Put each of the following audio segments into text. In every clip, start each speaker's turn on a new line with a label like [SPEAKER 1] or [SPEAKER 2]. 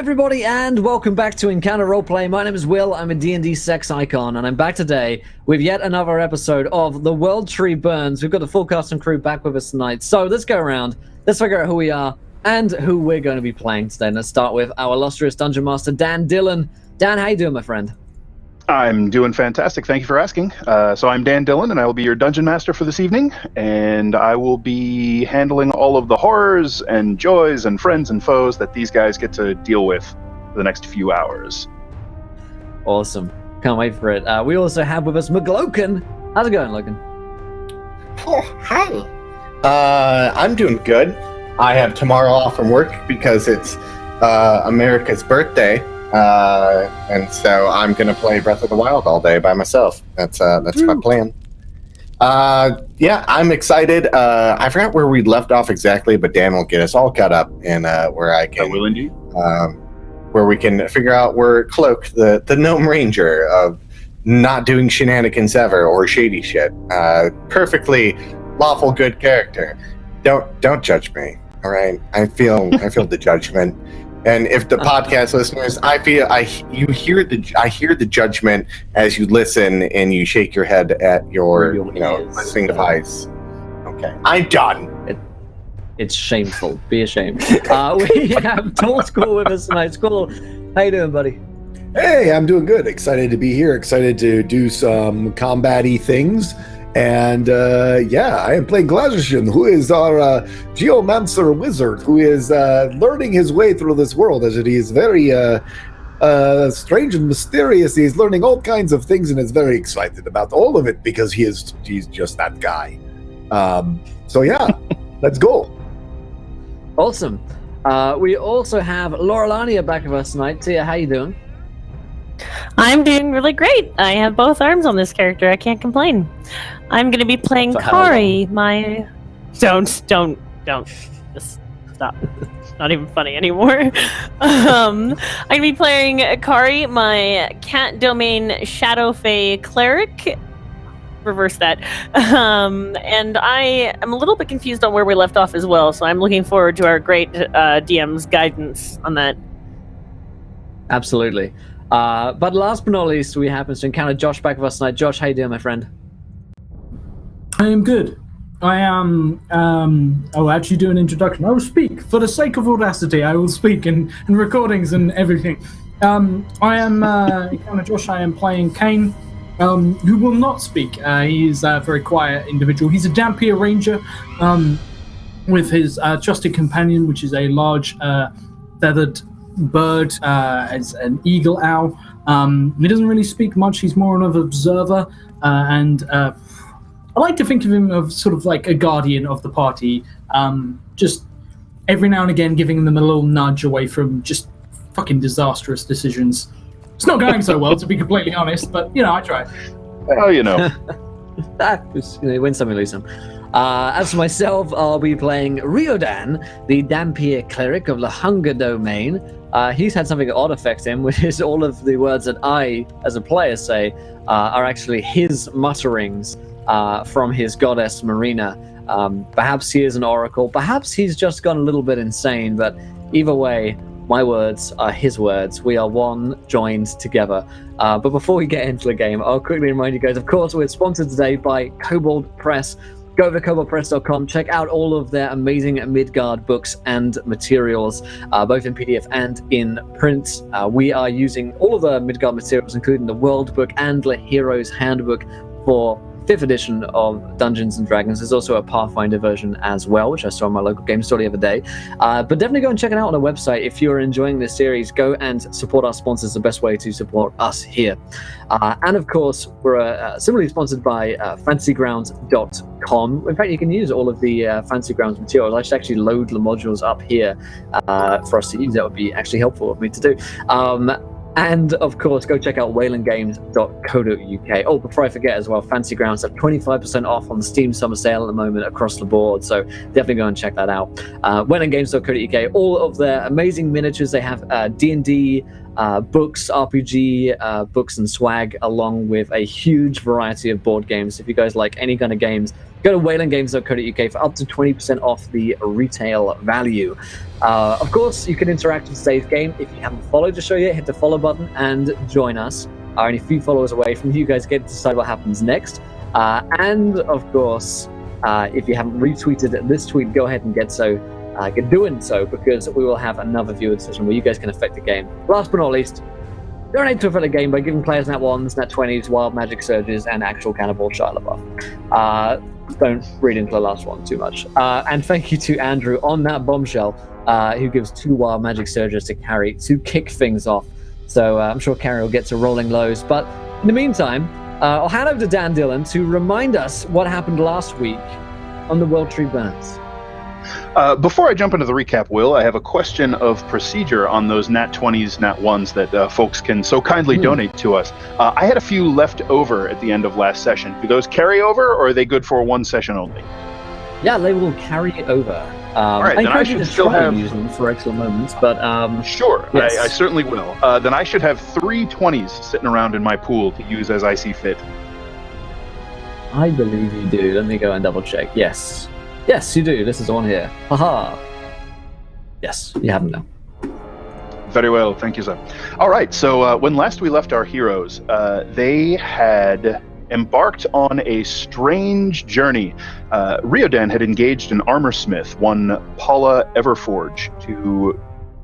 [SPEAKER 1] everybody, and welcome back to Encounter Roleplay. My name is Will, I'm a D&D sex icon, and I'm back today with yet another episode of The World Tree Burns. We've got the full cast and crew back with us tonight, so let's go around, let's figure out who we are and who we're going to be playing today. And let's start with our illustrious Dungeon Master, Dan Dillon. Dan, how you doing, my friend?
[SPEAKER 2] I'm doing fantastic. Thank you for asking. So I'm Dan Dillon, and I will be your Dungeon Master for this evening, and I will be handling all of the horrors and joys and friends and foes that these guys get to deal with for the next few hours.
[SPEAKER 1] Awesome. Can't wait for it. We also have with us McLoken. How's it going, Logan?
[SPEAKER 3] Oh, hi. I'm doing good. I have tomorrow off from work because it's America's birthday. And so I'm gonna play Breath of the Wild all day by myself. That's my plan. Yeah, I'm excited. I forgot where we left off exactly, but Dan will get us all caught up in where I can.
[SPEAKER 2] I will indeed.
[SPEAKER 3] Where we can figure out where Cloak, the gnome ranger of not doing shenanigans ever or shady shit, perfectly lawful good character. Don't judge me. All right, I feel the judgment. And if the podcast listeners, I hear the judgment as you listen and you shake your head at your listening device. Okay, I'm done.
[SPEAKER 1] It's shameful. Be ashamed. We have Tall Squall with us tonight. Squall, how you doing, buddy?
[SPEAKER 4] Hey, I'm doing good. Excited to be here. Excited to do some combat-y things. And I am playing Glazershun, who is our geomancer wizard, who is learning his way through this world, as it is very strange and mysterious. He's learning all kinds of things and is very excited about all of it because he's just that guy. Let's go.
[SPEAKER 1] Awesome. We also have Laurelania back with us tonight. Tia, how you doing?
[SPEAKER 5] I'm doing really great. I have both arms on this character. I can't complain. I'm going to be playing Kari, my... Don't. Just stop. It's not even funny anymore. I'm going to be playing Kari, my cat domain Shadow Fae cleric. Reverse that. And I am a little bit confused on where we left off as well, so I'm looking forward to our great DM's guidance on that.
[SPEAKER 1] Absolutely. But last but not least, we happen to encounter Josh back with us tonight. Josh, how you doing, my friend?
[SPEAKER 6] I am good. I am... I'll actually do an introduction. I will speak. For the sake of audacity, I will speak in recordings and everything. I am encounter Josh. I am playing Kane, who will not speak. He is a very quiet individual. He's a Dampier Ranger with his trusted companion, which is a large feathered bird, as an eagle owl. He doesn't really speak much. He's more of an observer, and I like to think of him as sort of like a guardian of the party, just every now and again giving them a little nudge away from just fucking disastrous decisions. It's not going so well, to be completely honest, but I try.
[SPEAKER 2] Oh,
[SPEAKER 1] Win some, you lose some. As for myself, I'll be playing Riodan, the Dampier cleric of the Hunger Domain. He's had something odd affect him, which is all of the words that I, as a player, say are actually his mutterings from his goddess Marina. Perhaps he is an oracle, perhaps he's just gone a little bit insane, but either way, my words are his words. We are one, joined together. But before we get into the game, I'll quickly remind you guys, of course, we're sponsored today by Kobold Press. Go over to koboldpress.com, check out all of their amazing Midgard books and materials, both in PDF and in print. We are using all of the Midgard materials, including the World Book and the Hero's Handbook for 5th edition of Dungeons & Dragons. There's also a Pathfinder version as well, which I saw in my local game store the other day. But definitely go and check it out on the website. If you're enjoying this series, go and support our sponsors, the best way to support us here. And of course, we're similarly sponsored by fantasygrounds.com. In fact, you can use all of the Fantasy Grounds materials. I should actually load the modules up here for us to use. That would be actually helpful of me to do. And of course, go check out waylandgames.co.uk. Oh, before I forget as well, Fantasy Grounds have 25% off on the Steam Summer Sale at the moment across the board, so definitely go and check that out. waylandgames.co.uk, all of their amazing miniatures. They have D&D books, RPG books and swag, along with a huge variety of board games. If you guys like any kind of games, go to whalengames.co.uk for up to 20% off the retail value. Of course, you can interact with today's game. If you haven't followed the show yet, hit the follow button and join us. Only a few followers away from you guys get to decide what happens next. And of course, if you haven't retweeted this tweet, go ahead and get doing so, because we will have another viewer decision where you guys can affect the game. Last but not least, donate to affect the game by giving players nat 1s, nat 20s, wild magic surges, and actual cannibal Shia LaBeouf. Don't read into the last one too much. And thank you to Andrew on that bombshell, who gives 2 wild magic surges to Carrie to kick things off. So I'm sure Carrie will get to rolling lows. But in the meantime, I'll hand over to Dan Dillon to remind us what happened last week on the World Tree Burns.
[SPEAKER 2] Before I jump into the recap, Will, I have a question of procedure on those nat 20s, nat 1s that folks can so kindly donate to us. I had a few left over at the end of last session. Do those carry over, or are they good for one session only?
[SPEAKER 1] Yeah, they will carry over.
[SPEAKER 2] All right, then I should still have
[SPEAKER 1] use them for excellent moments, but
[SPEAKER 2] sure,
[SPEAKER 1] yes.
[SPEAKER 2] I certainly will. Then I should have 3 20s sitting around in my pool to use as I see fit.
[SPEAKER 1] I believe you do. Let me go and double check. Yes, you do. This is the one here. Haha. Yes, you have them now.
[SPEAKER 2] Very well, thank you, sir. All right, so when last we left our heroes, they had embarked on a strange journey. Riodan had engaged an armor smith, one Paula Everforged, to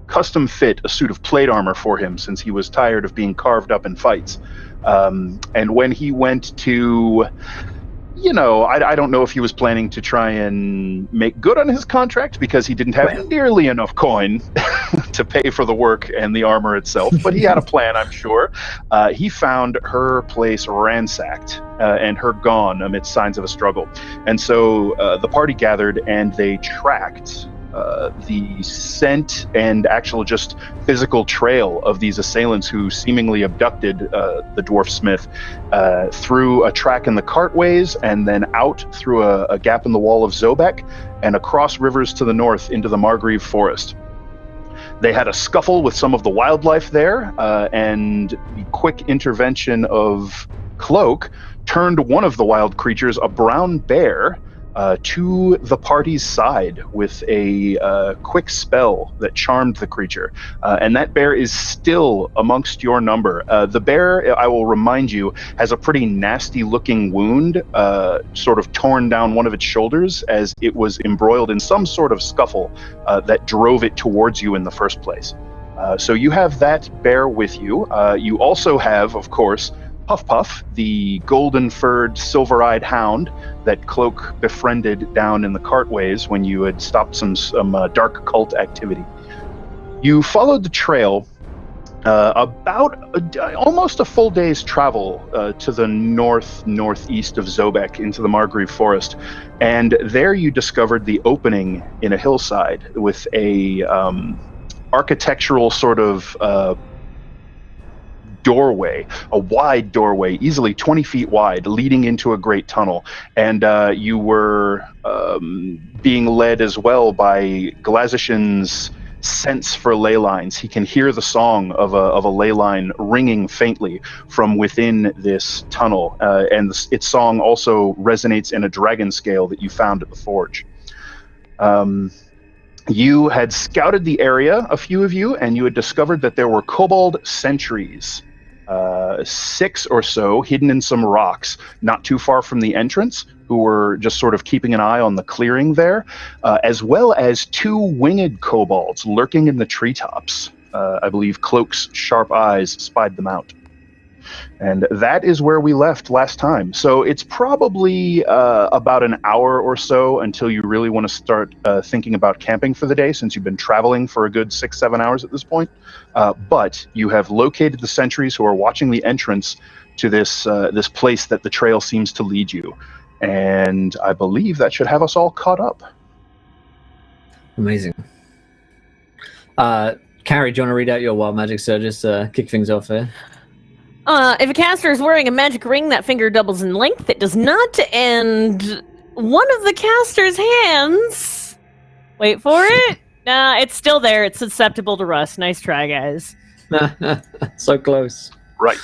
[SPEAKER 2] custom fit a suit of plate armor for him, since he was tired of being carved up in fights. And when he went to, I don't know if he was planning to try and make good on his contract, because he didn't have nearly enough coin to pay for the work and the armor itself, but he had a plan, I'm sure. He found her place ransacked and her gone amidst signs of a struggle. And so the party gathered and they tracked the scent and actual just physical trail of these assailants who seemingly abducted the dwarf smith through a track in the cartways, and then out through a gap in the wall of Zobek and across rivers to the north into the Margrave forest. They had a scuffle with some of the wildlife there, and the quick intervention of Cloak turned one of the wild creatures, a brown bear, to the party's side with a quick spell that charmed the creature. And that bear is still amongst your number. The bear, I will remind you, has a pretty nasty looking wound, sort of torn down one of its shoulders as it was embroiled in some sort of scuffle that drove it towards you in the first place. So you have that bear with you. You also have, of course, Puff Puff, the golden-furred, silver-eyed hound that Cloak befriended down in the cartways when you had stopped some dark cult activity. You followed the trail about almost a full day's travel to the northeast of Zobek into the Margrave forest, and there you discovered the opening in a hillside with a architectural sort of doorway, a wide doorway, easily 20 feet wide, leading into a great tunnel. And you were being led as well by Glazishin's sense for ley lines. He can hear the song of a ley line ringing faintly from within this tunnel, and its song also resonates in a dragon scale that you found at the forge. You had scouted the area, a few of you, and you had discovered that there were kobold sentries, 6 or so, hidden in some rocks, not too far from the entrance, who were just sort of keeping an eye on the clearing there, as well as 2 winged kobolds lurking in the treetops. I believe Cloak's sharp eyes spied them out. And that is where we left last time. So it's probably about an hour or so until you really want to start thinking about camping for the day, since you've been traveling for a good 6-7 hours at this point. But you have located the sentries who are watching the entrance to this place that the trail seems to lead you. And I believe that should have us all caught up.
[SPEAKER 1] Amazing. Carrie, do you want to read out your wild magic surges to kick things off here?
[SPEAKER 5] If a caster is wearing a magic ring, that finger doubles in length. It does not end one of the caster's hands. Wait for it. Nah, it's still there. It's susceptible to rust. Nice try, guys.
[SPEAKER 1] So close.
[SPEAKER 2] Right.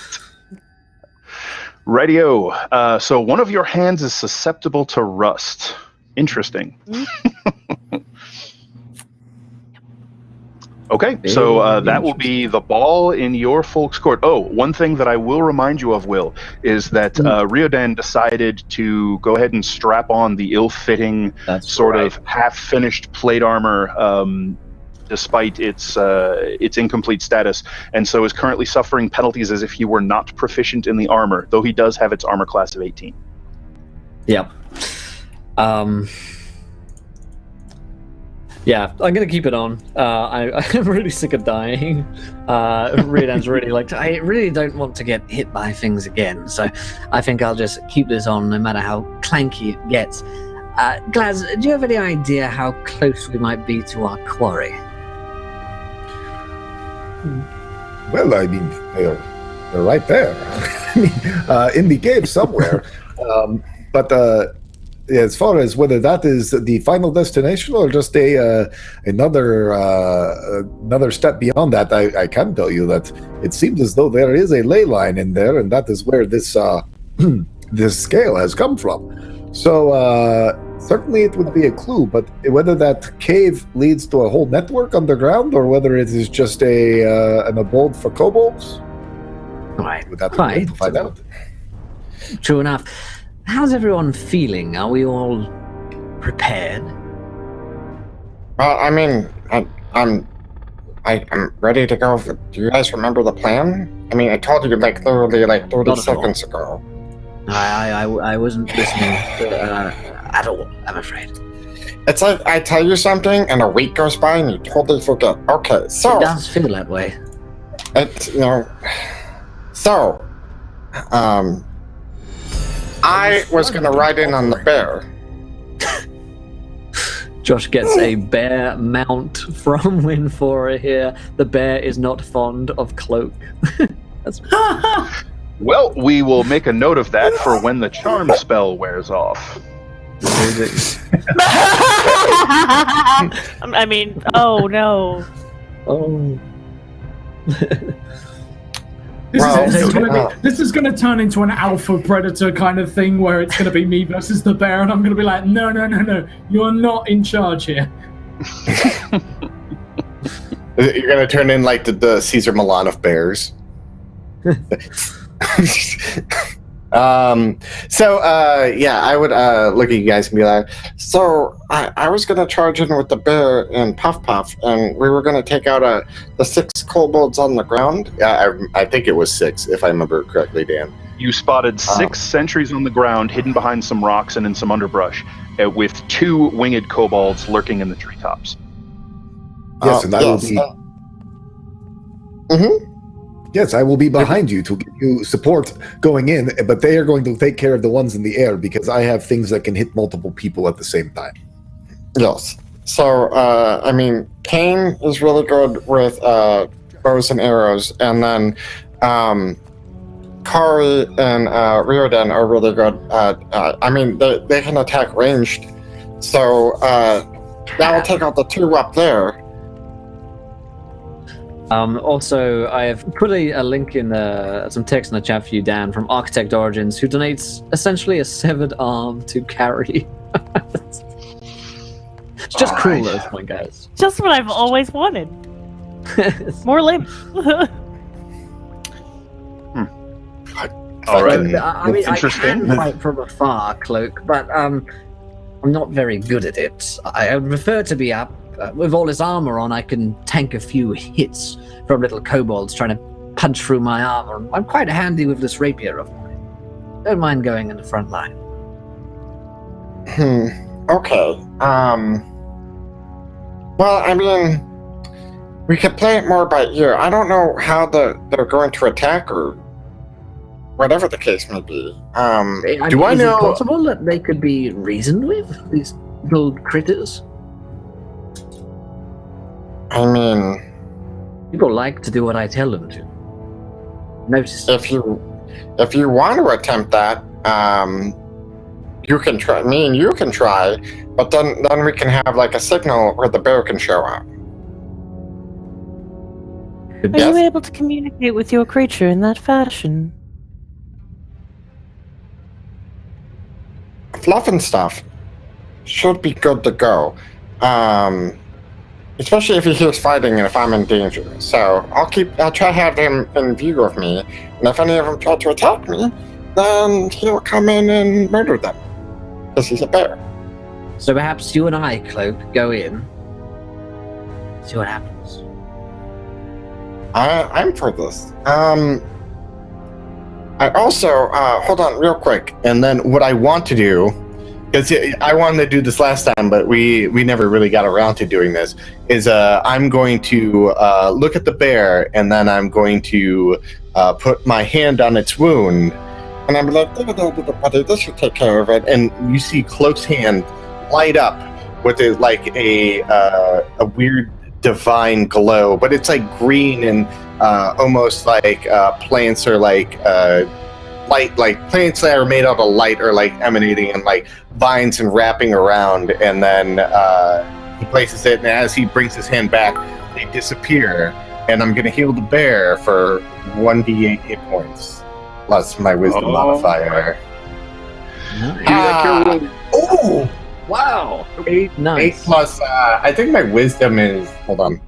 [SPEAKER 2] Rightio. So one of your hands is susceptible to rust. Interesting. Okay, so that will be the ball in your folks' court. Oh, one thing that I will remind you of, Will, is that Riodan decided to go ahead and strap on the ill-fitting, of half-finished plate armor, despite its incomplete status, and so is currently suffering penalties as if he were not proficient in the armor, though he does have its armor class of 18.
[SPEAKER 1] Yep. Yeah, I'm gonna keep it on. I'm really sick of dying. Riodan's really like, I really don't want to get hit by things again, so I think I'll just keep this on no matter how clanky it gets. Glaz, do you have any idea how close we might be to our quarry?
[SPEAKER 4] Well, I mean, they're right there. In the cave somewhere. But as far as whether that is the final destination or just another step beyond that, I can tell you that it seems as though there is a ley line in there, and that is where this this scale has come from. So certainly it would be a clue, but whether that cave leads to a whole network underground or whether it is just an abode for kobolds, would have to be able to find out.
[SPEAKER 1] True enough. How's everyone feeling? Are we all prepared?
[SPEAKER 7] Well, I mean, I'm ready to go. Do you guys remember the plan? I mean, I told you literally 30 seconds ago.
[SPEAKER 1] I wasn't listening at all, I'm afraid.
[SPEAKER 7] It's like I tell you something and a week goes by and you totally forget. Okay, so...
[SPEAKER 1] It does feel that way.
[SPEAKER 7] I was going to ride in on the bear.
[SPEAKER 1] Josh gets a bear mount from Winfora here. The bear is not fond of Cloak.
[SPEAKER 2] Well, we will make a note of that for when the charm spell wears off.
[SPEAKER 5] I mean, oh no.
[SPEAKER 1] Oh.
[SPEAKER 6] This is going to turn into an alpha predator kind of thing where it's going to be me versus the bear, and I'm going to be like, no, you're not in charge here.
[SPEAKER 3] You're going to turn in like the Caesar Milan of bears. I would look at you guys and be like, so I was going to charge in with the bear and Puff Puff, and we were going to take out the 6 kobolds on the ground. I think it was 6, if I remember correctly, Dan.
[SPEAKER 2] You spotted 6 sentries on the ground, hidden behind some rocks and in some underbrush, with 2 winged kobolds lurking in the treetops.
[SPEAKER 4] Yes, and I will be...
[SPEAKER 7] Mm-hmm.
[SPEAKER 4] Yes, I will be behind you to give you support going in, but they are going to take care of the ones in the air because I have things that can hit multiple people at the same time.
[SPEAKER 7] Yes. So, I mean, Kane is really good with bows and arrows, and then Kari and Riodan are really good at, they can attack ranged. So, that'll take out the 2 up there.
[SPEAKER 1] Also, I have put a link in some text in the chat for you, Dan, from Architect Origins, who donates essentially a severed arm to carry. It's just cruel at this point, guys.
[SPEAKER 5] Just what I've always wanted. More limbs.
[SPEAKER 2] All right.
[SPEAKER 1] I mean,
[SPEAKER 2] interesting.
[SPEAKER 1] I can fight from afar, Cloak, but I'm not very good at it. I would prefer to be up. With all this armor on, I can tank a few hits from little kobolds trying to punch through my armor. I'm quite handy with this rapier of mine. Don't mind going in the front line.
[SPEAKER 7] Okay. Well, I mean, we could play it more by ear. I don't know how they're going to attack or whatever the case may be.
[SPEAKER 1] Is it possible that they could be reasoned with, these little critters?
[SPEAKER 7] I mean,
[SPEAKER 1] people like to do what I tell them to. Notice.
[SPEAKER 7] If you want to attempt that, you can try. Me and you can try, but then we can have like a signal where the bear can show up.
[SPEAKER 5] Are you able to communicate with your creature in that fashion?
[SPEAKER 7] fluff and stuff should be good to go. Especially if he hears fighting and if I'm in danger. So I'll try to have him in view of me, and if any of them try to attack me, then he'll come in and murder them. Because he's a bear.
[SPEAKER 1] So perhaps you and I, Cloak, go in. See what happens.
[SPEAKER 7] I'm for this. I also, hold on real quick, and then what I want to do, because I wanted to do this last time, but we never really got around to doing this, is I'm going to look at the bear, and then I'm going to put my hand on its wound, and I'm like, buddy, this should take care of it. And you see Cloak's hand light up with a weird divine glow, but it's like green and almost like plants are like light, like plants that are made out of light are like emanating and like vines and wrapping around, and then he places it, and as he brings his hand back, they disappear, and I'm gonna heal the bear for 1d8 hit points plus my wisdom modifier.
[SPEAKER 1] Oh! Wow!
[SPEAKER 3] 8
[SPEAKER 1] Nice.
[SPEAKER 3] plus, I think my wisdom is, hold on.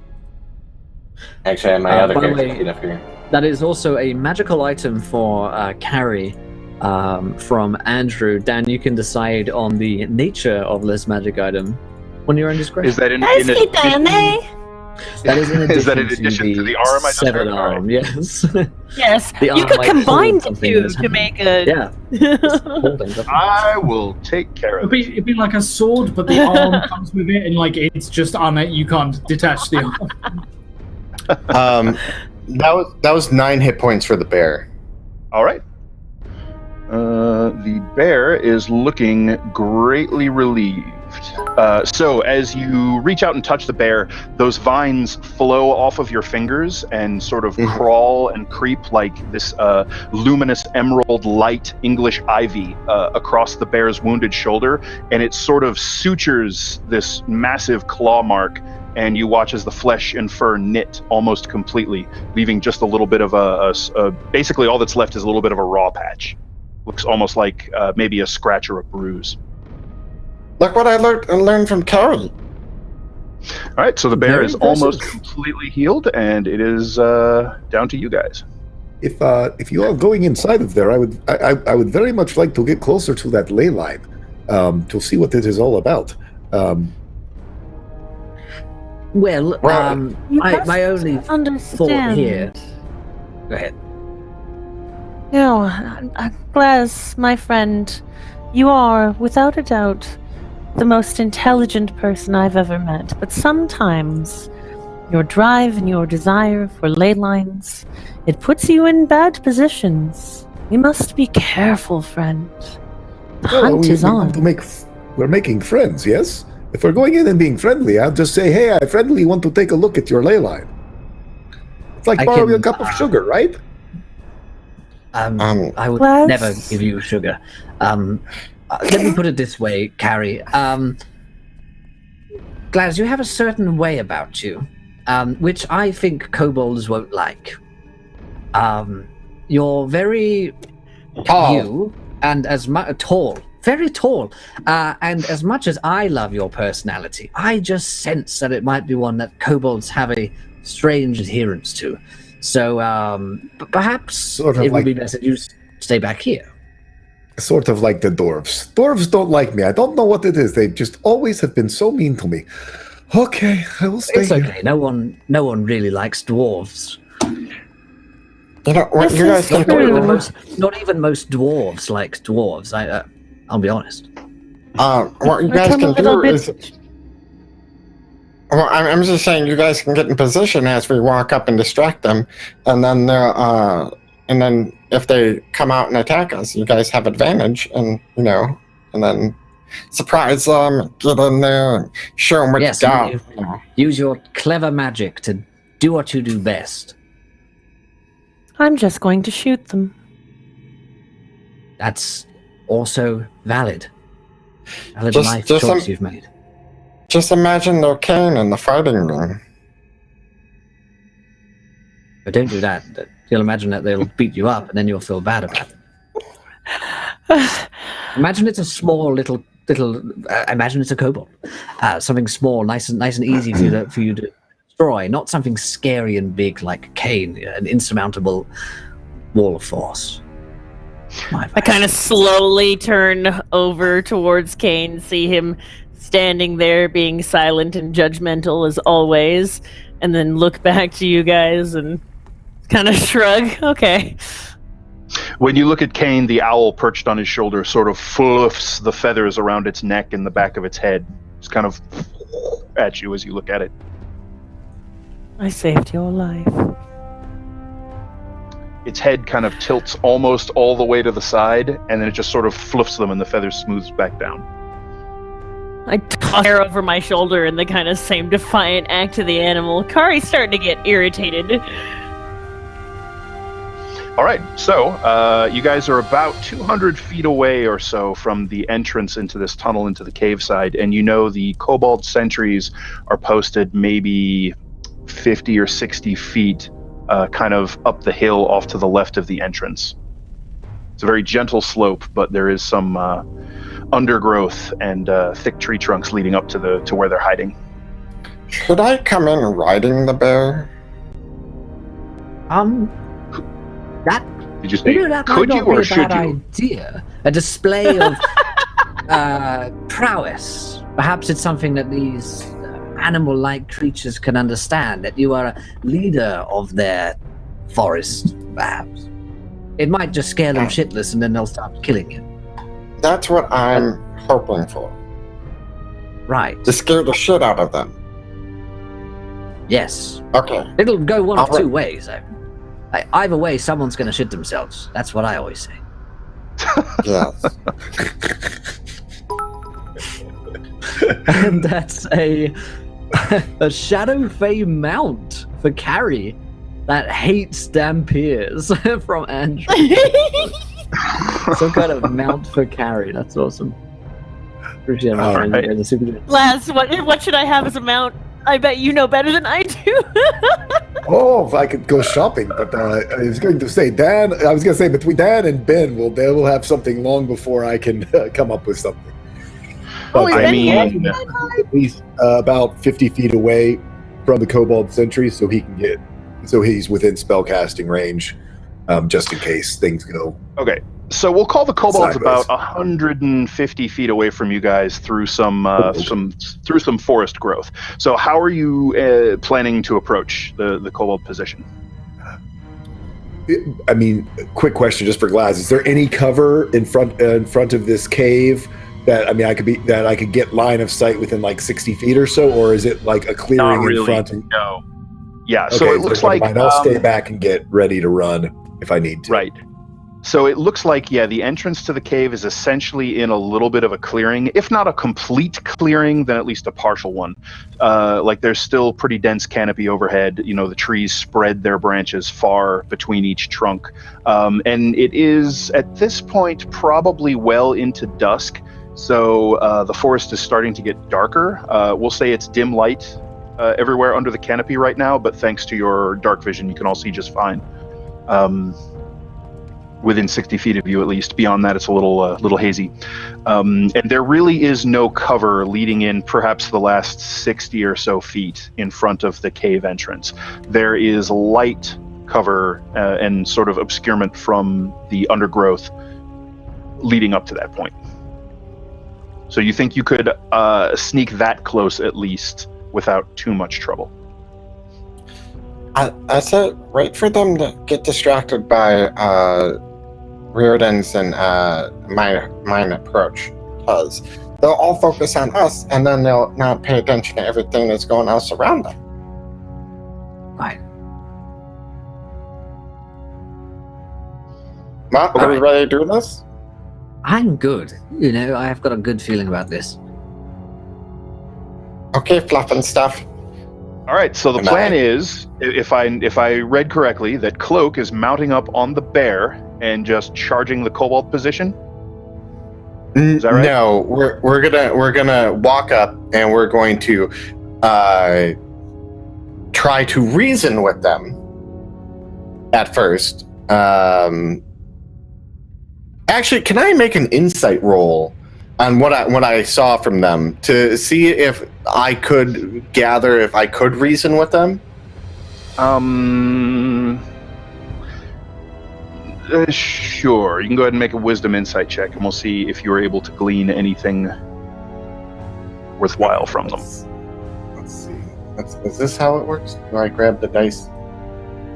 [SPEAKER 3] Actually, my other
[SPEAKER 1] by the
[SPEAKER 3] character
[SPEAKER 1] way,
[SPEAKER 3] up here.
[SPEAKER 1] That is also a magical item for Carrie from Andrew. Dan, you can decide on the nature of this magic item when you're in discretion.
[SPEAKER 2] Is that in
[SPEAKER 5] Nicely
[SPEAKER 2] addition?
[SPEAKER 5] done, eh?
[SPEAKER 1] That is in addition,
[SPEAKER 2] Is that in addition to the arm I just
[SPEAKER 1] severed
[SPEAKER 2] heard? All right.
[SPEAKER 1] arm, yes.
[SPEAKER 5] Yes.
[SPEAKER 1] The
[SPEAKER 5] You
[SPEAKER 1] arm
[SPEAKER 5] could
[SPEAKER 1] might
[SPEAKER 5] combine
[SPEAKER 1] hold
[SPEAKER 5] the
[SPEAKER 1] something
[SPEAKER 5] two
[SPEAKER 1] that's
[SPEAKER 5] to
[SPEAKER 1] happening.
[SPEAKER 5] make a.
[SPEAKER 1] Yeah. Just holding something.
[SPEAKER 2] I will take care of it.
[SPEAKER 6] It'd be like a sword, but the arm comes with it, and like it's just on it. You can't detach the arm.
[SPEAKER 3] That was 9 hit points for the bear.
[SPEAKER 2] All right. The bear is looking greatly relieved. So as you reach out and touch the bear, those vines flow off of your fingers and sort of crawl and creep like this luminous emerald light English ivy across the bear's wounded shoulder, and it sort of sutures this massive claw mark, and you watch as the flesh and fur knit almost completely, leaving just a little bit of basically all that's left is a little bit of a raw patch. Looks almost like maybe a scratch or a bruise.
[SPEAKER 7] Look what I learned from Carrie.
[SPEAKER 2] All right, so the bear
[SPEAKER 1] Very
[SPEAKER 2] is
[SPEAKER 1] impressive.
[SPEAKER 2] almost completely healed, and it is down to you guys.
[SPEAKER 4] If you are going inside of there, I would very much like to get closer to that ley line to see what it is all about.
[SPEAKER 1] Well,
[SPEAKER 5] You
[SPEAKER 1] my only
[SPEAKER 5] understand.
[SPEAKER 1] thought here. Go ahead.
[SPEAKER 5] No, Glaz, my friend, you are, without a doubt, the most intelligent person I've ever met. But sometimes your drive and your desire for ley lines, it puts you in bad positions. We must be careful, friend. The hunt is on.
[SPEAKER 4] We're making friends, yes? If we're going in and being friendly, I'll just say, hey, I friendly want to take a look at your ley line. It's like
[SPEAKER 1] I
[SPEAKER 4] borrowing a
[SPEAKER 1] can,
[SPEAKER 4] cup of sugar, right?
[SPEAKER 1] I would
[SPEAKER 5] Glaz?
[SPEAKER 1] never give you sugar. Let me put it this way, Carrie. Glaz, you have a certain way about you, which I think kobolds won't like. You're very
[SPEAKER 3] Tall.
[SPEAKER 1] you, and as much tall, very tall. And as much as I love your personality, I just sense that it might be one that kobolds have a strange adherence to. So perhaps
[SPEAKER 4] Sort of
[SPEAKER 1] it would
[SPEAKER 4] like-
[SPEAKER 1] be best that you stay back here.
[SPEAKER 4] Sort of like the dwarves. Dwarves don't like me. I don't know what it is. They just always have been so mean to me. Okay, I will stay
[SPEAKER 1] It's
[SPEAKER 4] here.
[SPEAKER 1] okay. No one really likes dwarves.
[SPEAKER 7] You know, what
[SPEAKER 5] This
[SPEAKER 7] you guys
[SPEAKER 5] is
[SPEAKER 7] can
[SPEAKER 5] true.
[SPEAKER 7] do.
[SPEAKER 1] Not even most dwarves like dwarves. I'll be honest.
[SPEAKER 7] What you
[SPEAKER 5] We're
[SPEAKER 7] guys
[SPEAKER 5] come a
[SPEAKER 7] can
[SPEAKER 5] little
[SPEAKER 7] do
[SPEAKER 5] bit-
[SPEAKER 7] is. Well, I'm just saying you guys can get in position as we walk up and distract them, and then if they come out and attack us, you guys have advantage, and and then surprise them, get in there, and show them what
[SPEAKER 1] Yes,
[SPEAKER 7] you got.
[SPEAKER 1] you- Use your clever magic to do what you do best.
[SPEAKER 5] I'm just going to shoot them.
[SPEAKER 1] That's also valid. Valid
[SPEAKER 7] Just-
[SPEAKER 1] life
[SPEAKER 7] just
[SPEAKER 1] choice
[SPEAKER 7] some-
[SPEAKER 1] you've made.
[SPEAKER 7] Just imagine their cane in the fighting ring.
[SPEAKER 1] But don't do that. You'll imagine that they'll beat you up, and then you'll feel bad about it. Imagine it's a small little. Imagine it's a kobold, something small, nice and easy for you to destroy. Not something scary and big like Cain, an insurmountable wall of force.
[SPEAKER 5] I kind of slowly turn over towards Cain, see him standing there being silent and judgmental as always, and then look back to you guys and kind of shrug. Okay.
[SPEAKER 2] When you look at Cain, the owl perched on his shoulder sort of fluffs the feathers around its neck and the back of its head. It's kind of at you as you look at it.
[SPEAKER 5] I saved your life.
[SPEAKER 2] Its head kind of tilts almost all the way to the side, and then it just sort of fluffs them and the feathers smooths back down.
[SPEAKER 5] I toss hair over my shoulder in the kind of same defiant act to the animal. Kari's starting to get irritated.
[SPEAKER 2] All right, so you guys are about 200 feet away or so from the entrance into this tunnel into the cave side, and you know the kobold sentries are posted maybe 50 or 60 feet kind of up the hill off to the left of the entrance. It's a very gentle slope, but there is some undergrowth and thick tree trunks leading up to where they're hiding.
[SPEAKER 7] Should I come in riding the bear?
[SPEAKER 2] Did you say,
[SPEAKER 1] that
[SPEAKER 2] could
[SPEAKER 1] might
[SPEAKER 2] you
[SPEAKER 1] not be
[SPEAKER 2] or
[SPEAKER 1] a
[SPEAKER 2] should
[SPEAKER 1] bad
[SPEAKER 2] you?
[SPEAKER 1] idea. A display of prowess. Perhaps it's something that these animal-like creatures can understand, that you are a leader of their forest, perhaps. It might just scare them shitless and then they'll start killing you.
[SPEAKER 7] That's what I'm hoping for.
[SPEAKER 1] Right.
[SPEAKER 7] To scare the shit out of them.
[SPEAKER 1] Yes.
[SPEAKER 7] Okay.
[SPEAKER 1] It'll go one of
[SPEAKER 7] Alright.
[SPEAKER 1] two ways. Either way, someone's going to shit themselves. That's what I always say.
[SPEAKER 7] Yes.
[SPEAKER 1] And that's a Shadow Fae mount for Carrie that hates Dampiers from Andrew. Some kind of mount for Carrie. That's awesome. Appreciate it.
[SPEAKER 2] All right.
[SPEAKER 1] You're super good.
[SPEAKER 5] Laz, what should I have as a mount? I bet you know better than I do.
[SPEAKER 4] Oh, if I could go shopping, but I was going to say between Dan and Ben, they will have something long before I can come up with something. But
[SPEAKER 2] I mean,
[SPEAKER 4] at least about 50 feet away from the kobold sentry, so he's within spellcasting range, just in case things go.
[SPEAKER 2] okay. So we'll call the kobolds
[SPEAKER 4] Sideways.
[SPEAKER 2] about 150 feet away from you guys through some forest growth. So how are you planning to approach the kobold position?
[SPEAKER 4] I mean, quick question just for Glaz: is there any cover in front of this cave that I could get line of sight within like 60 feet or so, or is it like a clearing
[SPEAKER 2] Not really,
[SPEAKER 4] in front?
[SPEAKER 2] No. Yeah.
[SPEAKER 4] Okay,
[SPEAKER 2] So it looks like
[SPEAKER 4] I'll stay back and get ready to run if I need to.
[SPEAKER 2] right. So it looks like, the entrance to the cave is essentially in a little bit of a clearing. If not a complete clearing, then at least a partial one. Like there's still pretty dense canopy overhead. The trees spread their branches far between each trunk. And it is, at this point, probably well into dusk. So the forest is starting to get darker. We'll say it's dim light everywhere under the canopy right now, but thanks to your dark vision, you can all see just fine. Within 60 feet of you, at least. Beyond that, it's a little hazy. And there really is no cover leading in perhaps the last 60 or so feet in front of the cave entrance. There is light cover and sort of obscurement from the undergrowth leading up to that point. So you think you could sneak that close at least without too much trouble?
[SPEAKER 7] I said wait for them to get distracted by Riordan's and mine approach, because they'll all focus on us and then they'll not pay attention to everything that's going else around them.
[SPEAKER 1] Right.
[SPEAKER 7] Matt, are we ready to do this?
[SPEAKER 1] I'm good. I've got a good feeling about this.
[SPEAKER 7] Okay, fluff and stuff.
[SPEAKER 2] All right, so the
[SPEAKER 7] Am
[SPEAKER 2] plan
[SPEAKER 7] I-
[SPEAKER 2] is, if I read correctly, that Cloak is mounting up on the bear and just charging the kobold position. Is that right?
[SPEAKER 7] No, we're gonna walk up and we're going to try to reason with them at first, and Actually, can I make an insight roll on what I saw from them to see if I could gather, if I could reason with them?
[SPEAKER 2] Sure. You can go ahead and make a wisdom insight check, and we'll see if you were able to glean anything worthwhile from them.
[SPEAKER 7] Let's see. Is this how it works? Do I grab the dice?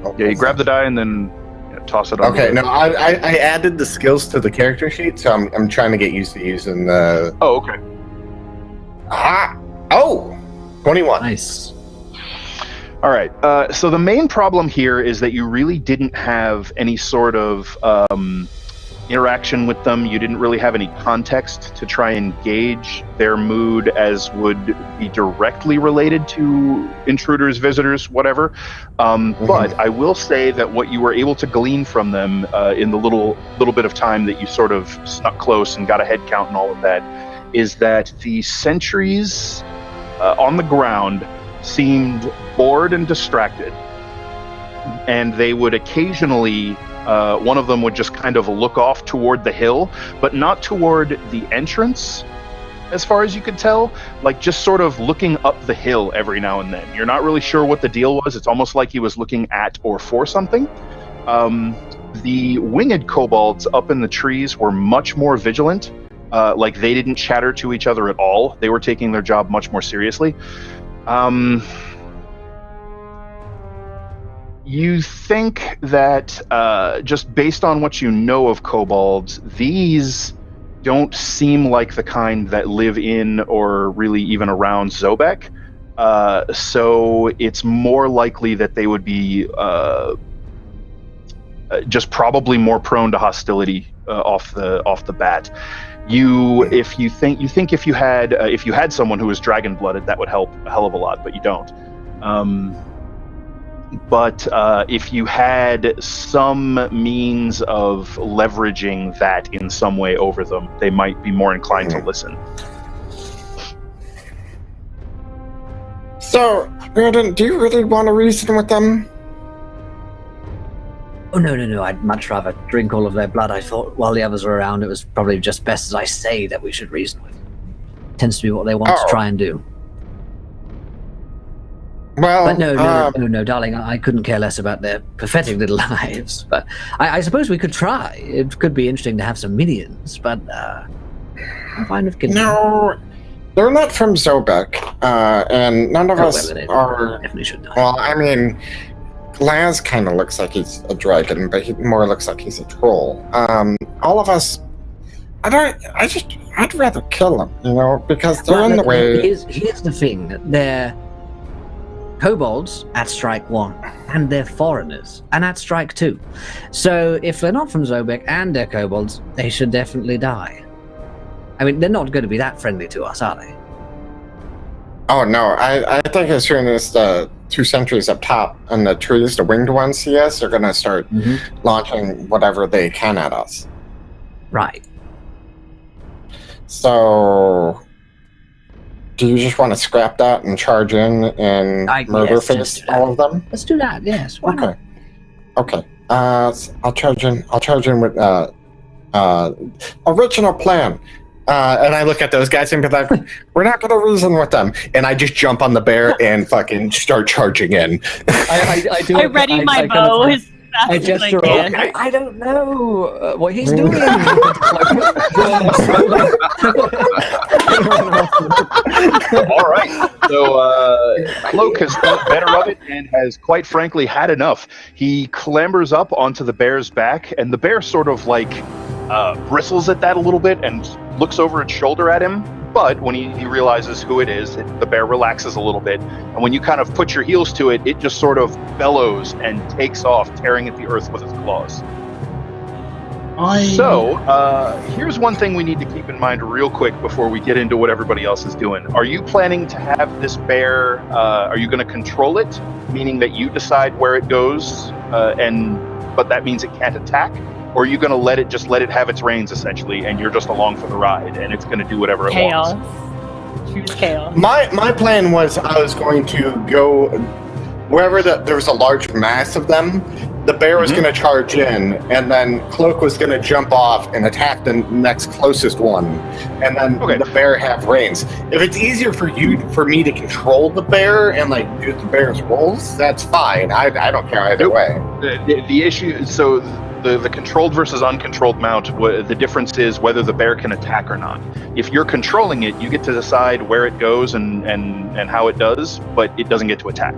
[SPEAKER 7] Oh,
[SPEAKER 2] Yeah, you grab the die and then toss it on.
[SPEAKER 7] Okay, no, I added the skills to the character sheet, so I'm trying to get used to using the...
[SPEAKER 2] Oh, okay.
[SPEAKER 7] Ah! Oh! 21.
[SPEAKER 1] Nice.
[SPEAKER 2] All right. So the main problem here is that you really didn't have any sort of interaction with them. You didn't really have any context to try and gauge their mood as would be directly related to intruders, visitors, whatever. But I will say that what you were able to glean from them in the little bit of time that you sort of snuck close and got a head count and all of that is that the sentries on the ground seemed bored and distracted, and they would occasionally one of them would just kind of look off toward the hill, but not toward the entrance as far as you could tell, like just sort of looking up the hill every now and then. You're not really sure what the deal was. It's almost like he was looking at or for something. The winged kobolds up in the trees were much more vigilant. Like they didn't chatter to each other at all. They were taking their job much more seriously. You think that just based on what you know of kobolds, these don't seem like the kind that live in or really even around Zobek. So it's more likely that they would be just probably more prone to hostility off the bat. If you had someone who was dragon blooded, that would help a hell of a lot, but you don't. But if you had some means of leveraging that in some way over them, they might be more inclined to listen.
[SPEAKER 7] So, Riordan, do you really want to reason with them?
[SPEAKER 1] Oh, no. I'd much rather drink all of their blood. I thought while the others were around, it was probably just best as I say that we should reason with. Tends to be what they want to try and do.
[SPEAKER 7] Well,
[SPEAKER 1] But no, darling, I couldn't care less about their pathetic little lives. But I suppose we could try. It could be interesting to have some minions, but I'm fine with killing them.
[SPEAKER 7] No, they're not from Zobek, and none of us
[SPEAKER 1] well, then
[SPEAKER 7] are...
[SPEAKER 1] definitely should die.
[SPEAKER 7] Well, I mean, Glaz kind of looks like he's a dragon, but he more looks like he's a troll. All of us... I'd rather kill them, because they're in the way...
[SPEAKER 1] Here's the thing. They're kobolds at strike 1, and they're foreigners, and at strike 2. So if they're not from Zobek and they're kobolds, they should definitely die. I mean, they're not going to be that friendly to us, are they?
[SPEAKER 7] Oh, no, I think as soon as the 2 sentries up top and the trees, the winged ones, see us, they're going to start launching whatever they can at us.
[SPEAKER 1] Right.
[SPEAKER 7] So... do you just want to scrap that and charge in and murder face all of them?
[SPEAKER 1] Let's do that, yes. Why not?
[SPEAKER 7] Okay. I'll charge in with original plan. And I look at those guys and be like, we're not going to reason with them. And I just jump on the bear and fucking start charging in.
[SPEAKER 5] I ready my bow as fast as I can.
[SPEAKER 1] I don't know what he's doing.
[SPEAKER 2] All right. So Cloak has thought better of it and has quite frankly had enough. He clambers up onto the bear's back, and the bear sort of bristles at that a little bit and looks over its shoulder at him. But when he realizes who it is, the bear relaxes a little bit. And when you kind of put your heels to it, it just sort of bellows and takes off, tearing at the earth with its claws. So, here's one thing we need to keep in mind real quick before we get into what everybody else is doing. Are you planning to have this bear, are you going to control it, meaning that you decide where it goes, but that means it can't attack? Or are you going to let it have its reins, essentially, and you're just along for the ride, and it's going to do whatever it wants?
[SPEAKER 5] Choose chaos.
[SPEAKER 7] My plan was I was going to go wherever there was a large mass of them, the bear was going to charge in, and then Cloak was going to jump off and attack the next closest one, and then the bear have reins. If it's easier for me to control the bear and like do the bear's rolls, that's fine. I don't care either way.
[SPEAKER 2] The issue, so the controlled versus uncontrolled mount, the difference is whether the bear can attack or not. If you're controlling it, you get to decide where it goes and how it does, but it doesn't get to attack.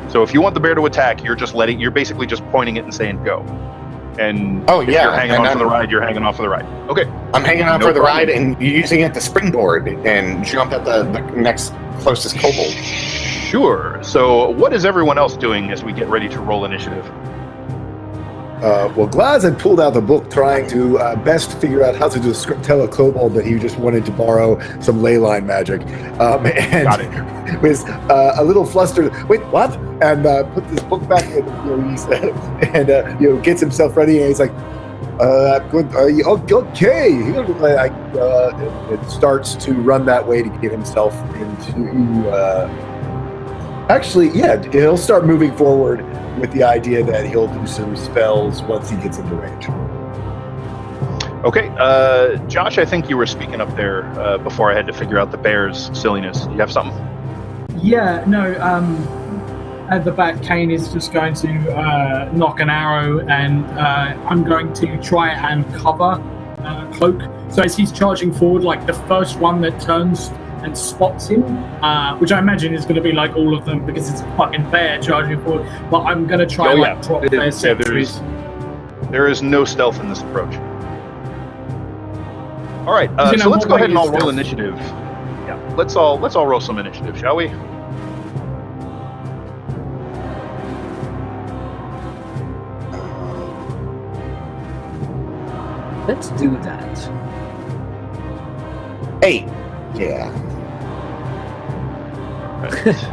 [SPEAKER 2] So if you want the bear to attack, you're basically just pointing it and saying go. And if you're hanging on for the ride, you're hanging on for the ride. Okay.
[SPEAKER 7] I'm hanging on for the ride and using it to springboard and jump at the next closest kobold.
[SPEAKER 2] Sure. So what is everyone else doing as we get ready to roll initiative?
[SPEAKER 4] Well, Glaz had pulled out the book trying to best figure out how to tell a kobold that he just wanted to borrow some ley line magic. And
[SPEAKER 2] Got it.
[SPEAKER 4] was a little flustered. Wait, what? And put this book back in, and gets himself ready, and he's like, okay. It starts to run that way to get himself into... Actually, yeah, he'll start moving forward with the idea that he'll do some spells once he gets into range.
[SPEAKER 2] Okay, Josh, I think you were speaking up there before I had to figure out the bear's silliness. Do you have something?
[SPEAKER 6] Yeah, no, at the back, Kane is just going to knock an arrow, and I'm going to try and cover Cloak. So as he's charging forward, like the first one that turns and spots him, which I imagine is going to be like all of them because it's a fucking bear charging forward. But I'm going to try and drop their sentries.
[SPEAKER 2] There is no stealth in this approach. All right, so let's go ahead and all roll initiative. Yeah, let's all roll some initiative, shall we?
[SPEAKER 1] Let's do that.
[SPEAKER 7] 8. Yeah.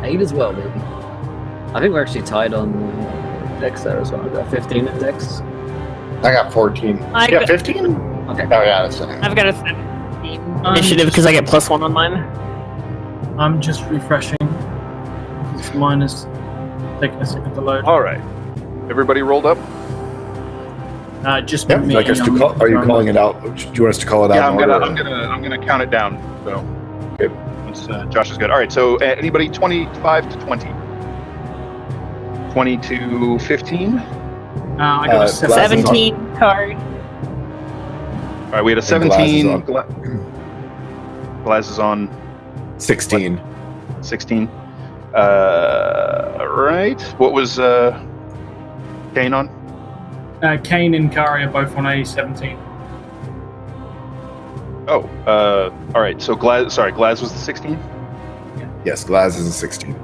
[SPEAKER 1] 8 as well, baby. I think we're actually tied on Dex there as well. I've got 15 in Dex.
[SPEAKER 7] I got 14. 15?
[SPEAKER 1] Okay.
[SPEAKER 7] Oh, yeah, that's fine.
[SPEAKER 5] I've got a 17 initiative because I get +1 on mine.
[SPEAKER 6] I'm just refreshing. Mine is taking a second to load.
[SPEAKER 2] All right. Everybody rolled up?
[SPEAKER 6] Just
[SPEAKER 4] Yeah,
[SPEAKER 6] me.
[SPEAKER 4] like us to are you calling it out? Do you want us to call it out?
[SPEAKER 2] Yeah, I'm gonna count it down. So,
[SPEAKER 4] okay.
[SPEAKER 2] Once Josh is good. All right. So, anybody 25 to 20, 20 to 15.
[SPEAKER 6] I got a
[SPEAKER 5] 17 card.
[SPEAKER 2] All right, we had a 17. Glaz is on
[SPEAKER 4] 16.
[SPEAKER 2] 16. Right. What was Kane on?
[SPEAKER 6] Kane and Kari are both on a 17.
[SPEAKER 2] Oh, all right. So Glaz was the 16?
[SPEAKER 4] Yes, Glaz is a 16.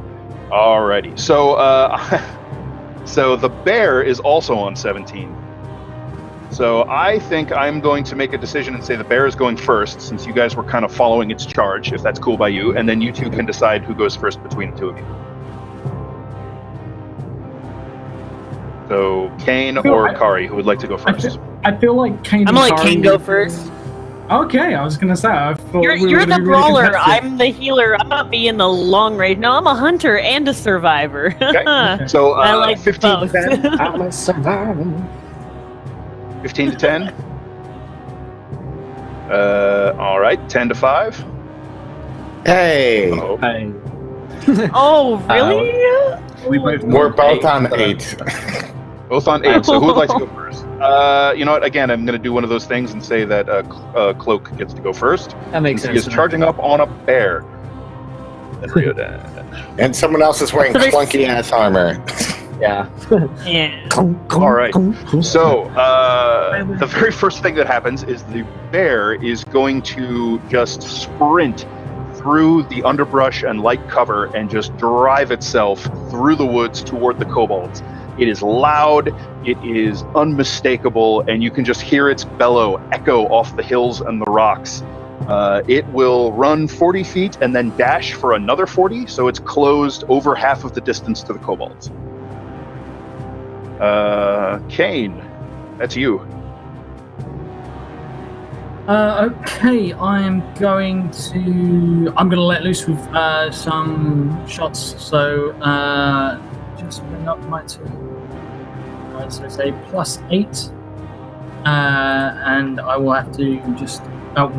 [SPEAKER 2] Alrighty. So, so the bear is also on 17. So I think I'm going to make a decision and say the bear is going first, since you guys were kind of following its charge, if that's cool by you, and then you two can decide who goes first between the two of you. So Kane or Kari, who would like to go first?
[SPEAKER 6] I feel like Kane.
[SPEAKER 5] I'm gonna let Kane go first.
[SPEAKER 6] Okay, I was gonna say. I thought
[SPEAKER 5] You're the brawler. I'm the healer. I'm not being the long range. No, I'm a hunter and a survivor.
[SPEAKER 2] Okay. So
[SPEAKER 5] I like
[SPEAKER 2] 15
[SPEAKER 5] both.
[SPEAKER 2] to 10.
[SPEAKER 1] I'm a survivor.
[SPEAKER 2] 15 to 10. All right. 10 to 5.
[SPEAKER 7] Hey,
[SPEAKER 1] Hey.
[SPEAKER 5] Oh, really?
[SPEAKER 7] we're both on 8.
[SPEAKER 2] Both on 8. So who would like to go first? You know what? Again, I'm going to do one of those things and say that Cloak gets to go first.
[SPEAKER 1] That makes sense.
[SPEAKER 2] He is charging up on a bear. Then Ryodan.
[SPEAKER 7] And someone else is wearing clunky ass armor.
[SPEAKER 1] Yeah.
[SPEAKER 5] Yeah.
[SPEAKER 2] All right. So the very first thing that happens is the bear is going to just sprint through the underbrush and light cover and just drive itself through the woods toward the kobolds. It is loud, it is unmistakable, and you can just hear its bellow echo off the hills and the rocks. It will run 40 feet and then dash for another 40, so it's closed over half of the distance to the kobolds. Kane, that's you.
[SPEAKER 6] Okay, I'm going to let loose with some shots. So just bring up my two. so say +8. And I will have to just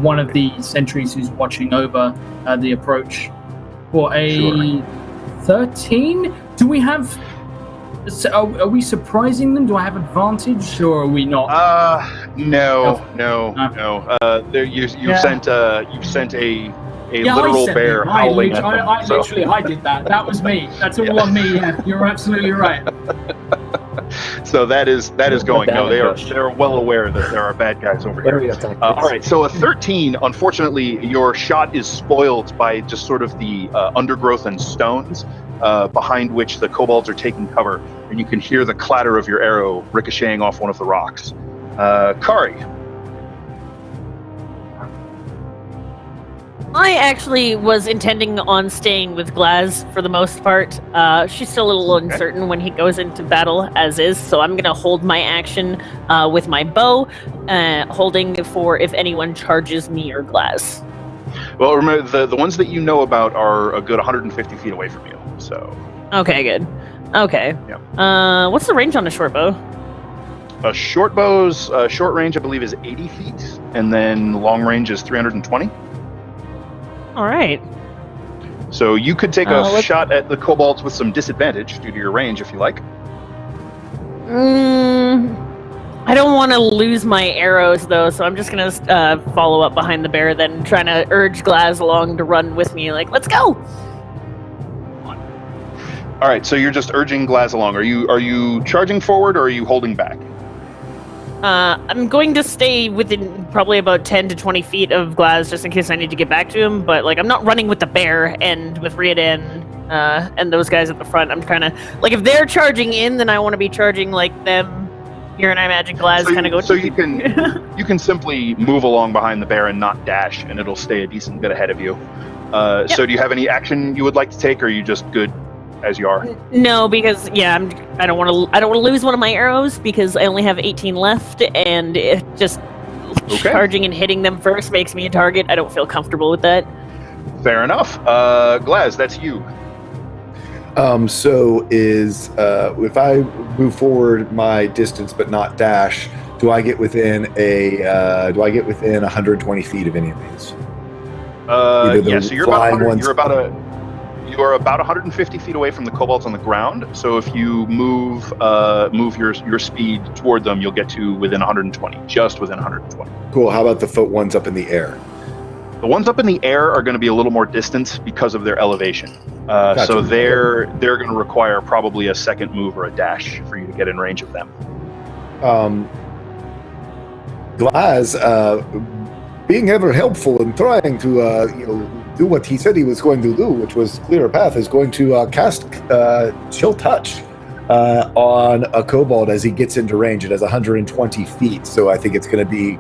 [SPEAKER 6] one of the sentries who's watching over the approach for a 13. Do we have? Are we surprising them? Do I have advantage, or are we not?
[SPEAKER 2] No. You've sent a literal bear howling at them.
[SPEAKER 6] Literally, I did that. That was me. That's all on me. Yeah, you're absolutely right.
[SPEAKER 2] So that is going. No, they're well aware that there are bad guys over here. All right, so a 13. Unfortunately, your shot is spoiled by just sort of the undergrowth and stones behind which the kobolds are taking cover, and you can hear the clatter of your arrow ricocheting off one of the rocks. Kari.
[SPEAKER 5] I actually was intending on staying with Glaz for the most part. She's still a little uncertain when he goes into battle, as is, so I'm going to hold my action with my bow, holding for if anyone charges me or Glaz.
[SPEAKER 2] Well, remember, the ones that you know about are a good 150 feet away from you, so...
[SPEAKER 5] Okay, good. Okay.
[SPEAKER 2] Yeah.
[SPEAKER 5] What's the range on a short bow?
[SPEAKER 2] A short bow's short range, I believe, is 80 feet, and then long range is 320.
[SPEAKER 5] All right.
[SPEAKER 2] So you could take a shot at the kobolds with some disadvantage due to your range, if you like.
[SPEAKER 5] I don't want to lose my arrows, though, so I'm just going to follow up behind the bear, then trying to urge Glaz along to run with me, like, let's go!
[SPEAKER 2] All right, so you're just urging Glaz along. Are you charging forward, or are you holding back?
[SPEAKER 5] I'm going to stay within probably about 10 to 20 feet of Glaz, just in case I need to get back to him, but, like, I'm not running with the bear and with Riordan and those guys at the front. I'm kind of, like, if they're charging in, then I want to be charging like them here, and I imagine Glaz kind of go...
[SPEAKER 2] So you can simply move along behind the bear and not dash, and it'll stay a decent bit ahead of you. Yep. So do you have any action you would like to take, or are you just good as you are?
[SPEAKER 5] No, because I don't want to lose one of my arrows because I only have 18 left, and it just charging and hitting them first makes me a target. I don't feel comfortable with that.
[SPEAKER 2] Fair enough. Glaz, that's you.
[SPEAKER 4] So is if I move forward my distance but not dash, do I get within 120 feet of any of these?
[SPEAKER 2] Yeah, so you are about 150 feet away from the kobolds on the ground. So if you move your speed toward them, you'll get to within 120, just within 120.
[SPEAKER 4] Cool. How about the foot ones up in the air?
[SPEAKER 2] The ones up in the air are going to be a little more distant because of their elevation. Gotcha. So they're going to require probably a second move or a dash for you to get in range of them.
[SPEAKER 4] Glaz, being ever helpful and trying to do what he said he was going to do, which was clear a path, is going to cast Chill Touch on a kobold as he gets into range. It has 120 feet, so I think it's going to be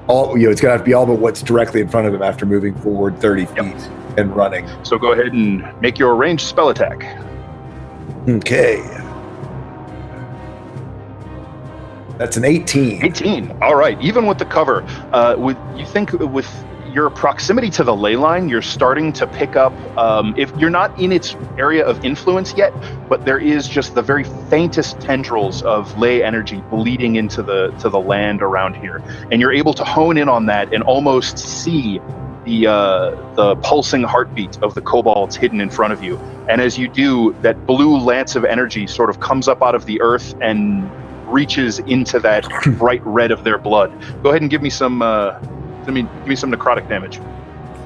[SPEAKER 4] it's going to have to be all but what's directly in front of him after moving forward 30 feet and running.
[SPEAKER 2] So go ahead and make your ranged spell attack.
[SPEAKER 4] Okay. That's an 18.
[SPEAKER 2] 18. All right. Even with the cover, with your proximity to the ley line, you're starting to pick up, if you're not in its area of influence yet, but there is just the very faintest tendrils of ley energy bleeding into the land around here. And you're able to hone in on that and almost see the pulsing heartbeat of the kobolds hidden in front of you. And as you do, that blue lance of energy sort of comes up out of the earth and reaches into that bright red of their blood. Go ahead and give me some necrotic damage.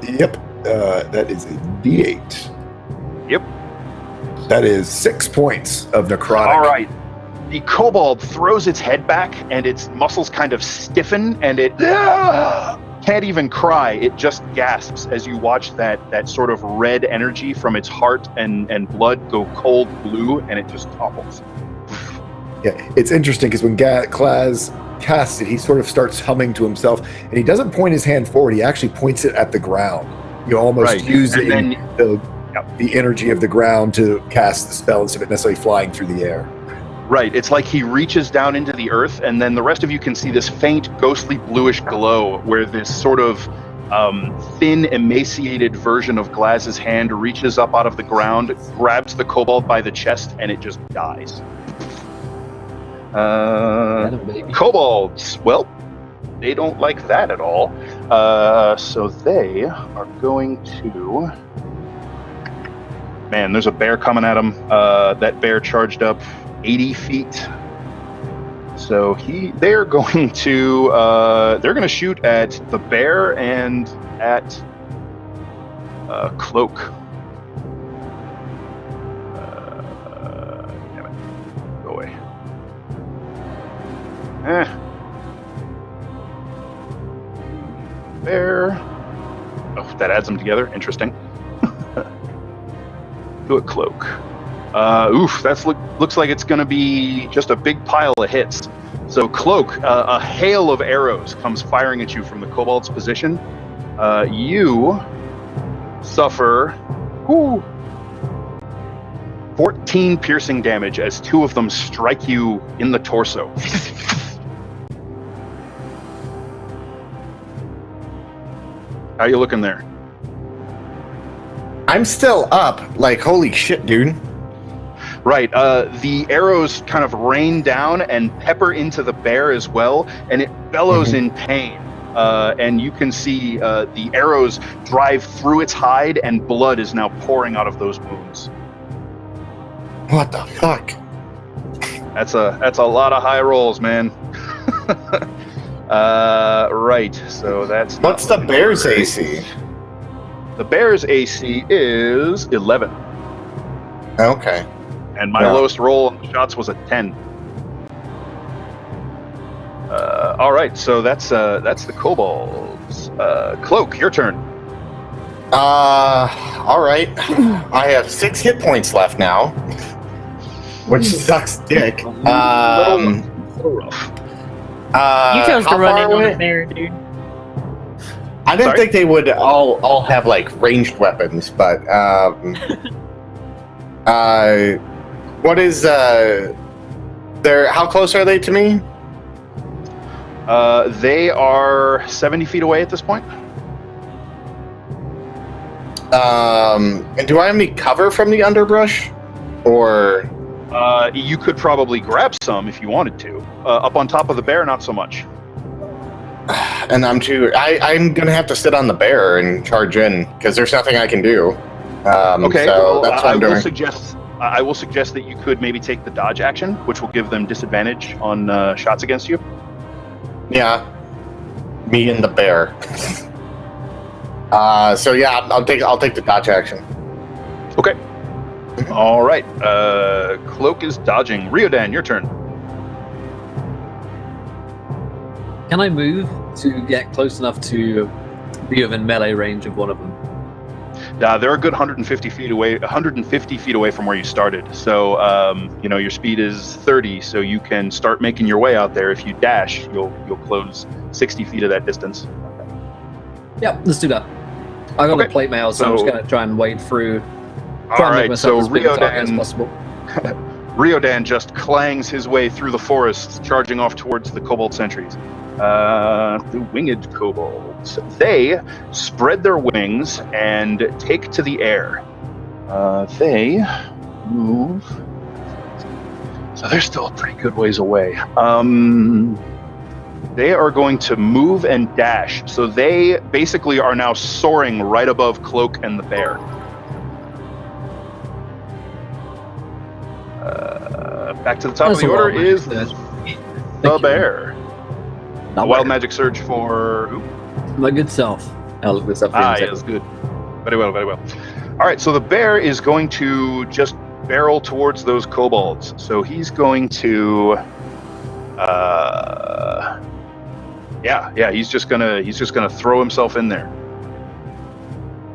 [SPEAKER 4] Yep. That is a D8.
[SPEAKER 2] Yep.
[SPEAKER 4] That is 6 points of necrotic.
[SPEAKER 2] All right. The kobold throws its head back, and its muscles kind of stiffen, and it can't even cry. It just gasps as you watch that sort of red energy from its heart and blood go cold blue, and it just topples.
[SPEAKER 4] Yeah, it's interesting because when Glaz casts it, he sort of starts humming to himself, and he doesn't point his hand forward. He actually points it at the ground. You're almost using the energy of the ground to cast the spell instead of necessarily flying through the air.
[SPEAKER 2] Right. It's like he reaches down into the earth, and then the rest of you can see this faint, ghostly bluish glow where this sort of thin, emaciated version of Glaz's hand reaches up out of the ground, grabs the kobold by the chest, and it just dies. Kobolds. Well, they don't like that at all. So they are going to... Man, there's a bear coming at them. That bear charged up 80 feet. So they're going to shoot at the bear and at Cloak. Damn it. Go away. Bear. Oh, that adds them together. Interesting. Do it, Cloak. Looks like it's going to be just a big pile of hits. So Cloak, a hail of arrows comes firing at you from the kobold's position. You suffer 14 piercing damage as 2 of them strike you in the torso. How you looking there?
[SPEAKER 7] I'm still up. Like, holy shit, dude.
[SPEAKER 2] Right. The arrows kind of rain down and pepper into the bear as well, and it bellows in pain. And you can see the arrows drive through its hide, and blood is now pouring out of those wounds.
[SPEAKER 7] What the fuck?
[SPEAKER 2] That's a lot of high rolls, man. Right. So that's...
[SPEAKER 7] What's the bear's AC?
[SPEAKER 2] The bear's AC is 11.
[SPEAKER 7] Okay.
[SPEAKER 2] And my lowest roll on the shots was a 10. All right, so that's the kobolds. Cloak, your turn.
[SPEAKER 7] All right. I have 6 hit points left now, which sucks dick.
[SPEAKER 2] Little rough.
[SPEAKER 5] You chose to
[SPEAKER 7] how
[SPEAKER 5] run
[SPEAKER 7] far
[SPEAKER 5] into
[SPEAKER 7] away?
[SPEAKER 5] the bear, dude.
[SPEAKER 7] I didn't
[SPEAKER 2] Sorry?
[SPEAKER 7] think they would all have like ranged weapons, but what is their? How close are they to me?
[SPEAKER 2] They are 70 feet away at this point.
[SPEAKER 7] And do I have any cover from the underbrush, or?
[SPEAKER 2] You could probably grab some if you wanted to. Up on top of the bear, not so much.
[SPEAKER 7] And I'm gonna have to sit on the bear and charge in because there's nothing I can do.
[SPEAKER 2] Okay,
[SPEAKER 7] so
[SPEAKER 2] well,
[SPEAKER 7] that's what I'm doing.
[SPEAKER 2] I will suggest that you could maybe take the dodge action, which will give them disadvantage on shots against you.
[SPEAKER 7] Yeah, me and the bear. So yeah, I'll take the dodge action.
[SPEAKER 2] Okay. All right. Cloak is dodging. Riodan, your turn.
[SPEAKER 1] Can I move to get close enough to be within melee range of one of them?
[SPEAKER 2] They're a good 150 feet away from where you started. So, your speed is 30, so you can start making your way out there. If you dash, you'll close 60 feet of that distance.
[SPEAKER 1] Yeah, let's do that. I got
[SPEAKER 2] Okay.
[SPEAKER 1] a plate mail, so I'm just going to try and wade through.
[SPEAKER 2] All
[SPEAKER 1] Try and make
[SPEAKER 2] right,
[SPEAKER 1] myself
[SPEAKER 2] so
[SPEAKER 1] as big a target as
[SPEAKER 2] Riodan,
[SPEAKER 1] possible.
[SPEAKER 2] Riodan just clangs his way through the forest, charging off towards the kobold sentries. The winged kobolds. They spread their wings and take to the air. They move. So they're still a pretty good ways away. They are going to move and dash. So they basically are now soaring right above Cloak and the bear. Back to the top
[SPEAKER 1] That's
[SPEAKER 2] of the
[SPEAKER 1] a
[SPEAKER 2] order
[SPEAKER 1] wild
[SPEAKER 2] is
[SPEAKER 1] magic
[SPEAKER 2] the
[SPEAKER 1] you.
[SPEAKER 2] bear. A wild magic surge for who?
[SPEAKER 1] My good self. I'll look this up for you in a
[SPEAKER 2] Yes,
[SPEAKER 1] second.
[SPEAKER 2] good. Very well, very well. All right, so the bear is going to just barrel towards those kobolds. So he's going to, he's just gonna throw himself in there.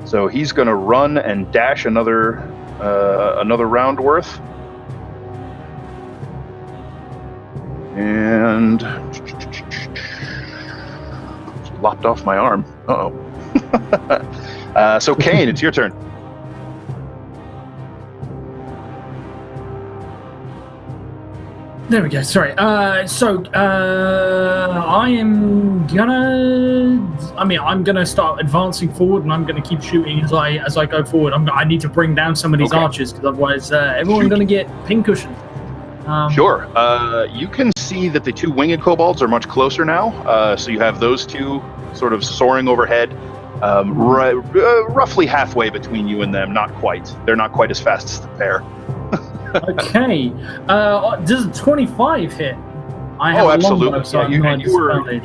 [SPEAKER 2] So he's gonna run and dash another round worth. And lopped off my arm. Uh-oh. So Kane, it's your turn.
[SPEAKER 6] There we go. Sorry. I am gonna. I'm gonna start advancing forward, and I'm gonna keep shooting as I go forward. I need to bring down some of these
[SPEAKER 2] Okay.
[SPEAKER 6] archers, because otherwise everyone's
[SPEAKER 2] Shoot.
[SPEAKER 6] gonna get pincushion.
[SPEAKER 2] Sure. You can see that the two winged kobolds are much closer now. So you have those two sort of soaring overhead, roughly halfway between you and them. Not quite. They're not quite as fast as the pair.
[SPEAKER 6] Okay. Does a 25 hit? I have
[SPEAKER 2] absolutely.
[SPEAKER 6] A longbow, so
[SPEAKER 2] you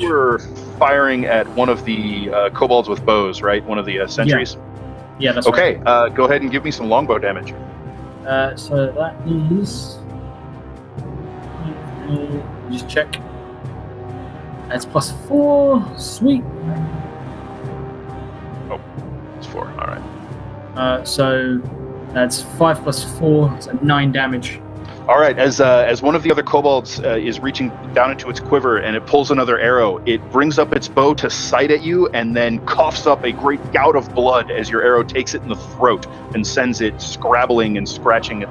[SPEAKER 2] were firing at one of the kobolds with bows, right? One of the sentries?
[SPEAKER 6] Yeah, that's
[SPEAKER 2] okay,
[SPEAKER 6] right.
[SPEAKER 2] Go ahead and give me some longbow damage.
[SPEAKER 6] So that is... Just check. That's +4. Sweet.
[SPEAKER 2] Oh, it's 4. All right.
[SPEAKER 6] So that's 5 + 4, so 9 damage.
[SPEAKER 2] All right, as one of the other kobolds is reaching down into its quiver and it pulls another arrow, it brings up its bow to sight at you and then coughs up a great gout of blood as your arrow takes it in the throat and sends it scrabbling and scratching at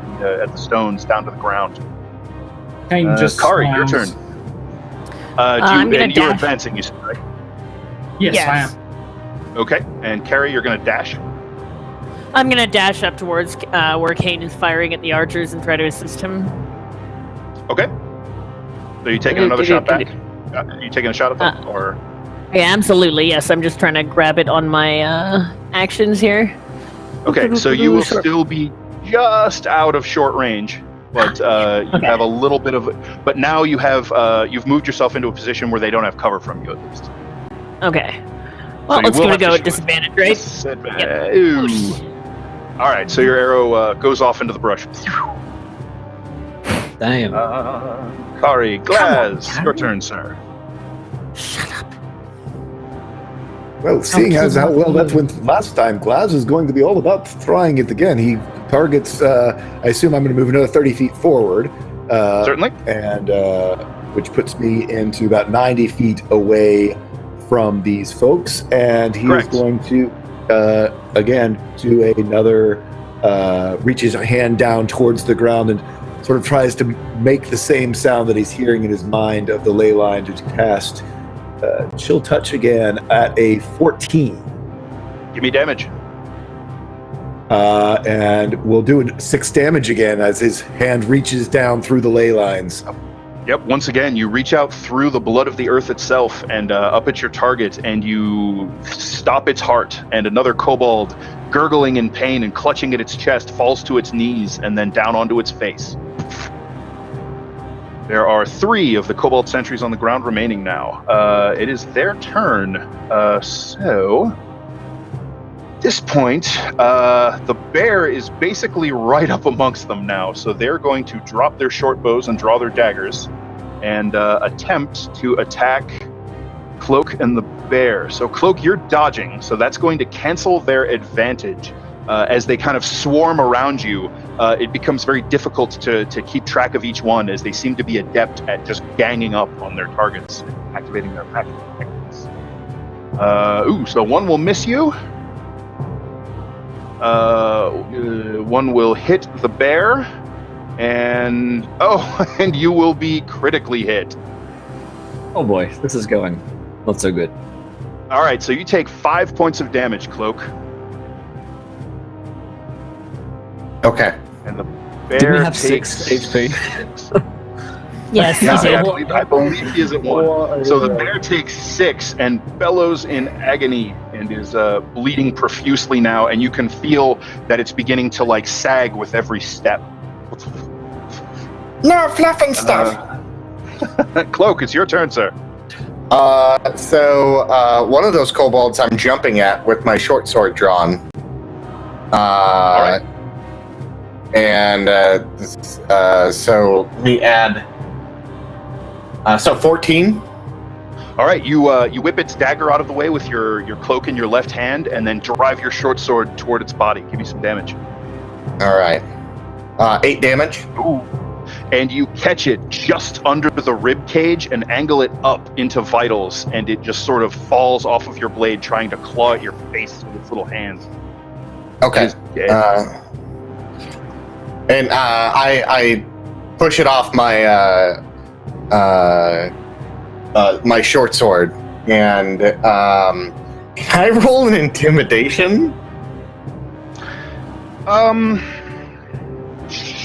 [SPEAKER 2] the stones down to the ground. Kari, your turn. You're advancing, you said, right?
[SPEAKER 6] Yes, I am.
[SPEAKER 2] Okay, and Kari, you're going to dash.
[SPEAKER 5] I'm gonna dash up towards where Kane is firing at the archers and try to assist him.
[SPEAKER 2] Okay. So you taking another shot back? You taking a shot at them, or?
[SPEAKER 5] Yeah, absolutely. Yes, I'm just trying to grab it on my actions here.
[SPEAKER 2] Okay, so you will still be just out of short range, but you have a little bit of. But now you have you've moved yourself into a position where they don't have cover from you at least.
[SPEAKER 5] Okay. Well, let's give it a go at disadvantage, right?
[SPEAKER 2] Disadvantage. Yep. All right, so your arrow goes off into the brush.
[SPEAKER 1] Damn.
[SPEAKER 2] Kari, Glaz, your turn, sir.
[SPEAKER 5] Shut up.
[SPEAKER 4] Well, seeing as how well that went last time, Glaz is going to be all about trying it again. He targets, I assume I'm going to move another 30 feet forward.
[SPEAKER 2] Certainly.
[SPEAKER 4] And which puts me into about 90 feet away from these folks. And he is going to, again, do another, reach his hand down towards the ground and sort of tries to make the same sound that he's hearing in his mind of the ley line to cast Chill Touch again at a 14.
[SPEAKER 2] Give me damage.
[SPEAKER 4] And we'll do 6 damage again as his hand reaches down through the ley lines.
[SPEAKER 2] Yep, once again, you reach out through the blood of the earth itself and up at your target, and you stop its heart, and another kobold, gurgling in pain and clutching at its chest, falls to its knees and then down onto its face. There are 3 of the kobold sentries on the ground remaining now. It is their turn. So, at this point, the bear is basically right up amongst them now. So they're going to drop their short bows and draw their daggers and attempt to attack Cloak and the bear. So Cloak, you're dodging, so that's going to cancel their advantage. As they kind of swarm around you, it becomes very difficult to keep track of each one, as they seem to be adept at just ganging up on their targets, activating their packing techniques. So one will miss you. One will hit the bear, and and you will be critically hit.
[SPEAKER 1] Oh boy, this is going not so good.
[SPEAKER 2] All right, so you take 5 points of damage, Cloak.
[SPEAKER 3] Okay.
[SPEAKER 2] And the bear
[SPEAKER 1] Didn't we have
[SPEAKER 2] takes
[SPEAKER 1] 6 HP?
[SPEAKER 5] Yes,
[SPEAKER 2] Yeah,
[SPEAKER 5] he did.
[SPEAKER 2] I believe he is at 1. So the bear takes 6 and bellows in agony and is bleeding profusely now, and you can feel that it's beginning to like sag with every step.
[SPEAKER 7] No fluffing stuff.
[SPEAKER 2] Cloak, it's your turn, sir.
[SPEAKER 3] So one of those kobolds I'm jumping at with my short sword drawn.
[SPEAKER 2] All right.
[SPEAKER 3] And so we add. So 14.
[SPEAKER 2] All right, you whip its dagger out of the way with your cloak in your left hand, and then drive your short sword toward its body. Give me some damage.
[SPEAKER 3] All right. 8 damage.
[SPEAKER 2] Ooh. And you catch it just under the rib cage and angle it up into vitals, and it just sort of falls off of your blade, trying to claw at your face with its little hands.
[SPEAKER 3] Okay. And I push it off my my short sword, and can I roll an intimidation?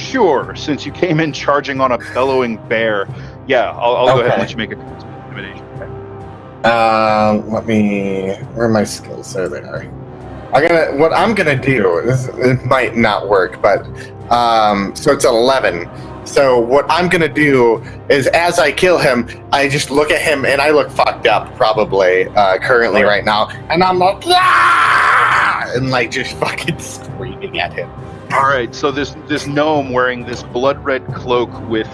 [SPEAKER 2] Sure, since you came in charging on a bellowing bear. Yeah, I'll go ahead and let you make a intimidation check.
[SPEAKER 3] Where are my skills? There they are. What I'm gonna do, it might not work, but, so it's an 11. So what I'm gonna do is, as I kill him, I just look at him, and I look fucked up, probably, currently right now, and I'm like, ah! And like just fucking screaming at him.
[SPEAKER 2] All right, so this gnome wearing this blood red cloak with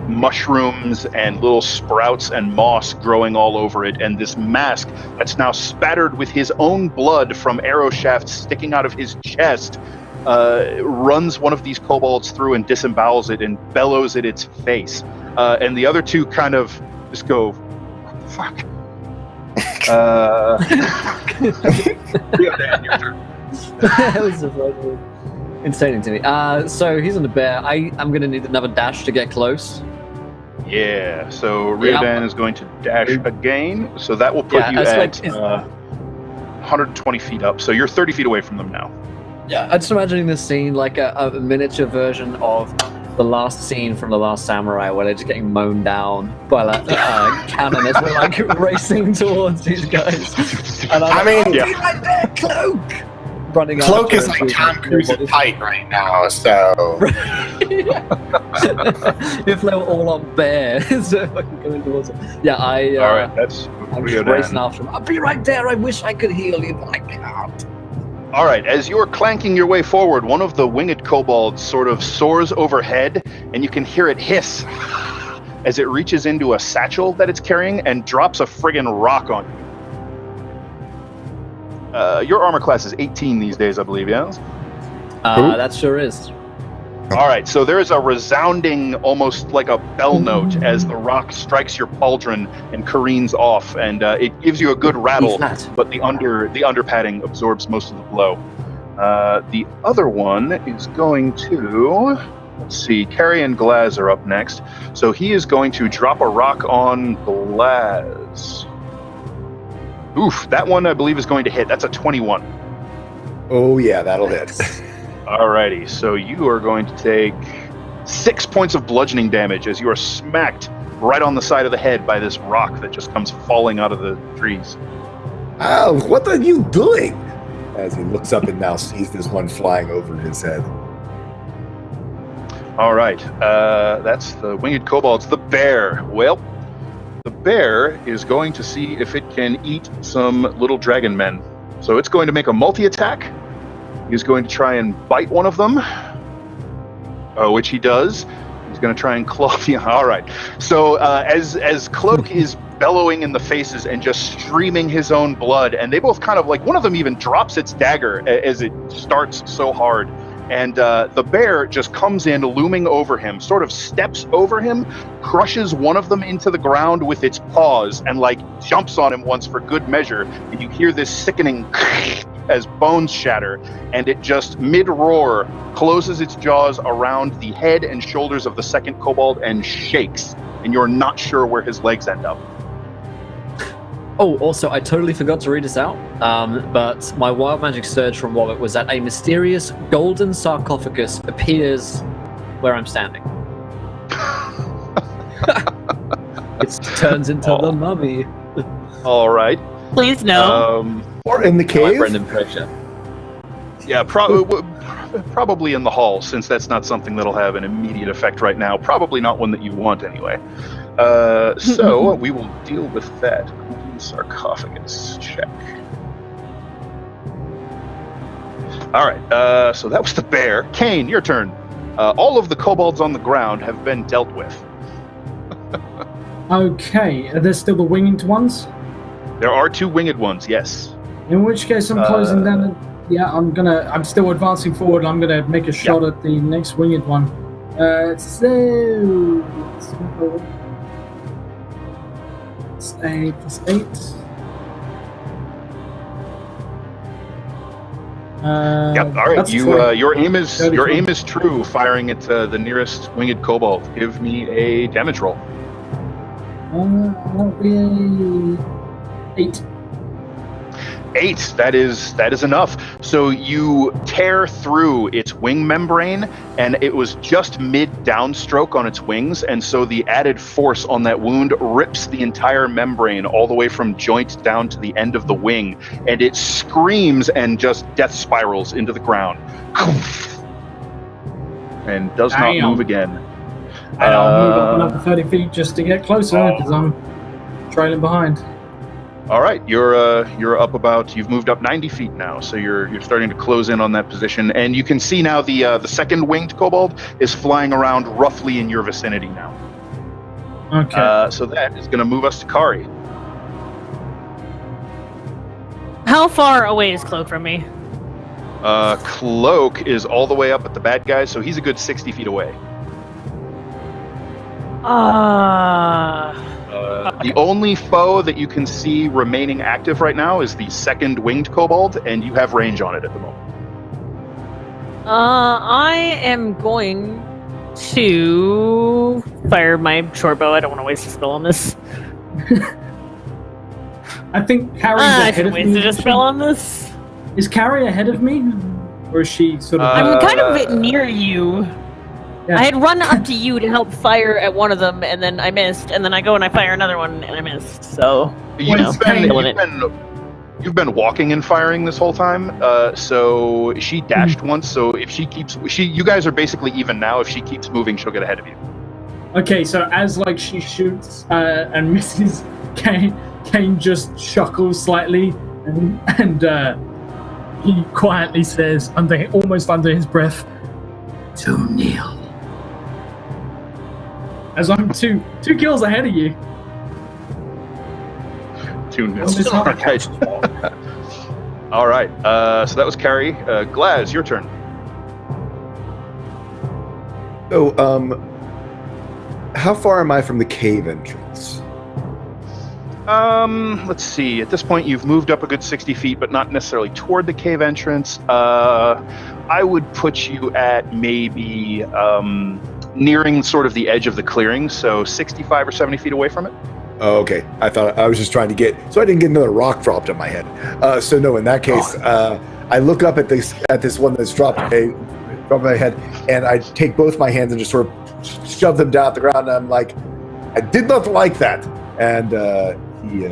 [SPEAKER 2] mushrooms and little sprouts and moss growing all over it, and this mask that's now spattered with his own blood from arrow shafts sticking out of his chest, runs one of these kobolds through and disembowels it and bellows at its face. And the other two kind of just go, fuck. Dan, your turn.
[SPEAKER 1] That was insane to me. So he's on the bear. I'm going to need another dash to get close.
[SPEAKER 2] Yeah, so Riodan is going to dash again, so that will put you at 120 feet up. So you're 30 feet away from them now.
[SPEAKER 1] Yeah, I'm just imagining this scene like a miniature version of the last scene from The Last Samurai, where they're just getting mown down by like cannon as we're like racing towards these guys. And I'm be right there, Cloak! Running
[SPEAKER 3] Cloak is like Tom Cruise's height right now, so
[SPEAKER 1] if they were all on bear, so fucking going towards it. Yeah,
[SPEAKER 2] all right, that's
[SPEAKER 1] I'm just racing after him. I'll be right there. I wish I could heal you, but I can't.
[SPEAKER 2] All right, as you're clanking your way forward, one of the winged kobolds sort of soars overhead, and you can hear it hiss as it reaches into a satchel that it's carrying and drops a friggin' rock on you. Your armor class is 18 these days, I believe, yeah?
[SPEAKER 1] That sure is.
[SPEAKER 2] All right, so there is a resounding, almost like a bell note as the rock strikes your pauldron and careens off, and it gives you a good rattle, but the under padding absorbs most of the blow. The other one is going to, let's see, Carrie and Glaz are up next, so he is going to drop a rock on Glaz. Oof, that one I believe is going to hit. That's a 21.
[SPEAKER 4] Oh yeah, that'll hit.
[SPEAKER 2] Alrighty, so you are going to take 6 points of bludgeoning damage as you are smacked right on the side of the head by this rock that just comes falling out of the trees.
[SPEAKER 4] Oh, what are you doing? As he looks up and now sees this one flying over his head.
[SPEAKER 2] All right, that's the winged kobolds. The bear. Well, the bear is going to see if it can eat some little dragon men. So it's going to make a multi-attack. He's going to try and bite one of them, which he does. He's going to try and claw the... All right. So as Cloak is bellowing in the faces and just streaming his own blood, and they both kind of like, one of them even drops its dagger as it starts so hard. And the bear just comes in, looming over him, sort of steps over him, crushes one of them into the ground with its paws, and like jumps on him once for good measure. And you hear this sickening as bones shatter, and it just mid-roar closes its jaws around the head and shoulders of the second kobold and shakes. And you're not sure where his legs end up.
[SPEAKER 1] Oh, also, I totally forgot to read this out, but my wild magic surge from Wallet was that a mysterious golden sarcophagus appears where I'm standing. It turns into the mummy.
[SPEAKER 2] All right.
[SPEAKER 5] Please no.
[SPEAKER 4] Or in the cave?
[SPEAKER 1] Brendan Fraser.
[SPEAKER 2] Yeah, probably in the hall, since that's not something that'll have an immediate effect right now. Probably not one that you want anyway. So we will deal with that. Sarcophagus check. All right, so that was the bear. Kane, your turn. All of the kobolds on the ground have been dealt with.
[SPEAKER 6] Okay, are there still the winged ones?
[SPEAKER 2] There are 2 winged ones, yes.
[SPEAKER 6] In which case I'm closing down. I'm still advancing forward. I'm gonna make a shot at the next winged one. It's a +8.
[SPEAKER 2] Yep. All right. Your aim is true. Firing at the nearest winged kobold. Give me a damage roll.
[SPEAKER 6] That'll be a 8.
[SPEAKER 2] 8. That is enough. So you tear through its wing membrane, and it was just mid-downstroke on its wings, and so the added force on that wound rips the entire membrane all the way from joint down to the end of the wing, and it screams and just death spirals into the ground. And does not move again.
[SPEAKER 6] And I'll move up another 30 feet just to get closer, because I'm trailing behind.
[SPEAKER 2] All right, you're up about. You've moved up 90 feet now, so you're starting to close in on that position, and you can see now the second winged kobold is flying around roughly in your vicinity now.
[SPEAKER 6] Okay.
[SPEAKER 2] So that is going to move us to Kari.
[SPEAKER 5] How far away is Cloak from me?
[SPEAKER 2] Cloak is all the way up at the bad guy, so he's a good 60 feet away. The only foe that you can see remaining active right now is the second winged kobold, and you have range on it at the moment.
[SPEAKER 5] I am going to fire my short bow. I don't want to waste a spell on this.
[SPEAKER 6] I think Carrie's
[SPEAKER 5] I
[SPEAKER 6] ahead
[SPEAKER 5] should
[SPEAKER 6] of me.
[SPEAKER 5] waste a spell on this.
[SPEAKER 6] Is Carrie ahead of me? Or is she sort of...
[SPEAKER 5] I'm kind of a bit near you.
[SPEAKER 6] Yeah.
[SPEAKER 5] I had run up to you to help fire at one of them, and then I missed, and then I go and I fire another one, and I missed, so...
[SPEAKER 2] You've been walking and firing this whole time, so she dashed once, so if you guys are basically even now. If she keeps moving, she'll get ahead of you.
[SPEAKER 6] Okay, so as like she shoots and misses, Kane just chuckles slightly, and he quietly says, almost under his breath, "To kneel." As I'm two kills ahead of you.
[SPEAKER 2] 2-0. All right. So that was Carrie. Glaz, your turn.
[SPEAKER 4] So, how far am I from the cave entrance?
[SPEAKER 2] Let's see. At this point, you've moved up a good 60 feet, but not necessarily toward the cave entrance. I would put you at maybe nearing sort of the edge of the clearing, so 65 or 70 feet away from it.
[SPEAKER 4] Oh, okay. I thought I was just trying to get, so I didn't get another rock dropped on my head. So no, in that case, I look up at this one that's dropped my head, and I take both my hands and just sort of shove them down at the ground. And I'm like, I did not like that. And he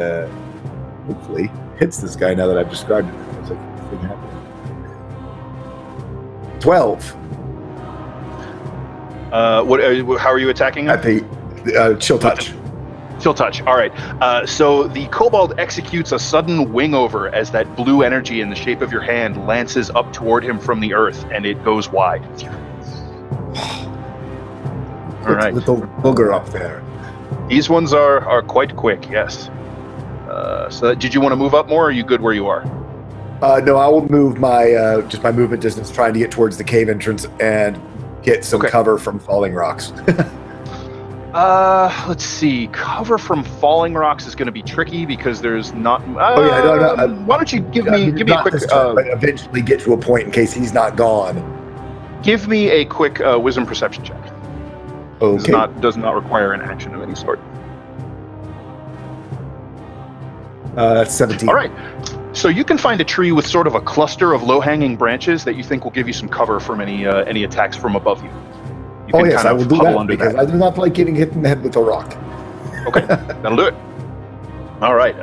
[SPEAKER 4] hopefully hits this guy now that I've described it. I was like, this thing happened. 12.
[SPEAKER 2] How are you attacking him?
[SPEAKER 4] At the chill touch.
[SPEAKER 2] Chill touch. All right. So the kobold executes a sudden wing over as that blue energy in the shape of your hand lances up toward him from the earth, and it goes wide. All right.
[SPEAKER 4] Little booger up there.
[SPEAKER 2] These ones are quite quick. Yes. So did you want to move up more, or are you good where you are?
[SPEAKER 4] No, I will move my just my movement distance, trying to get towards the cave entrance and get some cover from falling rocks.
[SPEAKER 2] Let's see. Cover from falling rocks is going to be tricky because there's not. Why don't you give me a quick?
[SPEAKER 4] But eventually get to a point in case he's not gone.
[SPEAKER 2] Give me a quick wisdom perception check.
[SPEAKER 4] Okay.
[SPEAKER 2] Does not require an action of any sort.
[SPEAKER 4] That's 17.
[SPEAKER 2] All right. So you can find a tree with sort of a cluster of low-hanging branches that you think will give you some cover from any attacks from above you.
[SPEAKER 4] Oh yes, I will do that because I do not like getting hit in the head with a rock.
[SPEAKER 2] Okay, that'll do it. All right.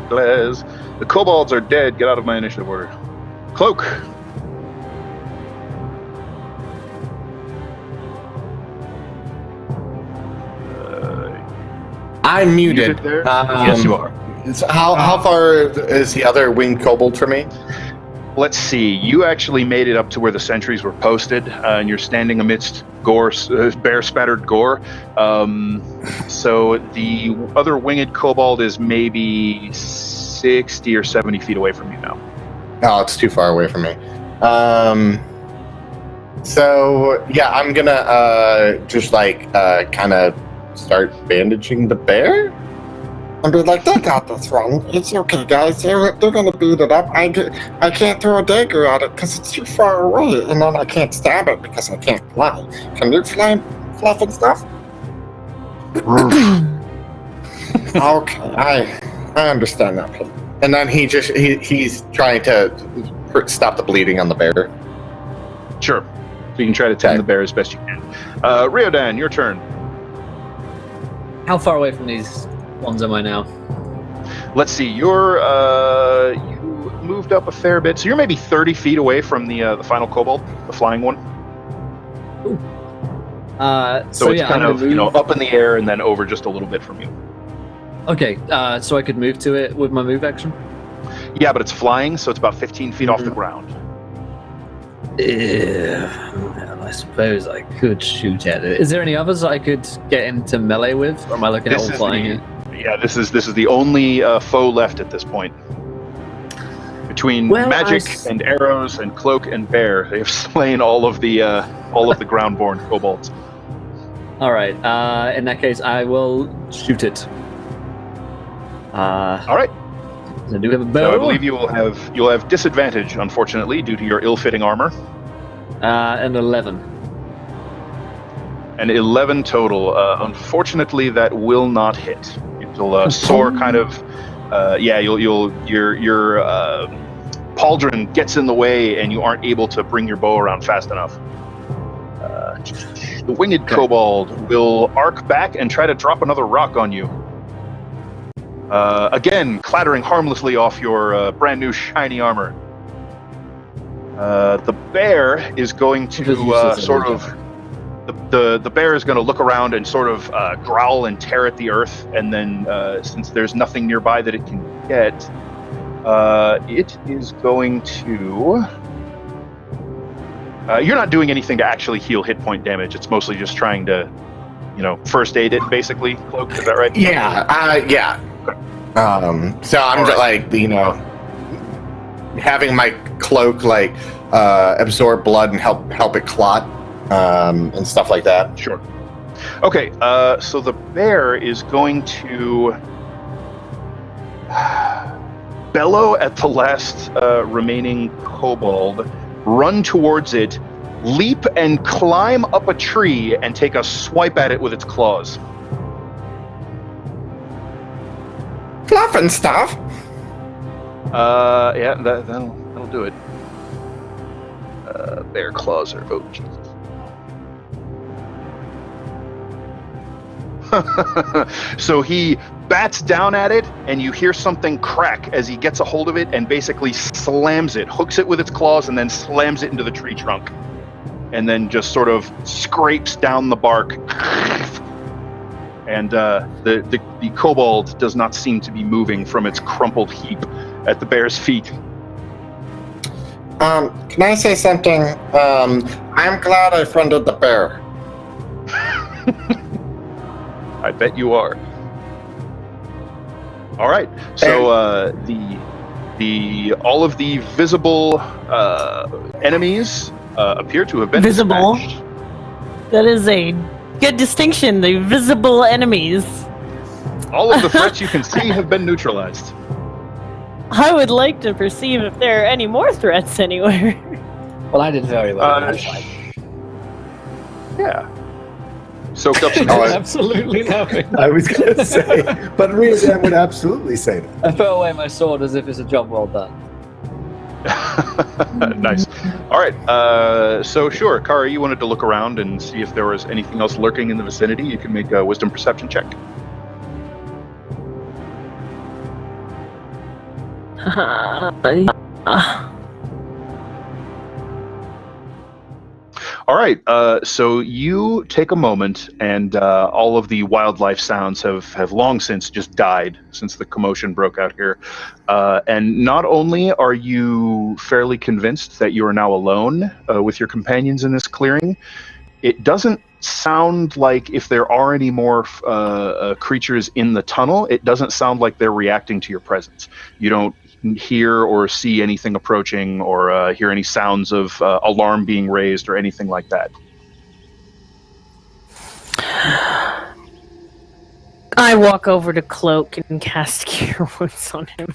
[SPEAKER 2] Glaz. The kobolds are dead. Get out of my initiative order. Cloak.
[SPEAKER 3] I'm muted.
[SPEAKER 2] Yes, you are.
[SPEAKER 3] So how far is the other winged kobold from me?
[SPEAKER 2] Let's see. You actually made it up to where the sentries were posted, and you're standing amidst gore, bear-spattered gore. So the other winged kobold is maybe 60 or 70 feet away from you now.
[SPEAKER 3] Oh, it's too far away from me. So yeah, I'm gonna just kind of start bandaging the bear.
[SPEAKER 8] And be like, they got this one. It's okay, guys. They're gonna beat it up. I can't throw a dagger at it because it's too far away, and then I can't stab it because I can't fly. Can you fly and stuff? Okay, I understand that pain.
[SPEAKER 7] And then he's trying to stop the bleeding on the bear.
[SPEAKER 2] Sure. So you can try to tend the bear as best you can. Riodan, your turn.
[SPEAKER 1] How far away from these ones am I now?
[SPEAKER 2] Let's see. You moved up a fair bit, so you're maybe 30 feet away from the final kobold, the flying one.
[SPEAKER 1] Ooh.
[SPEAKER 2] So it's
[SPEAKER 1] yeah,
[SPEAKER 2] kind
[SPEAKER 1] I'm
[SPEAKER 2] of
[SPEAKER 1] gonna move.
[SPEAKER 2] up in the air and then over just a little bit from you.
[SPEAKER 1] Okay, so I could move to it with my move action?
[SPEAKER 2] Yeah, but it's flying, so it's about 15 feet off the ground.
[SPEAKER 1] Well, I suppose I could shoot at it. Is there any others I could get into melee with? Or am I looking at all flying here?
[SPEAKER 2] Yeah, this is the only foe left at this point. Between magic and arrows and cloak and bear, they have slain all of the groundborn kobolds.
[SPEAKER 1] All right. In that case, I will shoot it.
[SPEAKER 2] All right.
[SPEAKER 1] I do have a bow.
[SPEAKER 2] So I believe you'll have disadvantage, unfortunately, due to your ill-fitting armor.
[SPEAKER 1] An 11.
[SPEAKER 2] An 11 total. Unfortunately, that will not hit. It'll soar kind of. Your pauldron gets in the way, and you aren't able to bring your bow around fast enough. The winged kobold will arc back and try to drop another rock on you. Again, clattering harmlessly off your brand new shiny armor. The bear is going to the bear is going to look around and sort of growl and tear at the earth, and then since there's nothing nearby that it can get, it is going to. You're not doing anything to actually heal hit point damage. It's mostly just trying to, first aid it, basically. Cloak, is that right?
[SPEAKER 7] Yeah. So I'm just having my cloak absorb blood and help it clot and stuff like that.
[SPEAKER 2] Sure. Okay. So the bear is going to bellow at the last remaining kobold, run towards it, leap and climb up a tree, and take a swipe at it with its claws.
[SPEAKER 8] Fluff and stuff.
[SPEAKER 2] Yeah, that'll do it. Bear claws are Jesus. So he bats down at it, and you hear something crack as he gets a hold of it and basically slams it, hooks it with its claws, and then slams it into the tree trunk, and then just sort of scrapes down the bark. And the kobold does not seem to be moving from its crumpled heap at the bear's feet.
[SPEAKER 8] Can I say something? I'm glad I friended the bear.
[SPEAKER 2] I bet you are. All right. So all of the visible enemies appear to have been
[SPEAKER 5] Visible?
[SPEAKER 2] dispatched.
[SPEAKER 5] That is a good distinction. The visible enemies.
[SPEAKER 2] All of the threats you can see have been neutralized.
[SPEAKER 5] I would like to perceive if there are any more threats anywhere.
[SPEAKER 1] Well, I did very well.
[SPEAKER 2] Yeah. Soaked up some
[SPEAKER 1] Absolutely nothing.
[SPEAKER 4] I was going to say, but Riodan would absolutely say that.
[SPEAKER 1] I throw away my sword as if it's a job well done.
[SPEAKER 2] Nice. All right. So sure, Kari, you wanted to look around and see if there was anything else lurking in the vicinity. You can make a wisdom perception check. All right. So you take a moment, and all of the wildlife sounds have long since just died since the commotion broke out here. And not only are you fairly convinced that you are now alone with your companions in this clearing, it doesn't sound like if there are any more creatures in the tunnel, it doesn't sound like they're reacting to your presence. You don't hear or see anything approaching or hear any sounds of alarm being raised or anything like that.
[SPEAKER 5] I walk over to Cloak and cast Cure Wounds on him.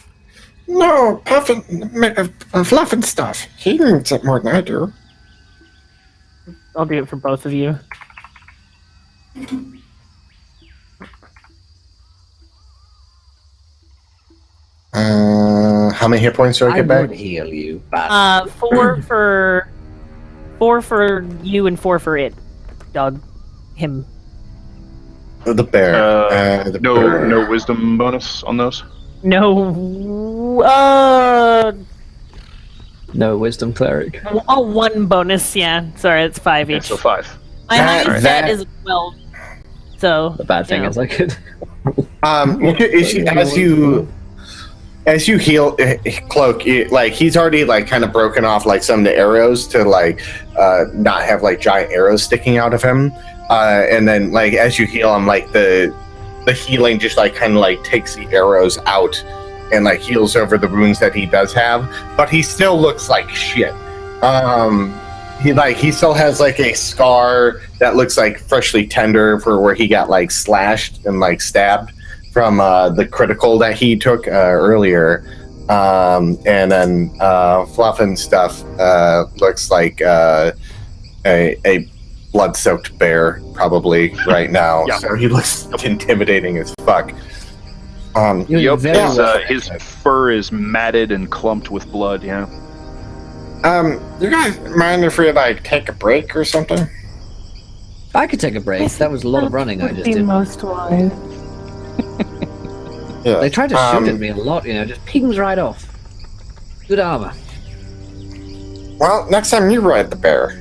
[SPEAKER 8] No, Fluff and stuff. He needs it more than I do.
[SPEAKER 5] I'll do it for both of you.
[SPEAKER 7] How many hit points do I
[SPEAKER 1] I
[SPEAKER 7] get back?
[SPEAKER 1] would heal you, but
[SPEAKER 5] 4 for you and 4 for it. Dog. Him.
[SPEAKER 7] The bear. The bear.
[SPEAKER 2] No wisdom bonus on those.
[SPEAKER 5] No.
[SPEAKER 1] no wisdom cleric.
[SPEAKER 5] Oh, 1 bonus. Yeah. Sorry, it's 5
[SPEAKER 2] Okay,
[SPEAKER 5] each.
[SPEAKER 2] so 5.
[SPEAKER 5] My highest
[SPEAKER 7] that-
[SPEAKER 5] stat is 12. So.
[SPEAKER 1] The bad thing
[SPEAKER 5] you
[SPEAKER 1] is I could.
[SPEAKER 7] As you heal Cloak, like he's already like kind of broken off like some of the arrows to like not have like giant arrows sticking out of him, and then like as you heal him, like the healing just like kind of like takes the arrows out and like heals over the wounds that he does have, but he still looks like shit. He still has like a scar that looks like freshly tender for where he got like slashed and like stabbed from the critical that he took earlier, and then Fluff and stuff looks like a blood-soaked bear probably right now.
[SPEAKER 2] Yeah.
[SPEAKER 7] So he looks intimidating as fuck.
[SPEAKER 1] You're very well
[SPEAKER 2] His fur is matted and clumped with blood. Yeah.
[SPEAKER 8] You guys mind if we like take a break or something?
[SPEAKER 1] I could take a break. That was a lot of running I
[SPEAKER 5] Would
[SPEAKER 1] just
[SPEAKER 5] be
[SPEAKER 1] did.
[SPEAKER 5] most wise.
[SPEAKER 8] Yeah.
[SPEAKER 1] They tried to shoot at me a lot, just pings right off. Good armor.
[SPEAKER 8] Well, next time you ride the bear,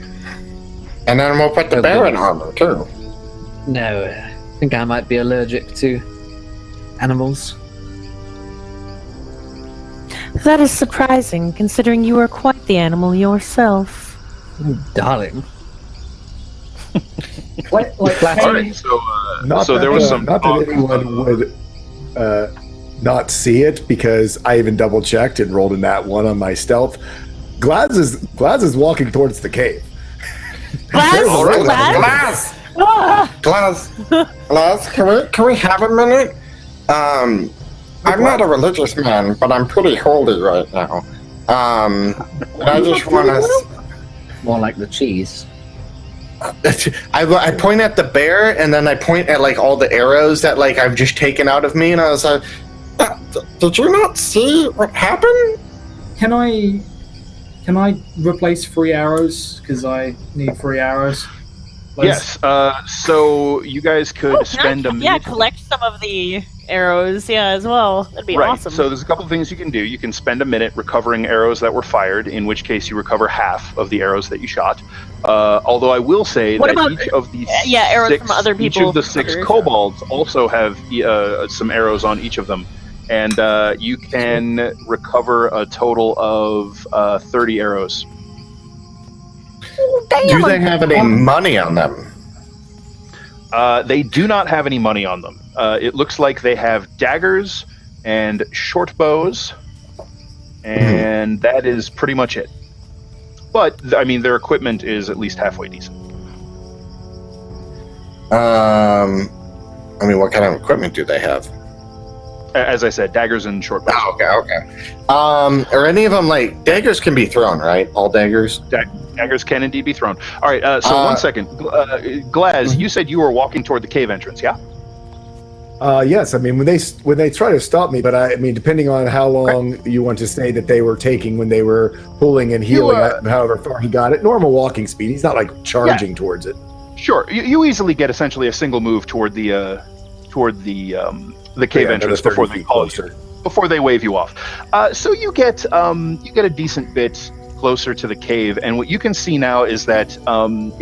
[SPEAKER 8] and then we'll put the
[SPEAKER 1] Oh,
[SPEAKER 8] bear in
[SPEAKER 1] goodness.
[SPEAKER 8] armor too.
[SPEAKER 1] No, I think I might be allergic to animals.
[SPEAKER 5] That is surprising, considering you are quite the animal yourself.
[SPEAKER 1] Darling.
[SPEAKER 6] Like,
[SPEAKER 2] All
[SPEAKER 1] Flattery.
[SPEAKER 2] right. So
[SPEAKER 4] Not
[SPEAKER 2] so
[SPEAKER 4] that,
[SPEAKER 2] there was some
[SPEAKER 4] not
[SPEAKER 2] talk.
[SPEAKER 4] that anyone would not see it, because I even double checked and rolled a nat 1 on my stealth. Glaz is walking towards the cave.
[SPEAKER 5] Glass?
[SPEAKER 2] All right.
[SPEAKER 5] Glass?
[SPEAKER 8] Glass, can we have a minute? I'm not a religious man, but I'm pretty holy right now. And I just want to.
[SPEAKER 1] More like the cheese.
[SPEAKER 7] I point at the bear and then I point at like all the arrows that like I've just taken out of me, and I was like,
[SPEAKER 8] Did you not see what happened?
[SPEAKER 6] Can I replace 3 arrows? Because I need 3 arrows.
[SPEAKER 2] Yes. So you guys could spend a minute.
[SPEAKER 5] Yeah, collect some of the arrows, as well. That'd be
[SPEAKER 2] Right.
[SPEAKER 5] awesome.
[SPEAKER 2] So there's a couple of things you can do. You can spend a minute recovering arrows that were fired, in which case you recover half of the arrows that you shot. Although I will say
[SPEAKER 5] What
[SPEAKER 2] that
[SPEAKER 5] about-
[SPEAKER 2] each of the
[SPEAKER 5] arrows
[SPEAKER 2] six,
[SPEAKER 5] from other
[SPEAKER 2] each
[SPEAKER 5] people.
[SPEAKER 2] of the 6 kobolds also have some arrows on each of them, and you can recover a total of 30 arrows.
[SPEAKER 7] do they have any money on them?
[SPEAKER 2] They do not have any money on them. It looks like they have daggers and short bows, and that is pretty much it. But, I mean, their equipment is at least halfway decent.
[SPEAKER 7] I mean, what kind of equipment do they have?
[SPEAKER 2] As I said, daggers and short bows.
[SPEAKER 7] Oh, okay. Are any of them like daggers can be thrown, right? All daggers?
[SPEAKER 2] Daggers can indeed be thrown. All right, so 1 second. Glaz, you said you were walking toward the cave entrance, yeah?
[SPEAKER 4] Yes, I mean when they try to stop me, but I mean depending on how long you want to say that they were taking when they were pulling and healing, however far he got it, normal walking speed. He's not like charging towards it.
[SPEAKER 2] Sure. You easily get essentially a single move toward the cave entrance before they call you, before they wave you off. So you get a decent bit closer to the cave, and what you can see now is that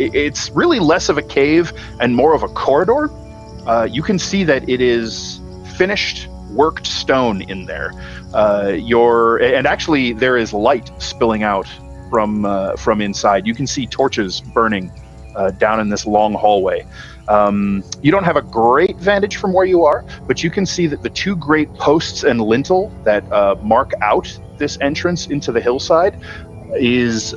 [SPEAKER 2] it's really less of a cave and more of a corridor. You can see that it is finished, worked stone in there. And actually there is light spilling out from inside. You can see torches burning down in this long hallway. You don't have a great vantage from where you are, but you can see that the 2 great posts and lintel that mark out this entrance into the hillside is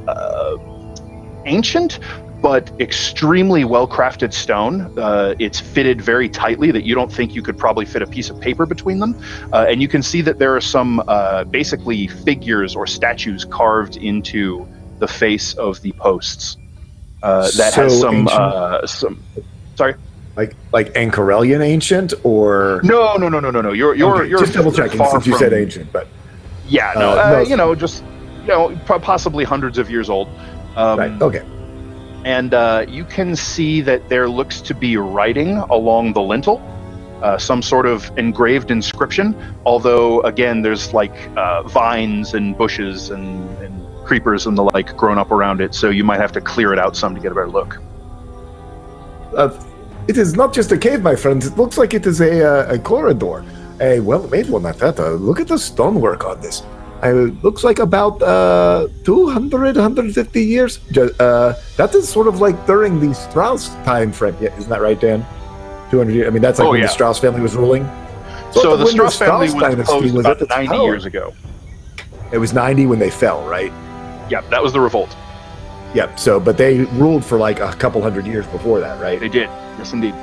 [SPEAKER 2] ancient, but extremely well-crafted stone. It's fitted very tightly that you don't think you could probably fit a piece of paper between them. And you can see that there are some basically figures or statues carved into the face of the posts. That has some. Sorry.
[SPEAKER 4] Like Ankarelian ancient, or
[SPEAKER 2] No. You're
[SPEAKER 4] just double checking
[SPEAKER 2] far
[SPEAKER 4] since you
[SPEAKER 2] from-
[SPEAKER 4] said ancient, but
[SPEAKER 2] Yeah,
[SPEAKER 4] no.
[SPEAKER 2] Possibly hundreds of years old.
[SPEAKER 4] right. Okay.
[SPEAKER 2] And you can see that there looks to be writing along the lintel, some sort of engraved inscription. Although, again, there's like vines and bushes and creepers and the like grown up around it, so you might have to clear it out some to get a better look.
[SPEAKER 4] It is not just a cave, my friends. It looks like it is a corridor. A well-made one at that. Look at the stonework on this. It looks like about 200, 150 years. That is sort of like during the Strauss time frame. Yeah, isn't that right, Dan? 200 years. I mean, that's like when the Strauss family was ruling.
[SPEAKER 2] So the
[SPEAKER 4] when
[SPEAKER 2] Strauss family was
[SPEAKER 4] dynasty
[SPEAKER 2] closed
[SPEAKER 4] was
[SPEAKER 2] about
[SPEAKER 4] at its
[SPEAKER 2] 90
[SPEAKER 4] power.
[SPEAKER 2] years ago.
[SPEAKER 4] It was 90 when they fell, right?
[SPEAKER 2] Yeah, that was the revolt.
[SPEAKER 4] Yep. So, but they ruled for like a couple hundred years before that, right?
[SPEAKER 2] They did. Yes, indeed.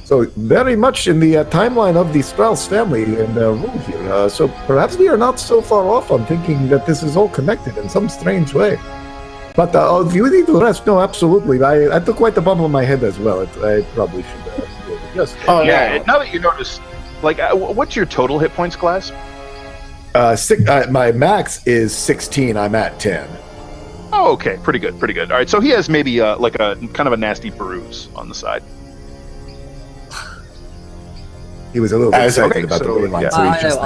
[SPEAKER 4] So very much in the timeline of the Strauss family and rule here. So perhaps we are not so far off on thinking that this is all connected in some strange way. But if you need to rest, no, absolutely. I took quite the bump on my head as well. I probably should just.
[SPEAKER 8] Oh
[SPEAKER 2] Yeah. Now that you notice, like, what's your total hit points, Glass?
[SPEAKER 4] My max is 16. I'm at 10.
[SPEAKER 2] Oh, okay, pretty good. All right, so he has maybe like a kind of a nasty bruise on the side.
[SPEAKER 4] He was a little bit excited
[SPEAKER 2] okay,
[SPEAKER 4] about
[SPEAKER 2] so,
[SPEAKER 4] the ley line,
[SPEAKER 2] yeah.
[SPEAKER 4] so he's just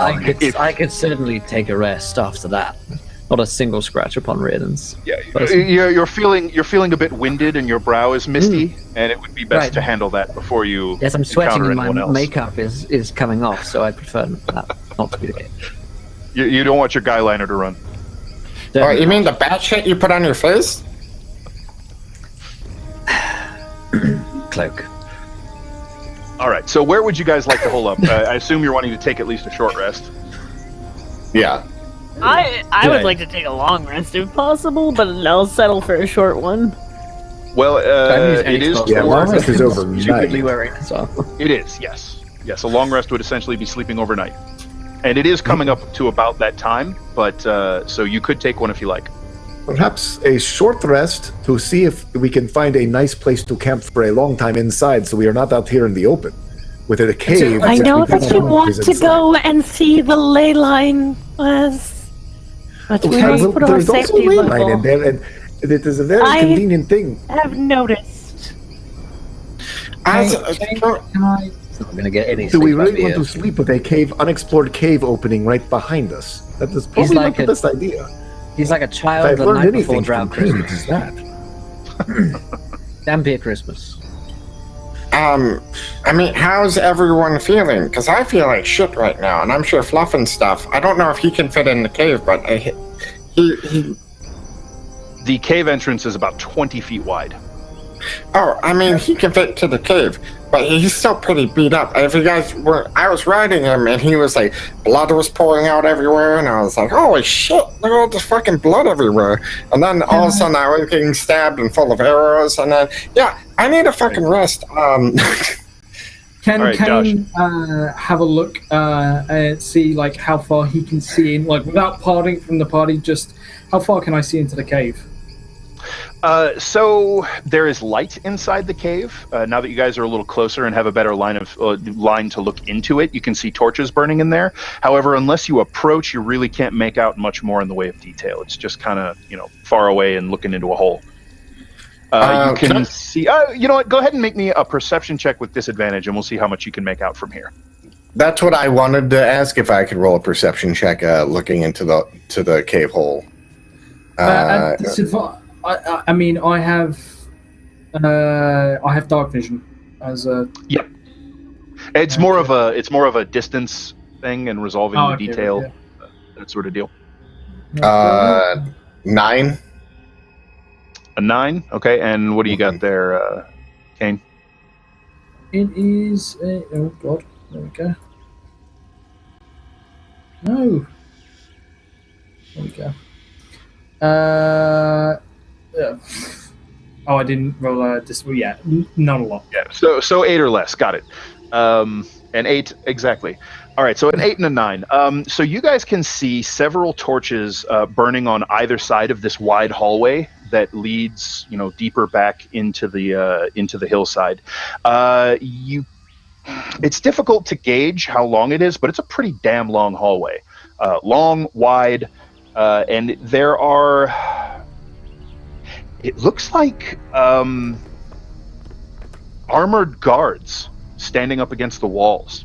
[SPEAKER 1] I could certainly take a rest after that. Not a single scratch upon Riordan's.
[SPEAKER 2] Yeah, you're feeling a bit winded, and your brow is misty, and it would be best
[SPEAKER 1] Right.
[SPEAKER 2] to handle that before you.
[SPEAKER 1] Yes, I'm sweating
[SPEAKER 2] encounter
[SPEAKER 1] and my
[SPEAKER 2] anyone else.
[SPEAKER 1] makeup is coming off, so I prefer that not to be the case.
[SPEAKER 2] You don't want your guy liner to run.
[SPEAKER 8] Oh, you mean the bat shit you put on your face?
[SPEAKER 1] Cloak.
[SPEAKER 2] All right, so where would you guys like to hole up? I assume you're wanting to take at least a short rest.
[SPEAKER 3] Yeah.
[SPEAKER 5] I would like to take a long rest if possible, but I'll settle for a short one.
[SPEAKER 2] Well, it is.
[SPEAKER 4] Yeah, long rest is overnight.
[SPEAKER 1] Stupidly wearing as well.
[SPEAKER 2] It is. Yes. A long rest would essentially be sleeping overnight, and it is coming up to about that time. But so you could take one if you like.
[SPEAKER 4] Perhaps a short rest to see if we can find a nice place to camp for a long time inside, so we are not out here in the open. With a cave.
[SPEAKER 5] I know
[SPEAKER 4] we can
[SPEAKER 5] that you want
[SPEAKER 4] is
[SPEAKER 5] to
[SPEAKER 4] inside.
[SPEAKER 5] go and see the ley line, but we
[SPEAKER 4] Yeah,
[SPEAKER 5] must
[SPEAKER 4] well,
[SPEAKER 5] put our
[SPEAKER 4] there's also
[SPEAKER 5] safety
[SPEAKER 4] ley line in
[SPEAKER 5] level.
[SPEAKER 4] there, and it is a very
[SPEAKER 5] I-
[SPEAKER 4] convenient thing.
[SPEAKER 5] Have noticed.
[SPEAKER 8] I,
[SPEAKER 6] Can I?
[SPEAKER 1] It's not going to get any
[SPEAKER 4] Do we
[SPEAKER 1] sleep
[SPEAKER 4] really
[SPEAKER 1] over
[SPEAKER 4] want
[SPEAKER 1] here.
[SPEAKER 4] to sleep with a unexplored cave opening right behind us? That is probably
[SPEAKER 1] like
[SPEAKER 4] not the
[SPEAKER 1] a-
[SPEAKER 4] best idea.
[SPEAKER 1] He's like a
[SPEAKER 4] If
[SPEAKER 1] child
[SPEAKER 4] I've
[SPEAKER 1] the
[SPEAKER 4] learned
[SPEAKER 1] night before
[SPEAKER 4] anything
[SPEAKER 1] Drow
[SPEAKER 4] from caves,
[SPEAKER 1] Christmas.
[SPEAKER 4] it's that.
[SPEAKER 1] Dampier Christmas.
[SPEAKER 8] I mean, how's everyone feeling? Because I feel like shit right now, and I'm sure Fluff and stuff. I don't know if he can fit in the cave, but he
[SPEAKER 2] The cave entrance is about 20 feet wide.
[SPEAKER 8] Oh, I mean, he can fit to the cave, but he's still pretty beat up. If you guys were, I was riding him, and he was like, blood was pouring out everywhere, and I was like, holy shit, look at all this fucking blood everywhere. And then all of a sudden, I was getting stabbed and full of arrows, and then, yeah, I need a fucking rest.
[SPEAKER 6] Can
[SPEAKER 2] All right,
[SPEAKER 6] Kane have a look and see like how far he can see in, like without parting from the party? Just how far can I see into the cave?
[SPEAKER 2] So there is light inside the cave. Now that you guys are a little closer and have a better line to look into it, you can see torches burning in there. However, unless you approach, you really can't make out much more in the way of detail. It's just kind of far away and looking into a hole. You can see. You know what? Go ahead and make me a perception check with disadvantage, and we'll see how much you can make out from here.
[SPEAKER 3] That's what I wanted to ask, if I could roll a perception check looking into the cave hole.
[SPEAKER 6] I mean, I have dark vision as a.
[SPEAKER 2] Yep. It's more of a distance thing and resolving the
[SPEAKER 6] okay,
[SPEAKER 2] detail,
[SPEAKER 6] yeah.
[SPEAKER 2] that sort of deal.
[SPEAKER 3] 9.
[SPEAKER 2] A 9, okay. And what do you got there, Kane?
[SPEAKER 6] It is a. Oh god, there we go. No. There we go. Yeah. Oh, I didnn't roll a. Well, yeah, not a lot.
[SPEAKER 2] Yeah. So 8 or less. Got it. An 8, exactly. All right, so an 8 and a 9. So you guys can see several torches burning on either side of this wide hallway that leads, deeper back into the hillside. It's difficult to gauge how long it is, but it's a pretty damn long hallway. Long, wide, and there are... It looks like armored guards standing up against the walls.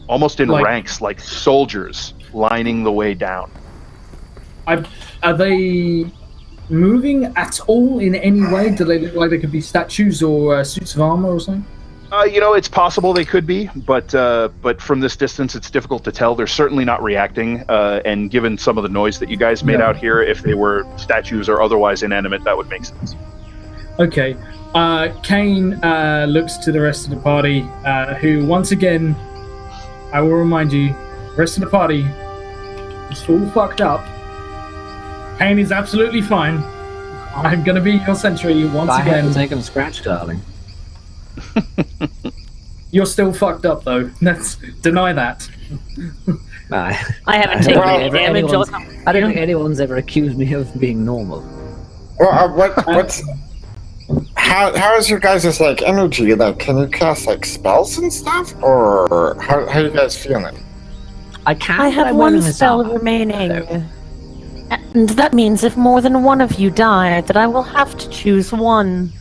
[SPEAKER 2] Almost in ranks, like soldiers lining the way down.
[SPEAKER 6] Are they moving at all in any way? Do they look like they could be statues or suits of armor or something?
[SPEAKER 2] It's possible they could be, but from this distance, it's difficult to tell. They're certainly not reacting, and given some of the noise that you guys made out here, if they were statues or otherwise inanimate, that would make sense.
[SPEAKER 6] Okay. Kane looks to the rest of the party, who, once again, I will remind you, the rest of the party is all fucked up. Kane is absolutely fine. I'm going to be your sentry once again.
[SPEAKER 1] I haven't taken a scratch, darling.
[SPEAKER 6] You're still fucked up, though. Let's deny that.
[SPEAKER 5] I haven't taken any damage.
[SPEAKER 1] I don't think anyone's ever accused me of being normal.
[SPEAKER 8] Well, how is your guys' energy? Can you cast spells and stuff, or how are you guys feeling?
[SPEAKER 1] I can.
[SPEAKER 5] I have one spell remaining, and that means if more than one of you die, that I will have to choose one.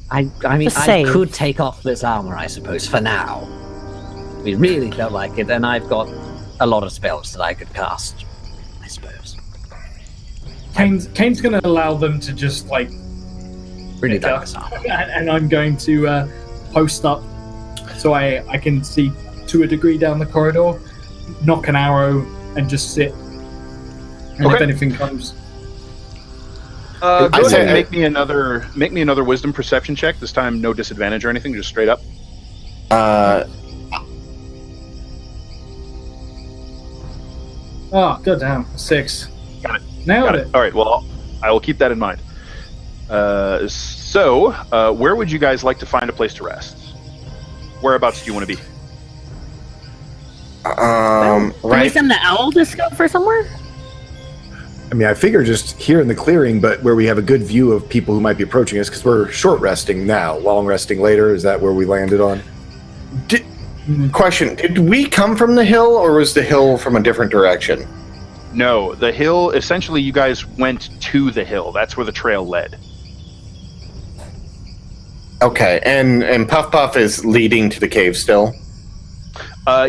[SPEAKER 1] I mean, I could take off this armor, I suppose, for now. We really felt like it, and I've got a lot of spells that I could cast, I suppose.
[SPEAKER 6] Kane's going to allow them to just,
[SPEAKER 1] really like this armor.
[SPEAKER 6] And I'm going to post up so I can see to a degree down the corridor, knock an arrow, and just sit. And if anything comes...
[SPEAKER 2] Go ahead and make me another wisdom perception check. This time, no disadvantage or anything, just straight up.
[SPEAKER 6] Oh, goddamn. 6.
[SPEAKER 2] Got it.
[SPEAKER 6] Nailed it.
[SPEAKER 2] All right, well, I will keep that in mind. So, where would you guys like to find a place to rest? Whereabouts do you want to be?
[SPEAKER 5] Can we send the owl to scope for somewhere?
[SPEAKER 4] I mean, I figure just here in the clearing, but where we have a good view of people who might be approaching us, because we're short resting now, long resting later. Is that where we landed on?
[SPEAKER 7] Question, did we come from the hill, or was the hill from a different direction?
[SPEAKER 2] No, the hill, essentially you guys went to the hill. That's where the trail led.
[SPEAKER 7] Okay, and Puff Puff is leading to the cave still?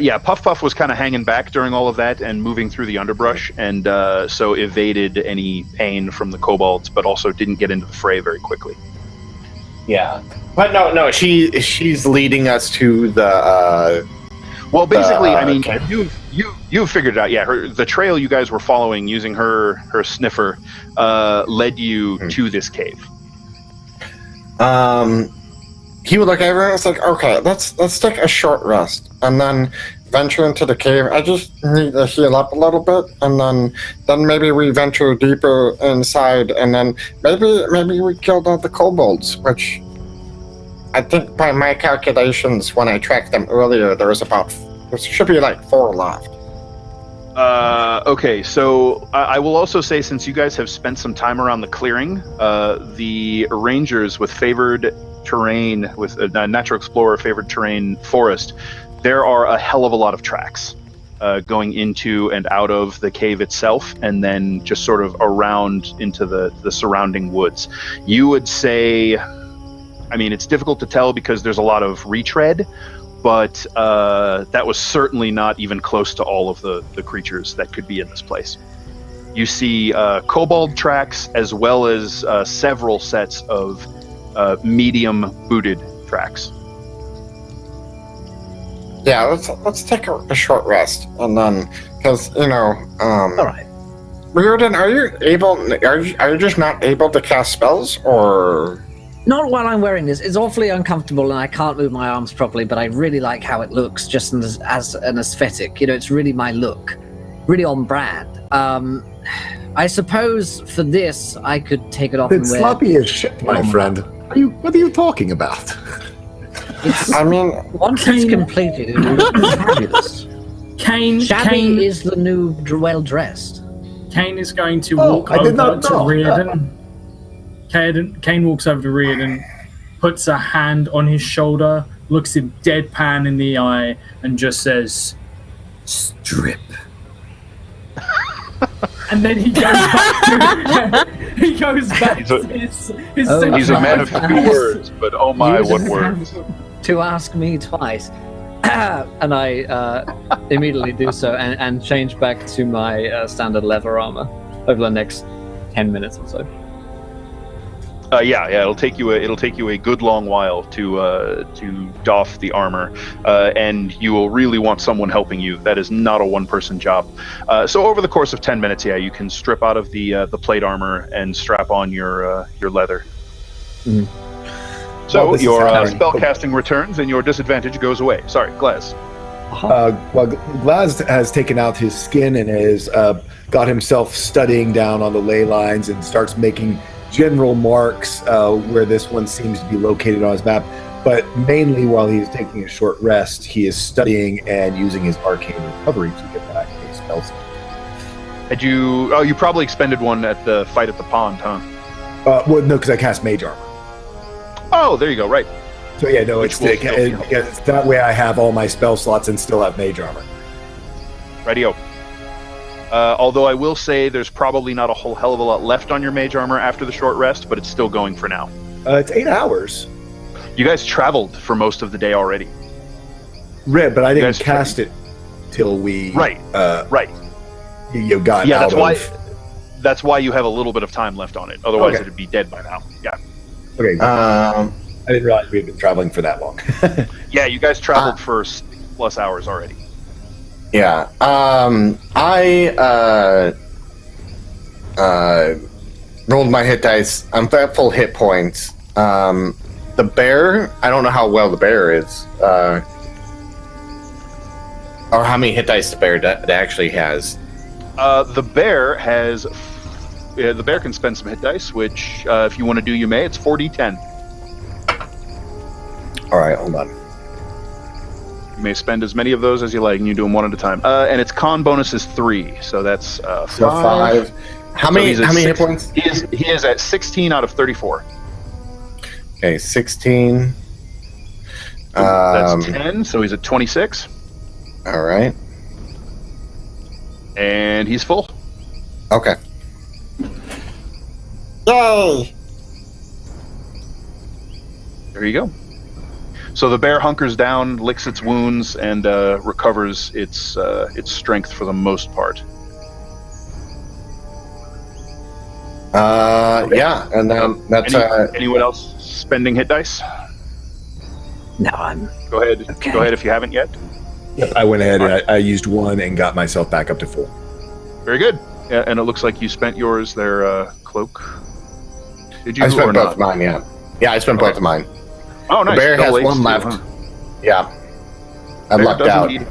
[SPEAKER 2] Yeah, Puff Puff was kind of hanging back during all of that and moving through the underbrush, and so evaded any pain from the kobolds, but also didn't get into the fray very quickly.
[SPEAKER 7] Yeah, but no, she's leading us to the.
[SPEAKER 2] Well, basically, I mean,
[SPEAKER 7] okay.
[SPEAKER 2] you've figured it out. Yeah, the trail you guys were following using her sniffer led you to this cave.
[SPEAKER 8] He would look at everyone and was like, okay, let's take a short rest and then venture into the cave. I just need to heal up a little bit, and then maybe we venture deeper inside, and then maybe we killed all the kobolds, which I think by my calculations when I tracked them earlier, there should be 4 left.
[SPEAKER 2] Okay, so I will also say, since you guys have spent some time around the clearing, the rangers with favored terrain, with a natural explorer favored terrain forest, there are a hell of a lot of tracks going into and out of the cave itself, and then just sort of around into the surrounding woods. You would say, I mean, it's difficult to tell because there's a lot of retread, but that was certainly not even close to all of the creatures that could be in this place. You see kobold tracks, as well as several sets of medium booted tracks.
[SPEAKER 8] Yeah, let's take a short rest, and then, because all
[SPEAKER 1] right.
[SPEAKER 8] Riordan, are you just not able to cast spells, or?
[SPEAKER 1] Not while I'm wearing this. It's awfully uncomfortable, and I can't move my arms properly, but I really like how it looks, just as an aesthetic. It's really my look, really on brand. I suppose for this, I could take it off
[SPEAKER 4] It's
[SPEAKER 1] and wear...
[SPEAKER 4] sloppy as shit, my friend. What are you talking about?
[SPEAKER 1] It's
[SPEAKER 8] I mean,
[SPEAKER 1] once it's completed, it will look fabulous.
[SPEAKER 6] Kane
[SPEAKER 1] Shabby is the new well dressed.
[SPEAKER 6] Kane is going to walk
[SPEAKER 4] I did
[SPEAKER 6] over
[SPEAKER 4] not
[SPEAKER 6] to
[SPEAKER 4] know.
[SPEAKER 6] Reardon. Kane walks over to Reardon, puts a hand on his shoulder, looks him deadpan in the eye, and just says, "Strip." And then he goes back to his
[SPEAKER 2] He's a man of few words, but oh my, what words.
[SPEAKER 1] To ask me twice. And I immediately do so and change back to my standard leather armor over the next 10 minutes or so.
[SPEAKER 2] Yeah, it'll take you a good long while to doff the armor, and you will really want someone helping you. That is not a one-person job. So over the course of 10 minutes, you can strip out of the plate armor and strap on your leather.
[SPEAKER 1] Mm.
[SPEAKER 2] So your spellcasting returns and your disadvantage goes away. Sorry, Glaz.
[SPEAKER 4] Well, Glaz has taken out his skin and has got himself studying down on the ley lines and starts making general marks where this one seems to be located on his map. But mainly while he's taking a short rest, he is studying and using his arcane recovery to get back a spell slot.
[SPEAKER 2] Had you? Oh, you probably expended one at the fight at the pond, huh?
[SPEAKER 4] Well, no, because I cast Mage Armor.
[SPEAKER 2] Oh, there you go. Right.
[SPEAKER 4] So yeah, no,
[SPEAKER 2] Which
[SPEAKER 4] it's that way I have all my spell slots and still have Mage Armor.
[SPEAKER 2] Rightio. Although I will say there's probably not a whole hell of a lot left on your mage armor after the short rest, but it's still going for now.
[SPEAKER 4] It's 8 hours.
[SPEAKER 2] You guys traveled for most of the day already.
[SPEAKER 4] Right, but I didn't cast it till we
[SPEAKER 2] right.
[SPEAKER 4] You got
[SPEAKER 2] yeah,
[SPEAKER 4] out
[SPEAKER 2] that's why you have a little bit of time left on it. Otherwise,
[SPEAKER 4] Okay.
[SPEAKER 2] it'd be dead by now. Yeah.
[SPEAKER 4] Okay. I didn't realize we had been traveling for that long.
[SPEAKER 2] Yeah, you guys traveled for 6+ hours already.
[SPEAKER 7] Yeah. I rolled my hit dice. I'm at full hit points. The bear, I don't know how well the bear is. Or how many hit dice the bear actually has.
[SPEAKER 2] The bear has... the bear can spend some hit dice, which, if you want to do, you may. It's 4d10.
[SPEAKER 7] All right, hold on.
[SPEAKER 2] You may spend as many of those as you like, and you do them one at a time. And its con bonus is 3, so that's 5.
[SPEAKER 7] So 5. How many hit points?
[SPEAKER 2] He is at 16 out of 34.
[SPEAKER 7] Okay, 16.
[SPEAKER 2] That's 10, so he's at 26.
[SPEAKER 7] All right.
[SPEAKER 2] And he's full.
[SPEAKER 7] Okay.
[SPEAKER 8] yay!
[SPEAKER 2] There you go. So the bear hunkers down, licks its wounds, and recovers its strength for the most part.
[SPEAKER 7] Yeah, and then that's
[SPEAKER 2] anyone else spending hit dice?
[SPEAKER 1] No, I'm...
[SPEAKER 2] Go ahead.
[SPEAKER 1] Okay.
[SPEAKER 2] Go ahead if you haven't yet.
[SPEAKER 4] I went ahead and I used one and got myself back up to full.
[SPEAKER 2] Very good. Yeah, and it looks like you spent yours there, Cloak. Did you?
[SPEAKER 7] I spent
[SPEAKER 2] or
[SPEAKER 7] both
[SPEAKER 2] not?
[SPEAKER 7] of mine. Yeah, I spent both of mine.
[SPEAKER 2] Oh, nice.
[SPEAKER 7] The bear has
[SPEAKER 2] Double
[SPEAKER 7] one
[SPEAKER 2] ace,
[SPEAKER 7] left.
[SPEAKER 2] huh?
[SPEAKER 7] Yeah, I
[SPEAKER 2] Bear
[SPEAKER 7] lucked
[SPEAKER 2] does
[SPEAKER 7] out.
[SPEAKER 2] indeed.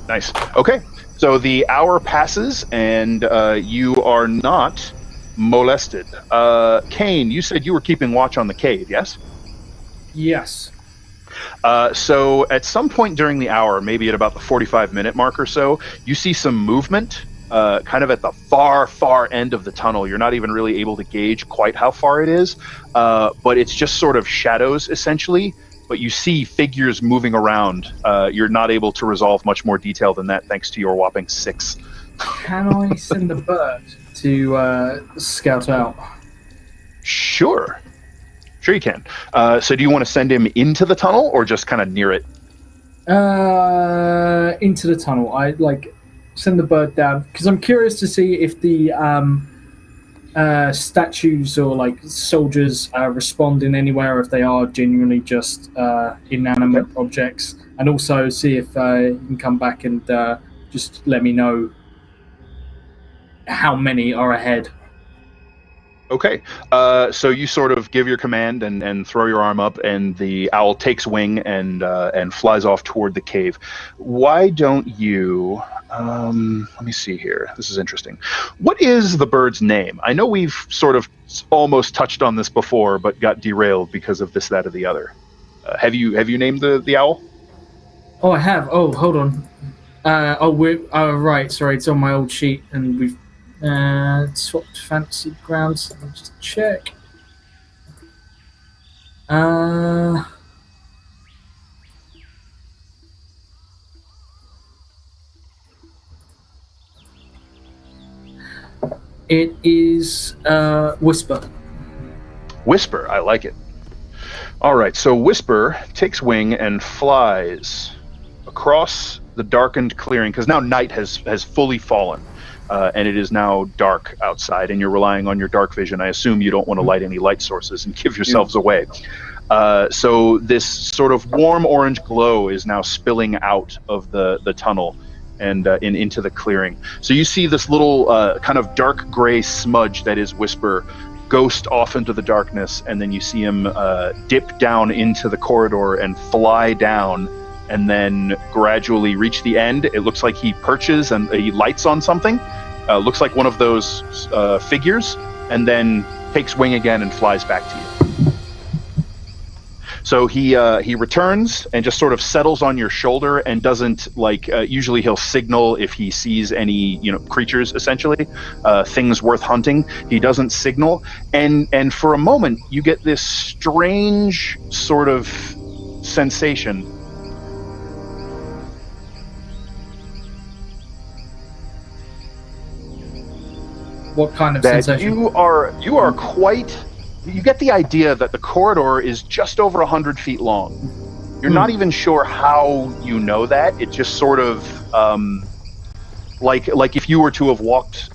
[SPEAKER 2] Nice. Okay. So the hour passes, and you are not molested. Kane, you said you were keeping watch on the cave, yes?
[SPEAKER 6] Yes.
[SPEAKER 2] So at some point during the hour, maybe at about the 45-minute mark or so, you see some movement kind of at the far end of the tunnel. You're not even really able to gauge quite how far it is, but it's just sort of shadows, essentially. But you see figures moving around. You're not able to resolve much more detail than that, thanks to your whopping 6.
[SPEAKER 6] Can I send a bird to scout out?
[SPEAKER 2] Sure you can. So do you want to send him into the tunnel or just kind of near it?
[SPEAKER 6] Into the tunnel. I send the bird down because I'm curious to see if the statues or soldiers respond in anywhere, if they are genuinely just inanimate objects, and also see if you can come back and just let me know how many are ahead.
[SPEAKER 2] Okay, so you sort of give your command and throw your arm up, and the owl takes wing and flies off toward the cave. Why don't you? Let me see here. This is interesting. What is the bird's name? I know we've sort of almost touched on this before, but got derailed because of this, that, or the other. Have you named the owl?
[SPEAKER 6] Oh, I have. Oh, hold on. We're right. Sorry, it's on my old sheet, and we've swapped fantasy grounds. Let me just check. It is Whisper.
[SPEAKER 2] Whisper. I like it. All right. So Whisper takes wing and flies across the darkened clearing, because now night has fully fallen. And it is now dark outside, and you're relying on your dark vision. I assume you don't want to light any light sources and give yourselves away. So this sort of warm orange glow is now spilling out of the tunnel and into the clearing. So you see this little kind of dark gray smudge that is Whisper ghost off into the darkness, and then you see him dip down into the corridor and fly down, and then gradually reach the end. It looks like he perches and he lights on something. Looks like one of those figures, and then takes wing again and flies back to you. So he returns and just sort of settles on your shoulder and doesn't usually he'll signal if he sees any creatures, essentially things worth hunting. He doesn't signal, and for a moment you get this strange sort of sensation.
[SPEAKER 6] What kind of
[SPEAKER 2] that
[SPEAKER 6] sensation?
[SPEAKER 2] you are quite. You get the idea that the corridor is just over 100 feet long. You're not even sure how you know that. It just sort of like if you were to have walked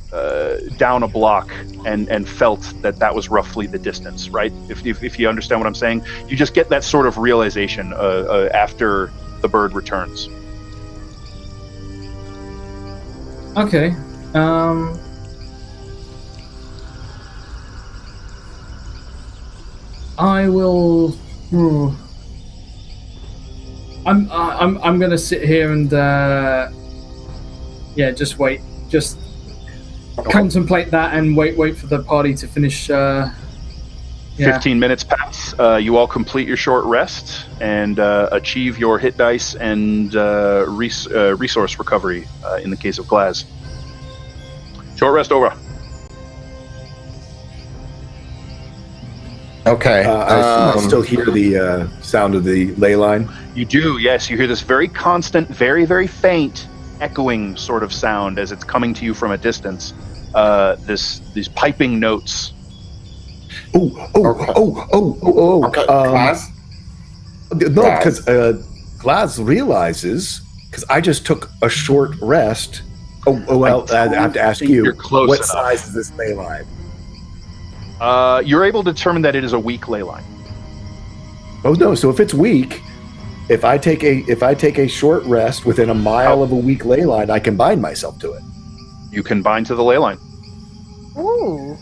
[SPEAKER 2] down a block and felt that was roughly the distance, right? If you understand what I'm saying, you just get that sort of realization after the bird returns.
[SPEAKER 6] Okay. I will. I'm gonna sit here and just wait, just contemplate that and wait for the party to finish.
[SPEAKER 2] 15 minutes pass. You all complete your short rest and achieve your hit dice and resource recovery in the case of Glaz. Short rest over.
[SPEAKER 3] Okay.
[SPEAKER 4] I still hear the sound of the ley line.
[SPEAKER 2] You do, yes. You hear this very constant, very, very faint, echoing sort of sound as it's coming to you from a distance. These piping notes.
[SPEAKER 4] Okay.
[SPEAKER 8] Class?
[SPEAKER 4] No, because Glaz realizes, because I just took a short rest. I have to ask you,
[SPEAKER 2] you're close
[SPEAKER 4] what
[SPEAKER 2] enough.
[SPEAKER 4] size is this ley line?
[SPEAKER 2] You're able to determine that it is a weak ley line.
[SPEAKER 4] Oh no! So if it's weak, if I take a short rest within a mile of a weak ley line, I can bind myself to it.
[SPEAKER 2] You can bind to the ley line.
[SPEAKER 5] Ooh.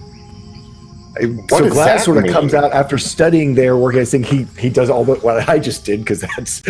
[SPEAKER 4] So
[SPEAKER 8] does
[SPEAKER 4] Glaz
[SPEAKER 8] that
[SPEAKER 4] sort of
[SPEAKER 8] mean?
[SPEAKER 4] comes out after studying their work. I think he does all but what I just did, because that's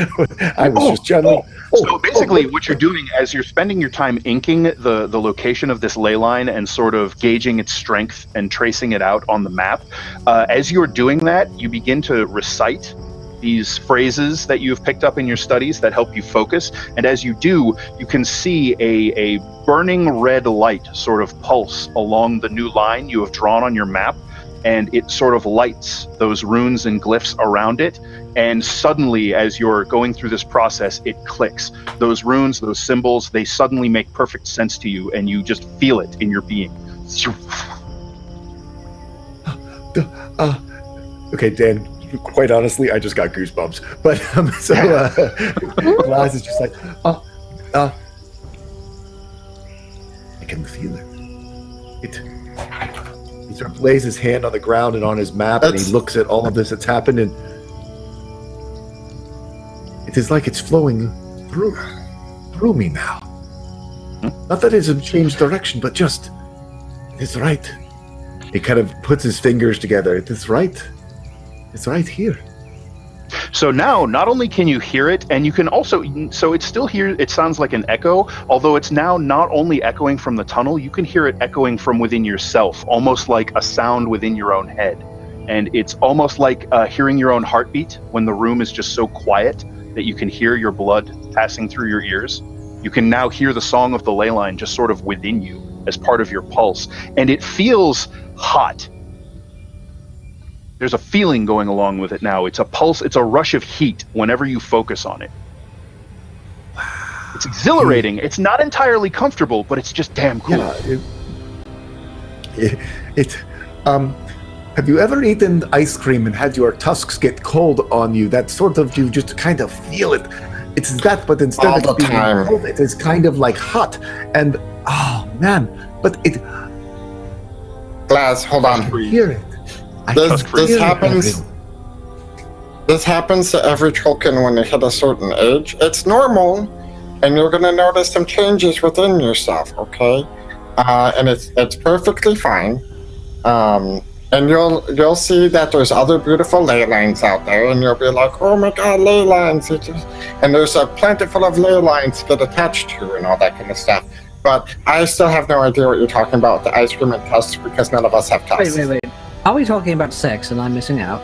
[SPEAKER 4] I was just generally.
[SPEAKER 2] So basically, what you're doing as you're spending your time inking the location of this ley line and sort of gauging its strength and tracing it out on the map, as you're doing that, you begin to recite these phrases that you've picked up in your studies that help you focus. And as you do, you can see a burning red light sort of pulse along the new line you have drawn on your map. And it sort of lights those runes and glyphs around it. And suddenly, as you're going through this process, it clicks. Those runes, those symbols, they suddenly make perfect sense to you, and you just feel it in your being.
[SPEAKER 4] Okay, Dan, quite honestly, I just got goosebumps. But Glaz is just like, I can feel it. He sort of lays his hand on the ground and on his map, and he looks at all of this that's happened, and it is like it's flowing through me now. Not that it's a changed direction, but just it's right he kind of puts his fingers together. It's right here.
[SPEAKER 2] So now, not only can you hear it, and you can also, so it's still here, it sounds like an echo, although it's now not only echoing from the tunnel, you can hear it echoing from within yourself, almost like a sound within your own head. And it's almost like hearing your own heartbeat when the room is just so quiet that you can hear your blood passing through your ears. You can now hear the song of the ley line just sort of within you as part of your pulse. And it feels hot. There's a feeling going along with it now. It's a pulse, it's a rush of heat whenever you focus on it. It's exhilarating. It's not entirely comfortable, but it's just damn cool.
[SPEAKER 4] Yeah, have you ever eaten ice cream and had your tusks get cold on you? That sort of, you just kind of feel it. It's that, but instead
[SPEAKER 8] All
[SPEAKER 4] of
[SPEAKER 8] the
[SPEAKER 4] being
[SPEAKER 8] time.
[SPEAKER 4] cold, it is kind of like hot. And, oh man, but it,
[SPEAKER 8] Glass, hold on.
[SPEAKER 4] hear it. I
[SPEAKER 8] This,
[SPEAKER 4] can
[SPEAKER 8] this
[SPEAKER 4] hear
[SPEAKER 8] happens.
[SPEAKER 4] everything.
[SPEAKER 8] This happens to every Tolkien when they hit a certain age. It's normal, and you're gonna notice some changes within yourself. Okay, and it's perfectly fine. And you'll see that there's other beautiful ley lines out there, and you'll be like, oh my god, ley lines! And there's a plentiful of ley lines to get attached to, and all that kind of stuff. But I still have no idea what you're talking about with the ice cream and tusks, because none of us have tusks.
[SPEAKER 1] Wait. Are we talking about sex and I'm missing out?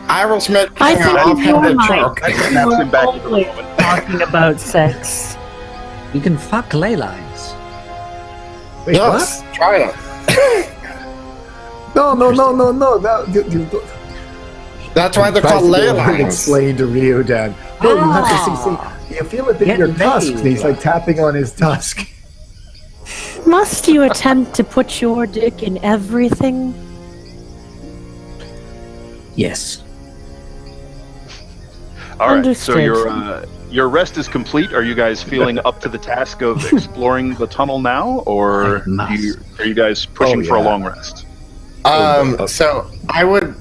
[SPEAKER 8] I was making
[SPEAKER 5] I
[SPEAKER 8] an
[SPEAKER 5] think in your
[SPEAKER 8] offhanded
[SPEAKER 5] mind,
[SPEAKER 8] joke.
[SPEAKER 2] Snaps him back into the
[SPEAKER 5] always
[SPEAKER 2] moment.
[SPEAKER 5] talking about sex.
[SPEAKER 1] You can fuck ley lines.
[SPEAKER 4] Wait,
[SPEAKER 8] Yes, try it.
[SPEAKER 4] what? No. You
[SPEAKER 8] That's why they're
[SPEAKER 4] tries
[SPEAKER 8] called
[SPEAKER 4] to
[SPEAKER 8] ley
[SPEAKER 4] go and
[SPEAKER 8] lines.
[SPEAKER 4] explain to Ryodan. No, you have to see. You feel it in
[SPEAKER 1] Get
[SPEAKER 4] your tusks, and he's
[SPEAKER 1] laid.
[SPEAKER 4] like tapping on his tusk.
[SPEAKER 5] Must you attempt to put your dick in everything?
[SPEAKER 1] Yes.
[SPEAKER 2] All right,
[SPEAKER 5] Understood.
[SPEAKER 2] so your rest is complete. Are you guys feeling up to the task of exploring the tunnel now, or
[SPEAKER 1] I must.
[SPEAKER 2] are you guys pushing for a
[SPEAKER 4] yeah.
[SPEAKER 2] long rest?
[SPEAKER 3] So I would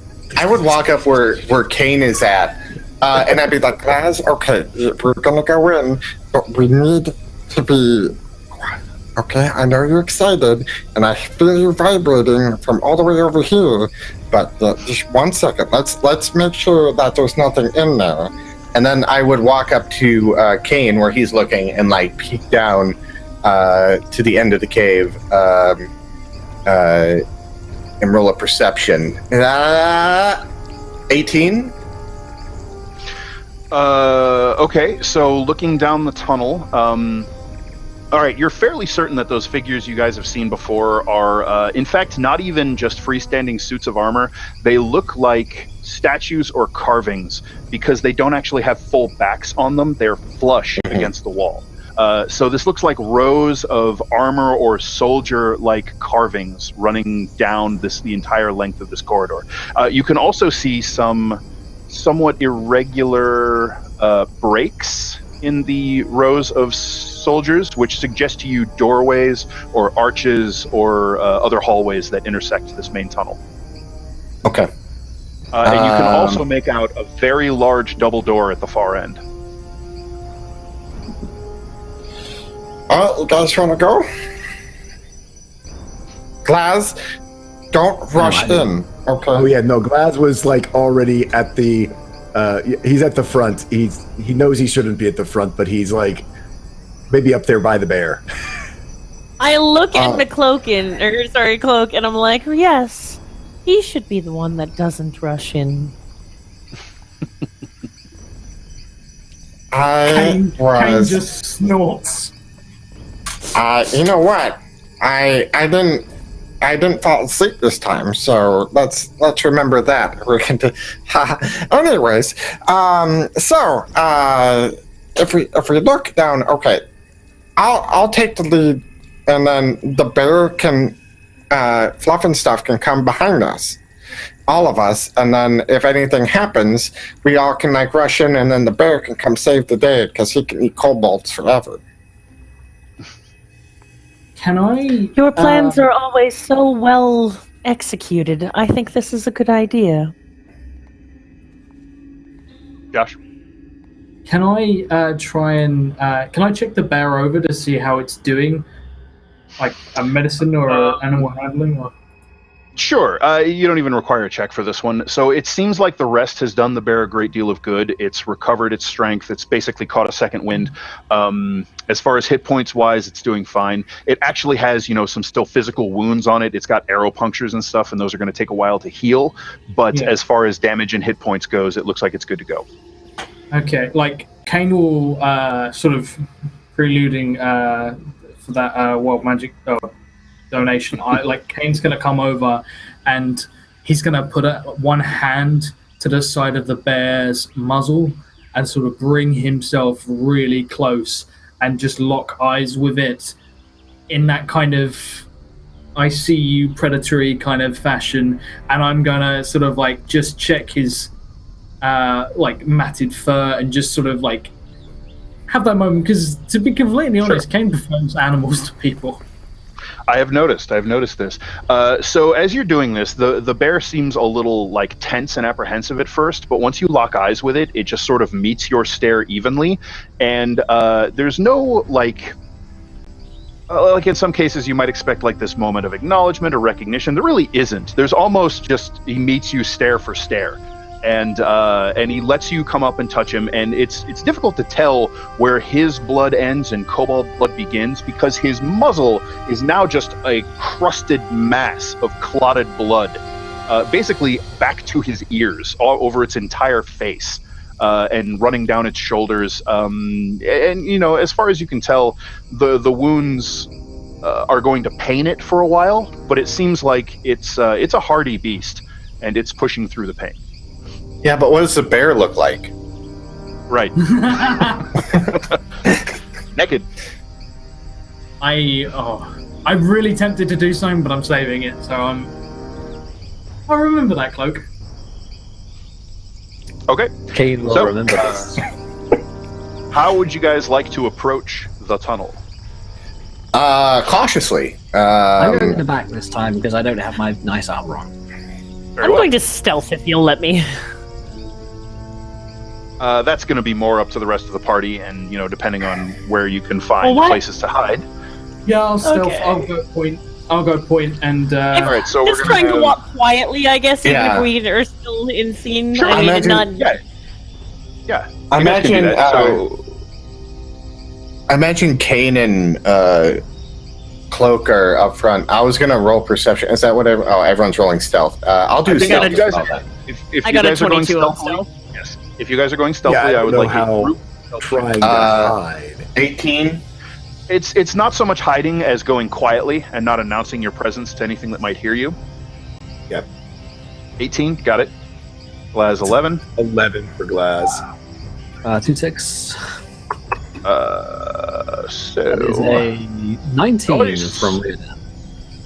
[SPEAKER 3] walk up where Kane is at,
[SPEAKER 8] And I'd be like, guys, okay, we're gonna go in, but we need to be quiet. Okay, I know you're excited, and I feel you vibrating from all the way over here. But just 1 second, let's make sure that there's nothing in there.
[SPEAKER 3] and then I would walk up to Kane where he's looking and like peek down to the end of the cave and roll a perception. 18.
[SPEAKER 2] Okay, so looking down the tunnel, all right, you're fairly certain that those figures you guys have seen before are, in fact, not even just freestanding suits of armor. They look like statues or carvings because they don't actually have full backs on them. They're flush against the wall. So this looks like rows of armor or soldier-like carvings running down the entire length of this corridor. You can also see some somewhat irregular breaks in the rows of soldiers, which suggest to you doorways or arches or other hallways that intersect this main tunnel.
[SPEAKER 3] Okay.
[SPEAKER 2] And you can also make out a very large double door at the far end.
[SPEAKER 8] You guys want to go? Glaz, don't rush in, okay?
[SPEAKER 4] Oh yeah, no, Glaz was like already at the he's at the front. He knows he shouldn't be at the front, but he's like maybe up there by the bear.
[SPEAKER 5] I look at Cloak, and I'm like, yes, he should be the one that doesn't rush in.
[SPEAKER 6] Kane just snorts.
[SPEAKER 8] You know what? I didn't fall asleep this time, so let's remember that. We're going to. Anyways, so if we look down, okay, I'll take the lead, and then the bear can, Fluff and stuff can come behind us, all of us, and then if anything happens, we all can like rush in, and then the bear can come save the day because he can eat kobolds forever.
[SPEAKER 6] Can I?
[SPEAKER 5] Your plans are always so well executed. I think this is a good idea.
[SPEAKER 2] Josh?
[SPEAKER 6] Can I try and can I check the bear over to see how it's doing? like a medicine or animal handling? Or?
[SPEAKER 2] Sure. You don't even require a check for this one. So it seems like the rest has done the bear a great deal of good. It's recovered its strength. It's basically caught a second wind. As far as hit points wise, it's doing fine. It actually has, some still physical wounds on it. It's got arrow punctures and stuff, and those are going to take a while to heal. But as far as damage and hit points goes, it looks like it's good to go. Okay.
[SPEAKER 6] Like Kane will sort of preluding for that wild magic donation. Kane's going to come over and he's going to put one hand to the side of the bear's muzzle and sort of bring himself really close and just lock eyes with it in that kind of I see you predatory kind of fashion. And I'm going to sort of just check his matted fur and just sort of have that moment, because to be completely honest, Kane prefers animals to people.
[SPEAKER 2] I have noticed this. So as you're doing this, the bear seems a little tense and apprehensive at first, but once you lock eyes with it, it just sort of meets your stare evenly, and there's no like in some cases you might expect this moment of acknowledgement or recognition. There really isn't. There's almost just he meets you stare for stare. And he lets you come up and touch him, and it's difficult to tell where his blood ends and Kobold blood begins, because his muzzle is now just a crusted mass of clotted blood, basically back to his ears, all over its entire face, and running down its shoulders. And as far as you can tell, the wounds are going to pain it for a while, but it seems like it's a hardy beast, and it's pushing through the pain.
[SPEAKER 7] Yeah, but what does the bear look like?
[SPEAKER 2] Right. Naked.
[SPEAKER 6] I'm really tempted to do something, but I'm saving it, so I'll remember that cloak.
[SPEAKER 2] Okay.
[SPEAKER 1] Kane will remember this.
[SPEAKER 2] How would you guys like to approach the tunnel?
[SPEAKER 7] Cautiously.
[SPEAKER 1] I'm going in the back this time because I don't have my nice armor on.
[SPEAKER 5] I'm going to stealth if you'll let me.
[SPEAKER 2] That's going to be more up to the rest of the party, and depending on where you can find places to hide.
[SPEAKER 6] Yeah, I'll stealth.
[SPEAKER 5] Okay.
[SPEAKER 6] I'll go point, and.
[SPEAKER 2] All right, so we're
[SPEAKER 5] just trying to walk quietly, I guess, even
[SPEAKER 7] Yeah.
[SPEAKER 5] if we are still in scene.
[SPEAKER 2] Sure.
[SPEAKER 5] I mean, not.
[SPEAKER 2] Yeah.
[SPEAKER 7] I
[SPEAKER 2] You guys can do
[SPEAKER 7] imagine.
[SPEAKER 2] that. So,
[SPEAKER 7] I imagine Kane and Cloak are up front. I was gonna roll perception. Is that whatever? Oh, everyone's rolling stealth. I'll do
[SPEAKER 2] I think
[SPEAKER 7] stealth.
[SPEAKER 2] you guys,
[SPEAKER 7] as well, then.
[SPEAKER 2] if
[SPEAKER 5] I
[SPEAKER 2] you
[SPEAKER 5] got a
[SPEAKER 2] guys are going
[SPEAKER 5] 22 on
[SPEAKER 2] stealthily,
[SPEAKER 5] stealth.
[SPEAKER 2] yes. If you guys are going stealthily,
[SPEAKER 4] Yeah,
[SPEAKER 2] I would like
[SPEAKER 4] how
[SPEAKER 2] a group.
[SPEAKER 4] trying to hide.
[SPEAKER 7] 18.
[SPEAKER 2] It's not so much hiding as going quietly and not announcing your presence to anything that might hear you.
[SPEAKER 4] Yep.
[SPEAKER 2] 18, got it. Glaz 11.
[SPEAKER 4] 11 for Glass.
[SPEAKER 1] 2-6.
[SPEAKER 2] So
[SPEAKER 1] That is a 19
[SPEAKER 2] Nice.
[SPEAKER 1] from Rita.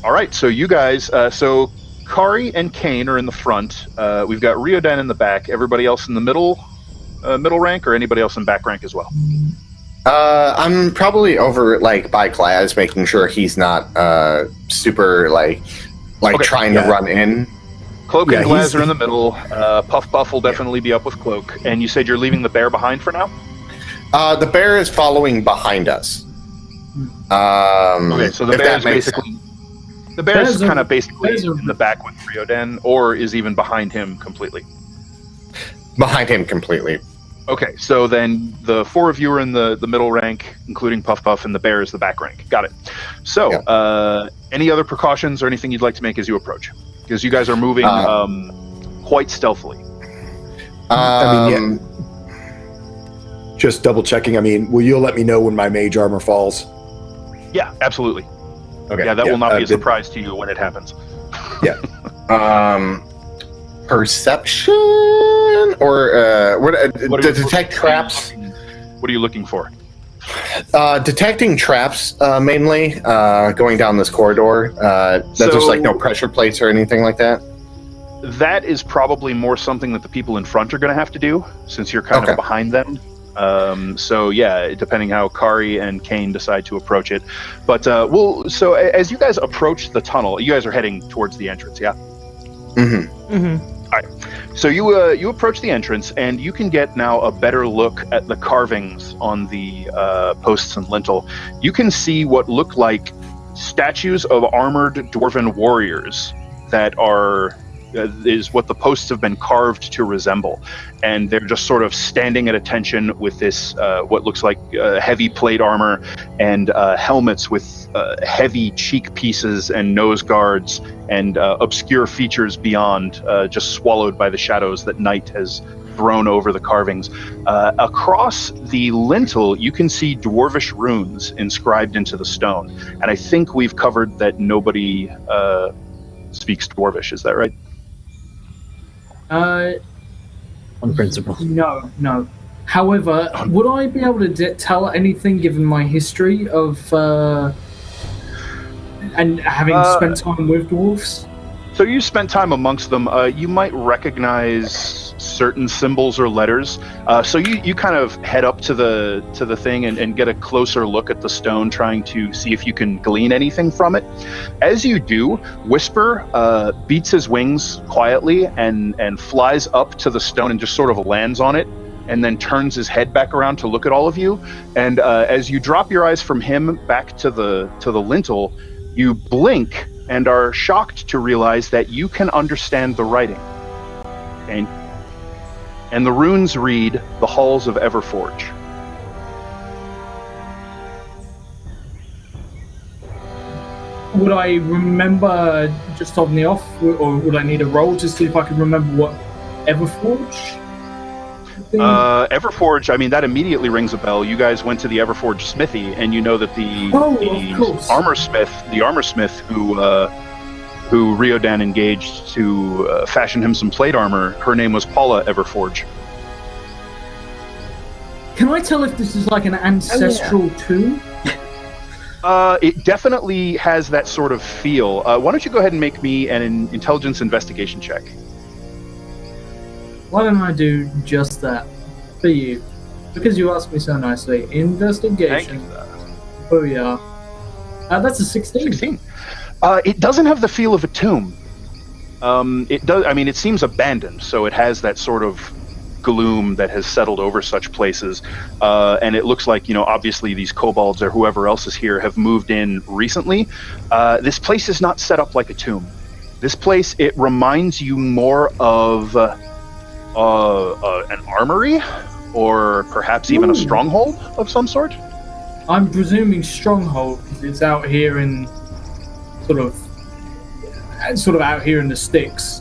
[SPEAKER 2] all right, so you guys, so Kari and Kane are in the front. We've got Riodan in the back. Everybody else in the middle rank, or anybody else in back rank as well?
[SPEAKER 7] I'm probably over by Glaz, making sure he's not super
[SPEAKER 2] Okay.
[SPEAKER 7] trying to run in.
[SPEAKER 2] Cloak
[SPEAKER 4] Yeah,
[SPEAKER 2] and Glaz
[SPEAKER 4] he's-
[SPEAKER 2] are in the middle. Puff Buff will definitely be up with Cloak. And you said you're leaving the bear behind for now?
[SPEAKER 7] The bear is following behind us.
[SPEAKER 2] Okay, so the
[SPEAKER 7] if
[SPEAKER 2] bear
[SPEAKER 7] that
[SPEAKER 2] is
[SPEAKER 7] makes
[SPEAKER 2] basically the bear is
[SPEAKER 6] Bears are-
[SPEAKER 2] kind of basically
[SPEAKER 6] bears are-
[SPEAKER 2] in the back with Riodan, or is even behind him completely.
[SPEAKER 7] behind him completely.
[SPEAKER 2] Okay, so then the four of you are in the middle rank, including Puff Puff, and the bear is the back rank. Got it. So, any other precautions or anything you'd like to make as you approach? Because you guys are moving quite stealthily.
[SPEAKER 4] Just double checking. Will you let me know when my mage armor falls?
[SPEAKER 2] Yeah, absolutely.
[SPEAKER 4] Okay.
[SPEAKER 2] Yeah, that will not be a
[SPEAKER 4] good.
[SPEAKER 2] surprise to you when it happens.
[SPEAKER 7] Perception or
[SPEAKER 2] What are you-
[SPEAKER 7] detect traps.
[SPEAKER 2] What are you looking for?
[SPEAKER 7] Detecting traps mainly. Going down this corridor. That there's
[SPEAKER 2] So-
[SPEAKER 7] no pressure plates or anything like that.
[SPEAKER 2] That is probably more something that the people in front are going to have to do, since you're kind
[SPEAKER 7] Okay.
[SPEAKER 2] of behind them. So yeah, depending how Kari and Kane decide to approach it. But so as you guys approach the tunnel, you guys are heading towards the entrance, yeah?
[SPEAKER 7] Mm-hmm.
[SPEAKER 5] Mm-hmm.
[SPEAKER 2] So you approach the entrance, and you can get now a better look at the carvings on the posts and lintel. You can see what look like statues of armored dwarven warriors that are is what the posts have been carved to resemble, and they're just sort of standing at attention with this what looks like heavy plate armor and helmets with heavy cheek pieces and nose guards and obscure features beyond, just swallowed by the shadows that night has thrown over the carvings. Across the lintel, you can see dwarvish runes inscribed into the stone, and I think we've covered that nobody speaks dwarvish. Is that right?
[SPEAKER 1] On principle.
[SPEAKER 6] No. However, would I be able to tell anything given my history of and having spent time with dwarves?
[SPEAKER 2] So you spent time amongst them. You might recognize certain symbols or letters. So you kind of head up to the thing and get a closer look at the stone, trying to see if you can glean anything from it. As you do, Whisper beats his wings quietly and flies up to the stone and just sort of lands on it, and then turns his head back around to look at all of you. And as you drop your eyes from him back to the lintel, you blink and are shocked to realize that you can understand the writing. And the runes read, "The Halls of Everforged."
[SPEAKER 6] Would I remember just on the off, or would I need a roll to see if I could remember what Everforged?
[SPEAKER 2] Everforged, I mean, that immediately rings a bell. You guys went to the Everforged smithy, and you know that the armor smith who Riodan engaged to fashion him some plate armor, her name was Paula Everforged.
[SPEAKER 6] Can I tell if this is like an ancestral tomb?
[SPEAKER 2] It definitely has that sort of feel. Why don't you go ahead and make me an intelligence investigation check?
[SPEAKER 6] Why don't I do just that for you? Because you asked me so nicely. Investigation. Oh yeah. That's a 16.
[SPEAKER 2] 16. It doesn't have the feel of a tomb. It does. I mean, it seems abandoned, so it has that sort of gloom that has settled over such places. And it looks like, obviously these kobolds or whoever else is here have moved in recently. This place is not set up like a tomb. This place, it reminds you more of an armory, or perhaps even a stronghold of some sort.
[SPEAKER 6] I'm presuming stronghold because it's out here in sort of out here in the sticks.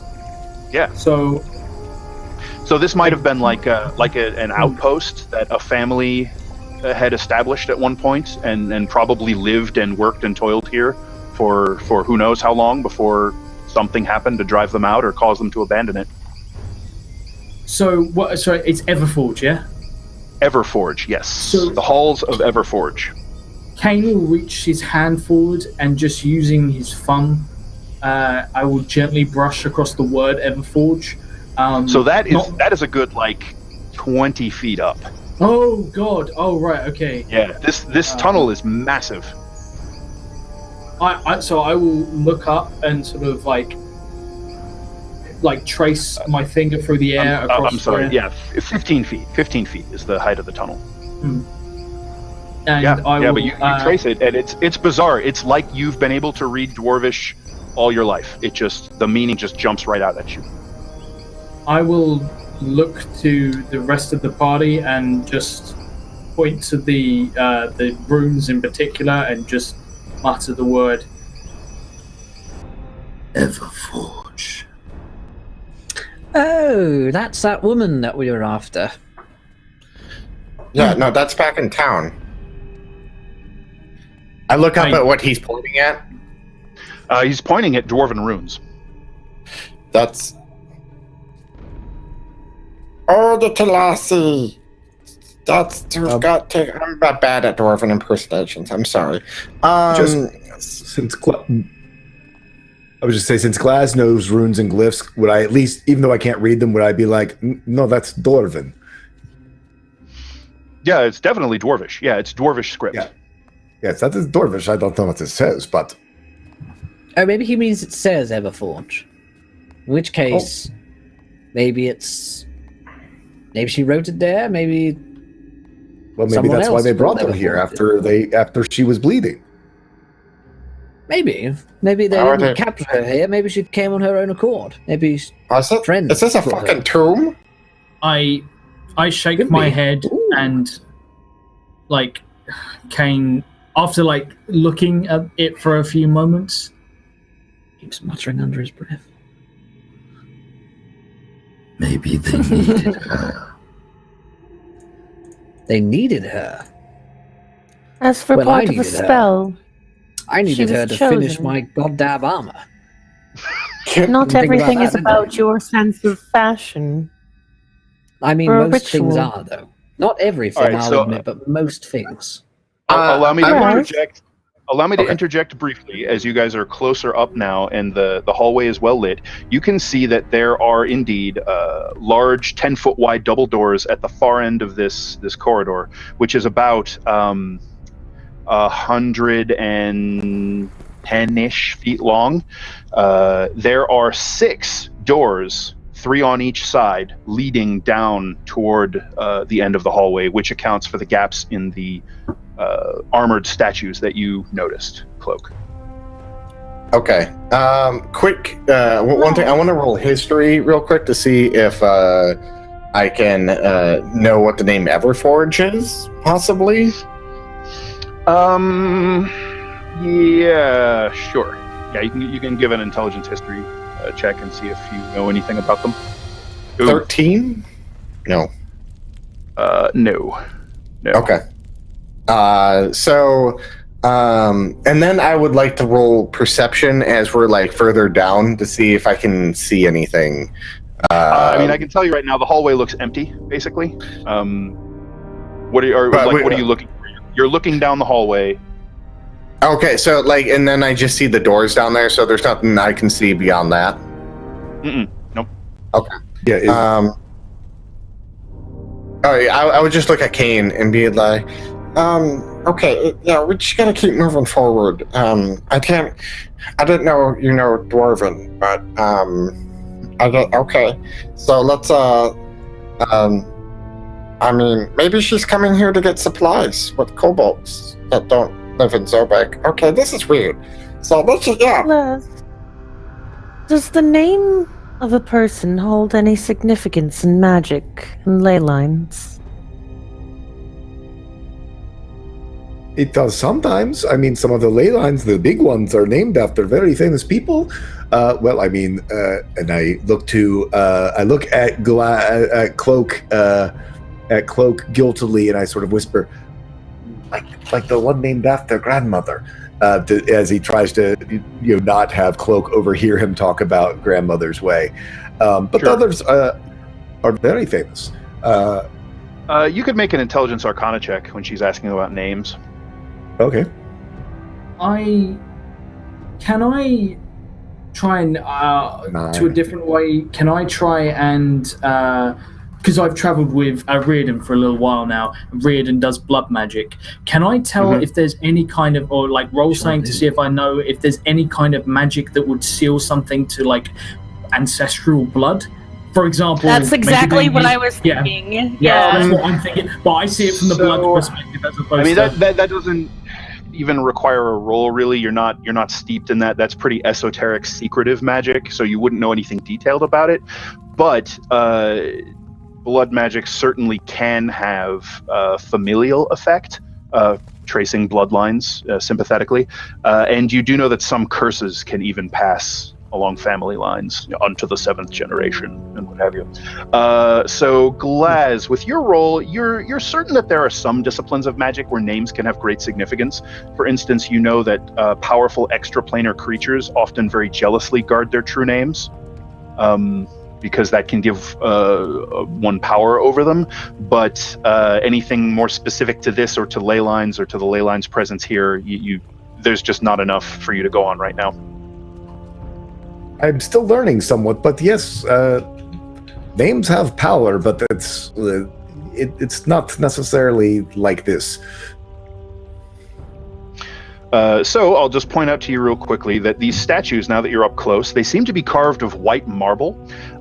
[SPEAKER 2] Yeah.
[SPEAKER 6] So
[SPEAKER 2] this might have been like an outpost that a family had established at one point, and probably lived and worked and toiled here for who knows how long before something happened to drive them out or cause them to abandon it.
[SPEAKER 6] So what? Sorry, it's Everforged, yeah?
[SPEAKER 2] Everforged, yes.
[SPEAKER 6] So
[SPEAKER 2] the halls of Everforged.
[SPEAKER 6] Kane will reach his hand forward and just using his thumb, I will gently brush across the word Everforged.
[SPEAKER 2] So that is a good 20 feet up.
[SPEAKER 6] Oh god! Oh right, okay.
[SPEAKER 2] Yeah, this tunnel is massive.
[SPEAKER 6] So I will look up and sort of trace my finger through the air across.
[SPEAKER 2] I'm sorry. Yeah, 15 feet. 15 feet is the height of the tunnel.
[SPEAKER 6] And
[SPEAKER 2] but you trace it, and it's bizarre. It's like you've been able to read Dwarvish all your life. The meaning just jumps right out at you.
[SPEAKER 6] I will look to the rest of the party and just point to the runes in particular and just mutter the word Everforged.
[SPEAKER 1] Oh, that's that woman that we were after.
[SPEAKER 7] Yeah, no, that's back in town. I look up at what he's pointing at.
[SPEAKER 2] He's pointing at dwarven runes.
[SPEAKER 8] That's... Oh, the Telasi! I'm not bad at dwarven impersonations, I'm sorry.
[SPEAKER 4] Since Glass knows runes and glyphs, would I at least, even though I can't read them, would I be like, no, that's Dwarven?
[SPEAKER 2] Yeah, it's definitely Dwarvish. Yeah, it's Dwarvish script.
[SPEAKER 4] Yeah. Yes, that is Dwarvish. I don't know what it says, but...
[SPEAKER 1] Oh, maybe he means it says Everforged. In which case, maybe she wrote it there, maybe...
[SPEAKER 4] Well, maybe that's why they brought her here after she was bleeding.
[SPEAKER 1] Maybe they didn't capture her here. Maybe she came on her own accord. Maybe friends.
[SPEAKER 8] Is this a fucking tomb?
[SPEAKER 6] I shake
[SPEAKER 1] Could
[SPEAKER 6] my
[SPEAKER 1] be.
[SPEAKER 6] head
[SPEAKER 1] Ooh.
[SPEAKER 6] and like Kane, after like looking at it for a few moments,
[SPEAKER 1] Keeps muttering under his breath.
[SPEAKER 9] Maybe they needed her.
[SPEAKER 1] They needed her.
[SPEAKER 5] As for
[SPEAKER 1] Well, I
[SPEAKER 5] part of a
[SPEAKER 1] needed her.
[SPEAKER 5] spell,
[SPEAKER 1] I needed
[SPEAKER 5] was
[SPEAKER 1] her to finish
[SPEAKER 5] chosen.
[SPEAKER 1] my goddamn armor.
[SPEAKER 5] not
[SPEAKER 1] Think
[SPEAKER 5] everything
[SPEAKER 1] about
[SPEAKER 5] is
[SPEAKER 1] that,
[SPEAKER 5] about your sense of fashion.
[SPEAKER 1] I mean,
[SPEAKER 5] Or a
[SPEAKER 1] most things
[SPEAKER 5] ritual.
[SPEAKER 1] are, though. Not everything,
[SPEAKER 2] All right,
[SPEAKER 1] I'll
[SPEAKER 2] so-
[SPEAKER 1] admit, but most things.
[SPEAKER 2] Allow me to
[SPEAKER 5] Alright.
[SPEAKER 2] interject. Allow me to interject briefly as you guys are closer up now and the hallway is well lit. You can see that there are indeed large 10-foot wide double doors at the far end of this corridor, which is about 110-ish feet long. There are 6 doors, 3 on each side, leading down toward the end of the hallway, which accounts for the gaps in the armored statues that you noticed, Cloak.
[SPEAKER 7] Okay. Quick. One thing. I want to roll history real quick to see if I can know what the name Everforged is, possibly.
[SPEAKER 2] Yeah, sure. Yeah, you can give an intelligence history check and see if you know anything about them. Ooh,
[SPEAKER 7] 13? No.
[SPEAKER 2] no.
[SPEAKER 7] Okay. And then I would like to roll perception as we're like further down to see if I can see anything.
[SPEAKER 2] I mean, I can tell you right now, the hallway looks empty, basically. What are you looking for? You're looking down the hallway.
[SPEAKER 7] Okay, so like, and then I just see the doors down there, so there's nothing I can see beyond that.
[SPEAKER 2] Nope.
[SPEAKER 7] Okay.
[SPEAKER 4] Yeah.
[SPEAKER 7] I would just look at Kane and be like,
[SPEAKER 8] Okay, yeah, we just gotta keep moving forward. I didn't know you know Dwarven, but, okay. So let's, I mean, maybe she's coming here to get supplies with kobolds that don't live in Zobek. Okay, this is weird. So let's just, yeah.
[SPEAKER 5] Les, does the name of a person hold any significance in magic and ley lines?
[SPEAKER 4] It does sometimes. I mean, some of the ley lines, the big ones, are named after very famous people. Well, I mean, and I look at Cloak guiltily, and I sort of whisper, like the one named after grandmother, as he tries to, not have Cloak overhear him talk about grandmother's way. But
[SPEAKER 2] Sure.
[SPEAKER 4] others are very famous.
[SPEAKER 2] You could make an intelligence arcana check when she's asking about names.
[SPEAKER 4] Okay.
[SPEAKER 6] Can I try and to a different way? Can I try and because I've traveled with Reardon for a little while now. Reardon does blood magic. Can I tell if there's any kind of, or like roll something to see if I know if there's any kind of magic that would seal something to like ancestral blood? For example,
[SPEAKER 5] That's
[SPEAKER 6] maybe
[SPEAKER 5] exactly
[SPEAKER 6] they
[SPEAKER 5] what
[SPEAKER 6] use-
[SPEAKER 5] I was
[SPEAKER 6] Yeah.
[SPEAKER 5] thinking.
[SPEAKER 6] Yeah, that's what I'm thinking. But I see it from the blood perspective as opposed
[SPEAKER 2] I mean,
[SPEAKER 6] to.
[SPEAKER 2] that doesn't even require a roll, really. You're not steeped in that. That's pretty esoteric, secretive magic, so you wouldn't know anything detailed about it. But blood magic certainly can have a familial effect, tracing bloodlines sympathetically. And you do know that some curses can even pass along family lines onto the 7th generation and what have you. So Glaz, with your role, you're certain that there are some disciplines of magic where names can have great significance. For instance, you know that powerful extraplanar creatures often very jealously guard their true names, because that can give one power over them. But anything more specific to this or to ley lines or to the ley lines presence here, there's just not enough for you to go on right now.
[SPEAKER 4] I'm still learning somewhat, but yes, names have power, but it's not necessarily like this.
[SPEAKER 2] So I'll just point out to you real quickly that these statues, now that you're up close, they seem to be carved of white marble,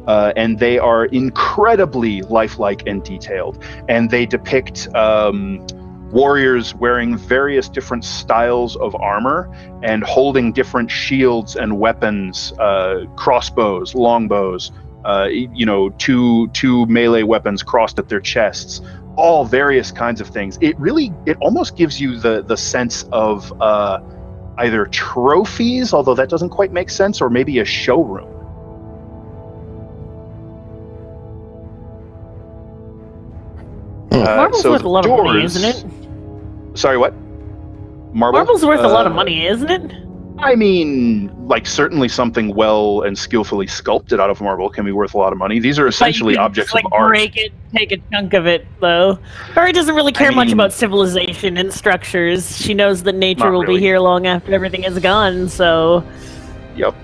[SPEAKER 2] and they are incredibly lifelike and detailed. And they depict warriors wearing various different styles of armor and holding different shields and weapons, crossbows, longbows, two melee weapons crossed at their chests, all various kinds of things. It almost gives you the sense of either trophies, although that doesn't quite make sense, or maybe a showroom.
[SPEAKER 5] Marble's worth a lot of money, isn't it?
[SPEAKER 2] Sorry, what?
[SPEAKER 5] Marble's worth a lot of money, isn't it?
[SPEAKER 2] I mean, like, certainly something well and skillfully sculpted out of marble can be worth a lot of money. These are essentially objects of art.
[SPEAKER 5] Break it, take a chunk of it, though. Or doesn't really care much about civilization and structures. She knows that nature will be here long after everything is gone, so...
[SPEAKER 2] Yep.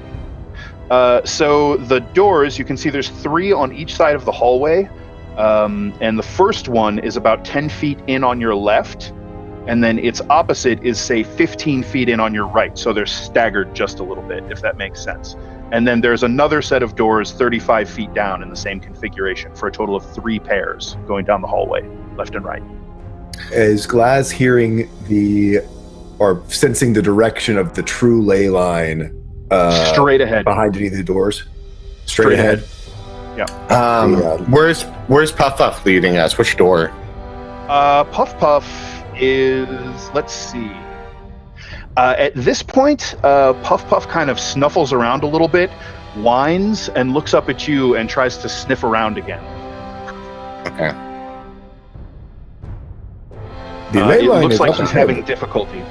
[SPEAKER 2] So the doors, you can see there's 3 on each side of the hallway. And the first one is about 10 feet in on your left, and then its opposite is, say, 15 feet in on your right. So they're staggered just a little bit, if that makes sense. And then there's another set of doors 35 feet down in the same configuration for a total of 3 pairs going down the hallway, left and right.
[SPEAKER 4] Is Glaz hearing or sensing the direction of the true ley line?
[SPEAKER 2] Straight ahead.
[SPEAKER 4] Behind any of the doors? Straight ahead?
[SPEAKER 2] Yeah.
[SPEAKER 7] Where's Puff Puff leading us? Which door?
[SPEAKER 2] Puff Puff is, let's see. At this point, Puff Puff kind of snuffles around a little bit, whines, and looks up at you and tries to sniff around again.
[SPEAKER 7] Okay.
[SPEAKER 4] The ley line
[SPEAKER 2] it looks
[SPEAKER 4] is
[SPEAKER 2] like
[SPEAKER 4] up
[SPEAKER 2] he's
[SPEAKER 4] ahead.
[SPEAKER 2] having difficulty.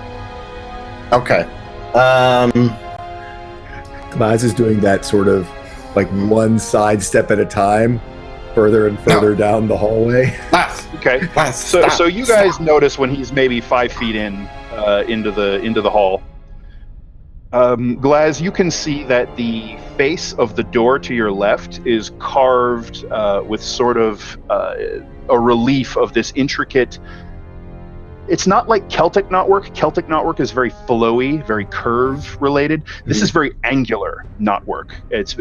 [SPEAKER 7] Okay.
[SPEAKER 4] Glaz is doing that sort of like one side step at a time, further and further down the hallway.
[SPEAKER 2] Okay. So you guys notice when he's maybe 5 feet into the hall. Glaz, you can see that the face of the door to your left is carved with sort of a relief of this intricate. It's not like Celtic knotwork. Celtic knotwork is very flowy, very curve related. This is very angular knotwork. It's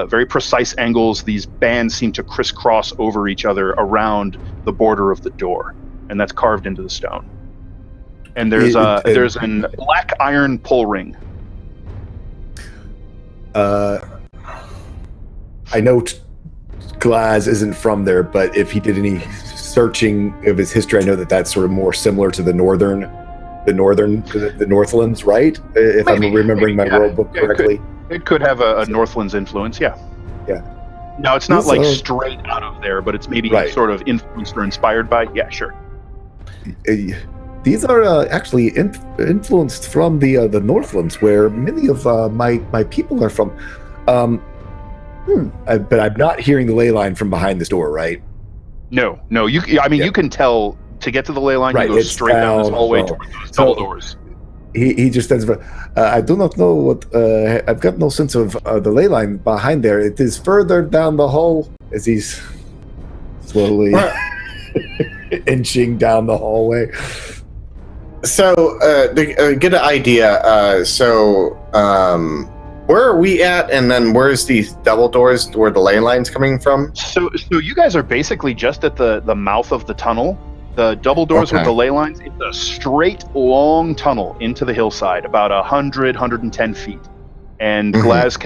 [SPEAKER 2] very precise angles. These bands seem to crisscross over each other around the border of the door, and that's carved into the stone. And there's an black iron pull ring.
[SPEAKER 4] I know Glaz isn't from there, but if he did any searching of his history, I know that's sort of more similar to the Northlands, right? If
[SPEAKER 2] Maybe,
[SPEAKER 4] I'm remembering my rule book
[SPEAKER 2] Yeah,
[SPEAKER 4] correctly.
[SPEAKER 2] It could have a Northlands influence, yeah.
[SPEAKER 4] Yeah.
[SPEAKER 2] No, it's not like straight out of there, but it's maybe sort of influenced or inspired by. Yeah, sure.
[SPEAKER 4] These are actually influenced from the Northlands, where many of my people are from. But I'm not hearing the ley line from behind this door, right?
[SPEAKER 2] No. You can tell to get to the ley line.
[SPEAKER 4] Right,
[SPEAKER 2] You go
[SPEAKER 4] it's
[SPEAKER 2] straight down this
[SPEAKER 4] down,
[SPEAKER 2] hallway
[SPEAKER 4] well.
[SPEAKER 2] towards those double doors.
[SPEAKER 4] He just stands for. I do not know what. I've got no sense of the ley line behind there. It is further down the hall as he's slowly inching down the hallway.
[SPEAKER 7] So, to get an idea, where are we at, and then where's these double doors where the ley line's coming from?
[SPEAKER 2] So you guys are basically just at the mouth of the tunnel. The double doors with the ley lines, it's a straight, long tunnel into the hillside, about 110 feet. And Glaz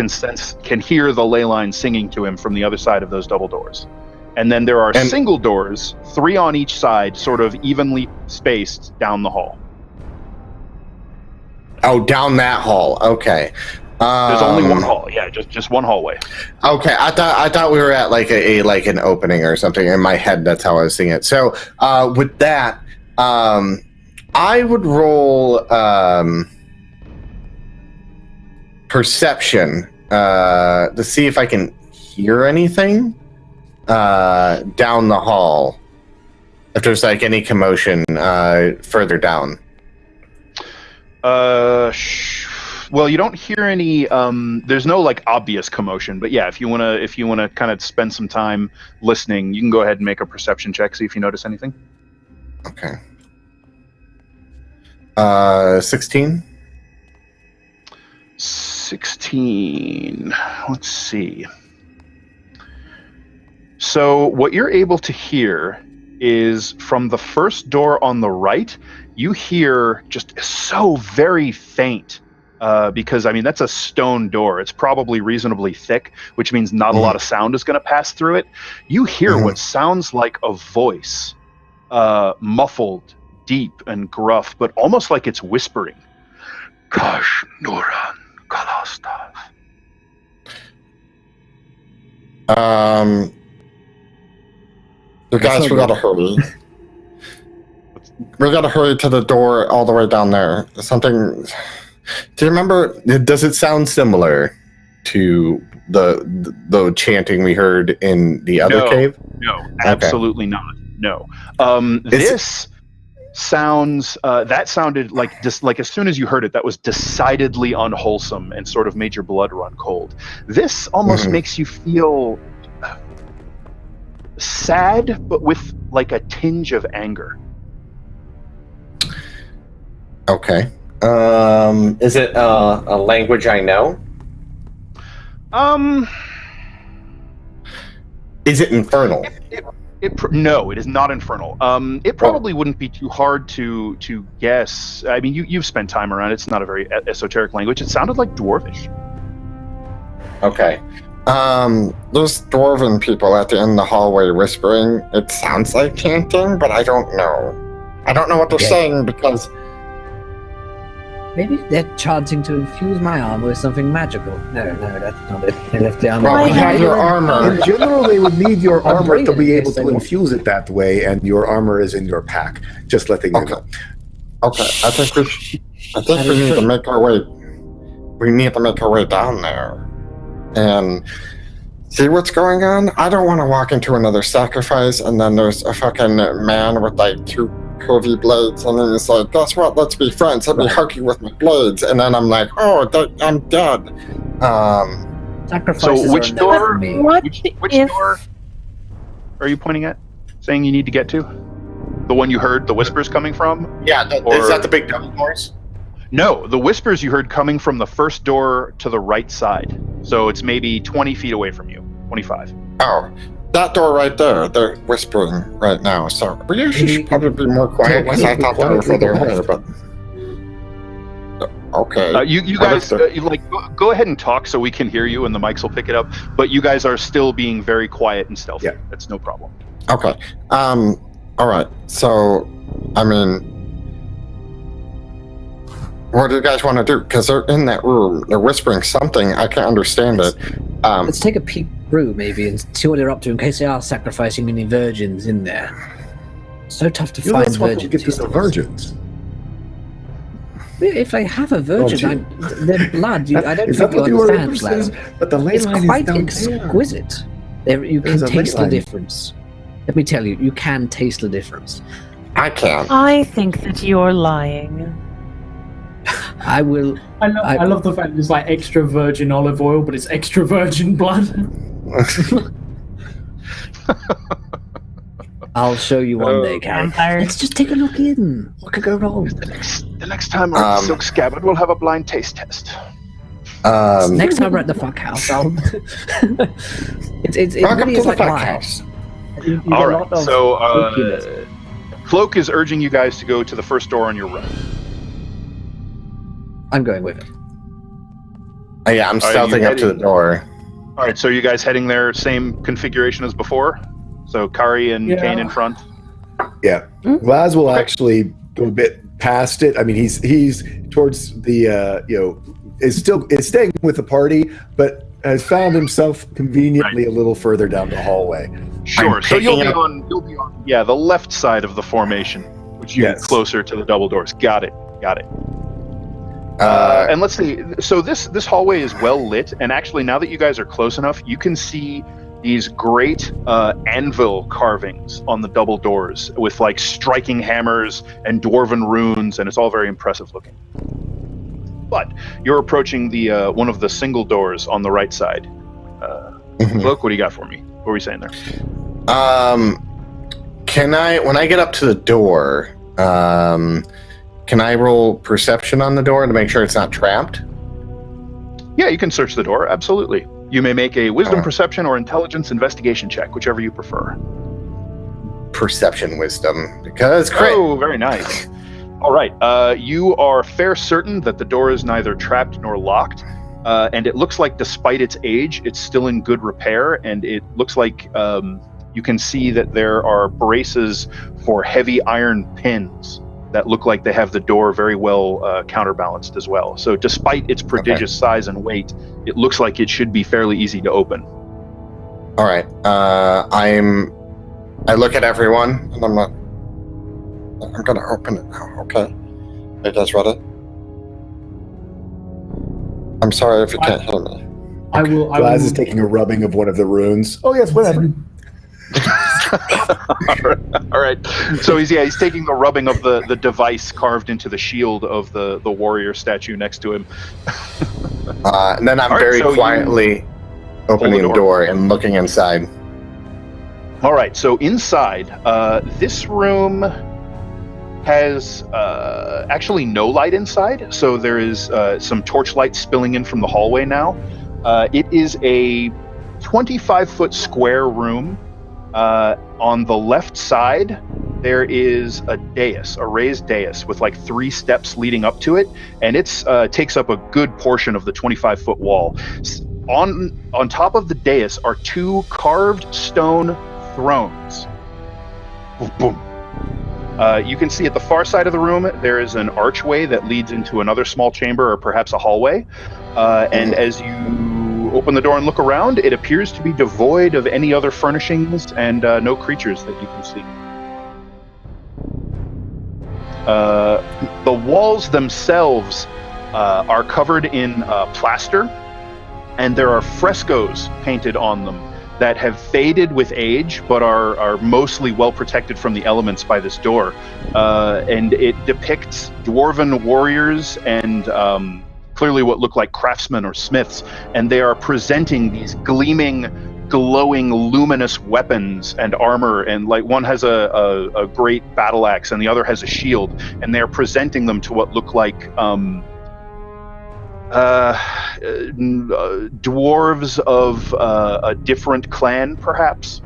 [SPEAKER 2] can hear the ley line singing to him from the other side of those double doors. And then there are single doors, 3 on each side, sort of evenly spaced down the hall.
[SPEAKER 7] Oh, down that hall. Okay.
[SPEAKER 2] There's only one hall. Yeah, just one hallway.
[SPEAKER 7] Okay, I thought we were at like an opening or something. In my head, that's how I was seeing it. So with that, I would roll perception to see if I can hear anything down the hall. If there's like any commotion further down.
[SPEAKER 2] Well, you don't hear any. There's no like obvious commotion, but yeah, if you wanna kind of spend some time listening, you can go ahead and make a perception check, see if you notice anything.
[SPEAKER 7] Okay. 16.
[SPEAKER 2] 16. Let's see. So what you're able to hear is from the first door on the right. You hear just so very faint, because I mean that's a stone door. It's probably reasonably thick, which means not a lot of sound is going to pass through it. You hear what sounds like a voice, muffled, deep and gruff, but almost like it's whispering. Kash Nuran Kalastav.
[SPEAKER 8] You guys, we gotta hurry. We gotta hurry to the door all the way down there. Something.
[SPEAKER 7] Do you remember? Does it sound similar to the chanting we heard in the other cave?
[SPEAKER 2] No, absolutely not. No. This sounds. That sounded like just like as soon as you heard it, that was decidedly unwholesome and sort of made your blood run cold. This almost makes you feel sad, but with like a tinge of anger.
[SPEAKER 7] Okay. Is it a language I know? Is it infernal?
[SPEAKER 2] No, it is not infernal. It probably wouldn't be too hard to guess. I mean, you've spent time around it. It's not a very esoteric language. It sounded like Dwarvish.
[SPEAKER 7] Okay.
[SPEAKER 8] There's dwarven people at the end of the hallway whispering. It sounds like chanting, but I don't know. I don't know what they're saying because...
[SPEAKER 1] Maybe they're chanting to infuse my armor with something magical. No, that's not it. They left the armor.
[SPEAKER 8] Well, we have your armor.
[SPEAKER 4] In general, they would need your armor to be able to infuse it that way, and your armor is in your pack. Just letting you know.
[SPEAKER 8] Okay, I think we need to make our way. We need to make our way down there and see what's going on. I don't want to walk into another sacrifice, and then there's a fucking man with like 2 curvy blades, and then he's like, guess what, let's be friends, let me hug you with my blades, and then I'm like, oh, I'm dead.
[SPEAKER 1] Sacrifices
[SPEAKER 2] so which door which
[SPEAKER 5] if...
[SPEAKER 2] door are you pointing at, saying you need to get to? The one you heard the whispers coming from?
[SPEAKER 7] Yeah, is that the big double doors?
[SPEAKER 2] No, the whispers you heard coming from the first door to the right side, so it's maybe 20 feet away from you. 25.
[SPEAKER 8] Oh, that door right there, they're whispering right now, so we should probably be more quiet because I thought they were further away, but... Okay.
[SPEAKER 2] You guys, go ahead and talk so we can hear you and the mics will pick it up, but you guys are still being very quiet and stealthy. Yeah. That's no problem.
[SPEAKER 8] Okay. Alright, so, I mean... What do you guys want to do? Because they're in that room, they're whispering something, I can't understand it.
[SPEAKER 1] Let's take a peek through, maybe, and see what they're up to in case they are sacrificing any virgins in there. So tough to find virgins.
[SPEAKER 4] Get to the virgins.
[SPEAKER 1] If they have a virgin, their blood, I don't think you understand, lad.
[SPEAKER 4] But the ley
[SPEAKER 1] It's
[SPEAKER 4] line is
[SPEAKER 1] quite
[SPEAKER 4] down
[SPEAKER 1] exquisite. You can taste the difference. Let me tell you, you can taste the difference.
[SPEAKER 8] I can.
[SPEAKER 5] I think that you're lying.
[SPEAKER 1] I will.
[SPEAKER 6] I love the fact that it's like extra virgin olive oil, but it's extra virgin blood.
[SPEAKER 1] I'll show you one day, Karen. Let's just take a look in. What could go wrong?
[SPEAKER 2] The next time we're at the Silk Scabbard, we'll have a blind taste test.
[SPEAKER 1] Next time we're at the fuck house, it really is like lives.
[SPEAKER 2] All right, so Cloak is urging you guys to go to the first door on your right.
[SPEAKER 1] I'm going with it.
[SPEAKER 7] Yeah, I'm stealthing up to the door.
[SPEAKER 2] All right, so you guys heading there, same configuration as before? So Kari and Kane in front?
[SPEAKER 4] Yeah. Glaz will actually go a bit past it. I mean, he's towards the, is staying with the party, but has found himself conveniently a little further down the hallway.
[SPEAKER 2] Sure, so you'll be on, the left side of the formation, which is closer to the double doors. Got it. And let's see. So this hallway is well lit, and actually, now that you guys are close enough, you can see these great anvil carvings on the double doors with like striking hammers and dwarven runes, and it's all very impressive looking. But you're approaching the one of the single doors on the right side. Look, what do you got for me? What were we saying there?
[SPEAKER 7] Can I, when I get up to the door, can I roll perception on the door to make sure it's not trapped?
[SPEAKER 2] Yeah, you can search the door, absolutely. You may make a wisdom perception or intelligence investigation check, whichever you prefer.
[SPEAKER 7] perception wisdom because crit.
[SPEAKER 2] Oh, very nice. All right. You are fair certain that the door is neither trapped nor locked. And it looks like despite its age, it's still in good repair. And it looks like you can see that there are braces for heavy iron pins that look like they have the door very well counterbalanced as well. So despite its prodigious size and weight, it looks like it should be fairly easy to open.
[SPEAKER 7] All right. I look at everyone and I'm going to open it now. Okay. Are you guys ready? I'm sorry if you can't hear me.
[SPEAKER 4] Glaz is taking a rubbing of one of the runes. Oh yes, whatever.
[SPEAKER 2] All right. So he's taking the rubbing of the device carved into the shield of the warrior statue next to him.
[SPEAKER 7] And then I'm very quietly opening the door and looking inside.
[SPEAKER 2] All right. So inside, this room has actually no light inside. So there is some torchlight spilling in from the hallway now. It is a 25-foot square room. On the left side, there is a dais, a raised dais with like 3 steps leading up to it, and it's takes up a good portion of the 25-foot wall. On top of the dais are 2 carved stone thrones. Boom, boom. You can see at the far side of the room, there is an archway that leads into another small chamber or perhaps a hallway. And as you open the door and look around, it appears to be devoid of any other furnishings and no creatures that you can see. The walls themselves are covered in plaster, and there are frescoes painted on them that have faded with age, but are mostly well protected from the elements by this door. And it depicts dwarven warriors and clearly what look like craftsmen or smiths, and they are presenting these gleaming, glowing, luminous weapons and armor, and like one has a great battle axe and the other has a shield, and they're presenting them to what look like dwarves of a different clan, perhaps.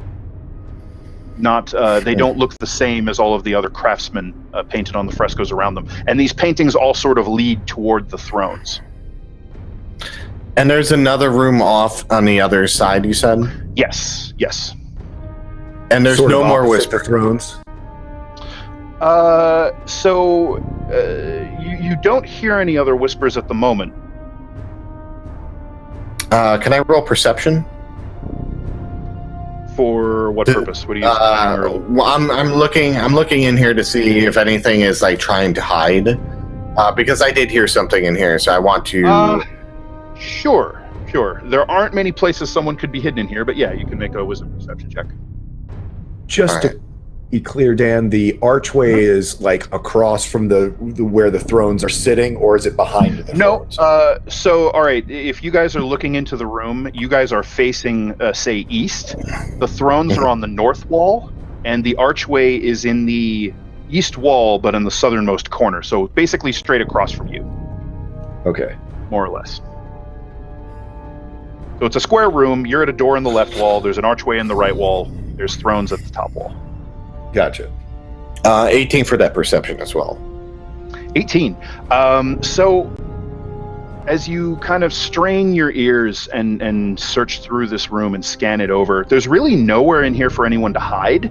[SPEAKER 2] Not, they don't look the same as all of the other craftsmen painted on the frescoes around them. And these paintings all sort of lead toward the thrones.
[SPEAKER 7] And there's another room off on the other side, you said?
[SPEAKER 2] Yes.
[SPEAKER 7] And there's
[SPEAKER 4] Sort
[SPEAKER 7] no
[SPEAKER 4] of
[SPEAKER 7] more
[SPEAKER 4] opposite
[SPEAKER 7] whisper.
[SPEAKER 4] the thrones.
[SPEAKER 2] You don't hear any other whispers at the moment.
[SPEAKER 7] Can I roll perception?
[SPEAKER 2] For what purpose? What do you?
[SPEAKER 7] Well, I'm looking in here to see if anything is like trying to hide, because I did hear something in here, so I want to.
[SPEAKER 2] Sure. There aren't many places someone could be hidden in here, but yeah, you can make a wisdom perception check.
[SPEAKER 4] Just to be clear, Dan, the archway is like across from the where the thrones are sitting, or is it behind the thrones?
[SPEAKER 2] So, all right, if you guys are looking into the room, you guys are facing, say, east. The thrones are on the north wall, and the archway is in the east wall, but in the southernmost corner. So basically straight across from you.
[SPEAKER 4] Okay.
[SPEAKER 2] More or less. So it's a square room. You're at a door in the left wall. There's an archway in the right wall. There's thrones at the top wall.
[SPEAKER 4] Gotcha.
[SPEAKER 7] 18 for that perception as well.
[SPEAKER 2] 18. So as you kind of strain your ears and search through this room and scan it over, there's really nowhere in here for anyone to hide.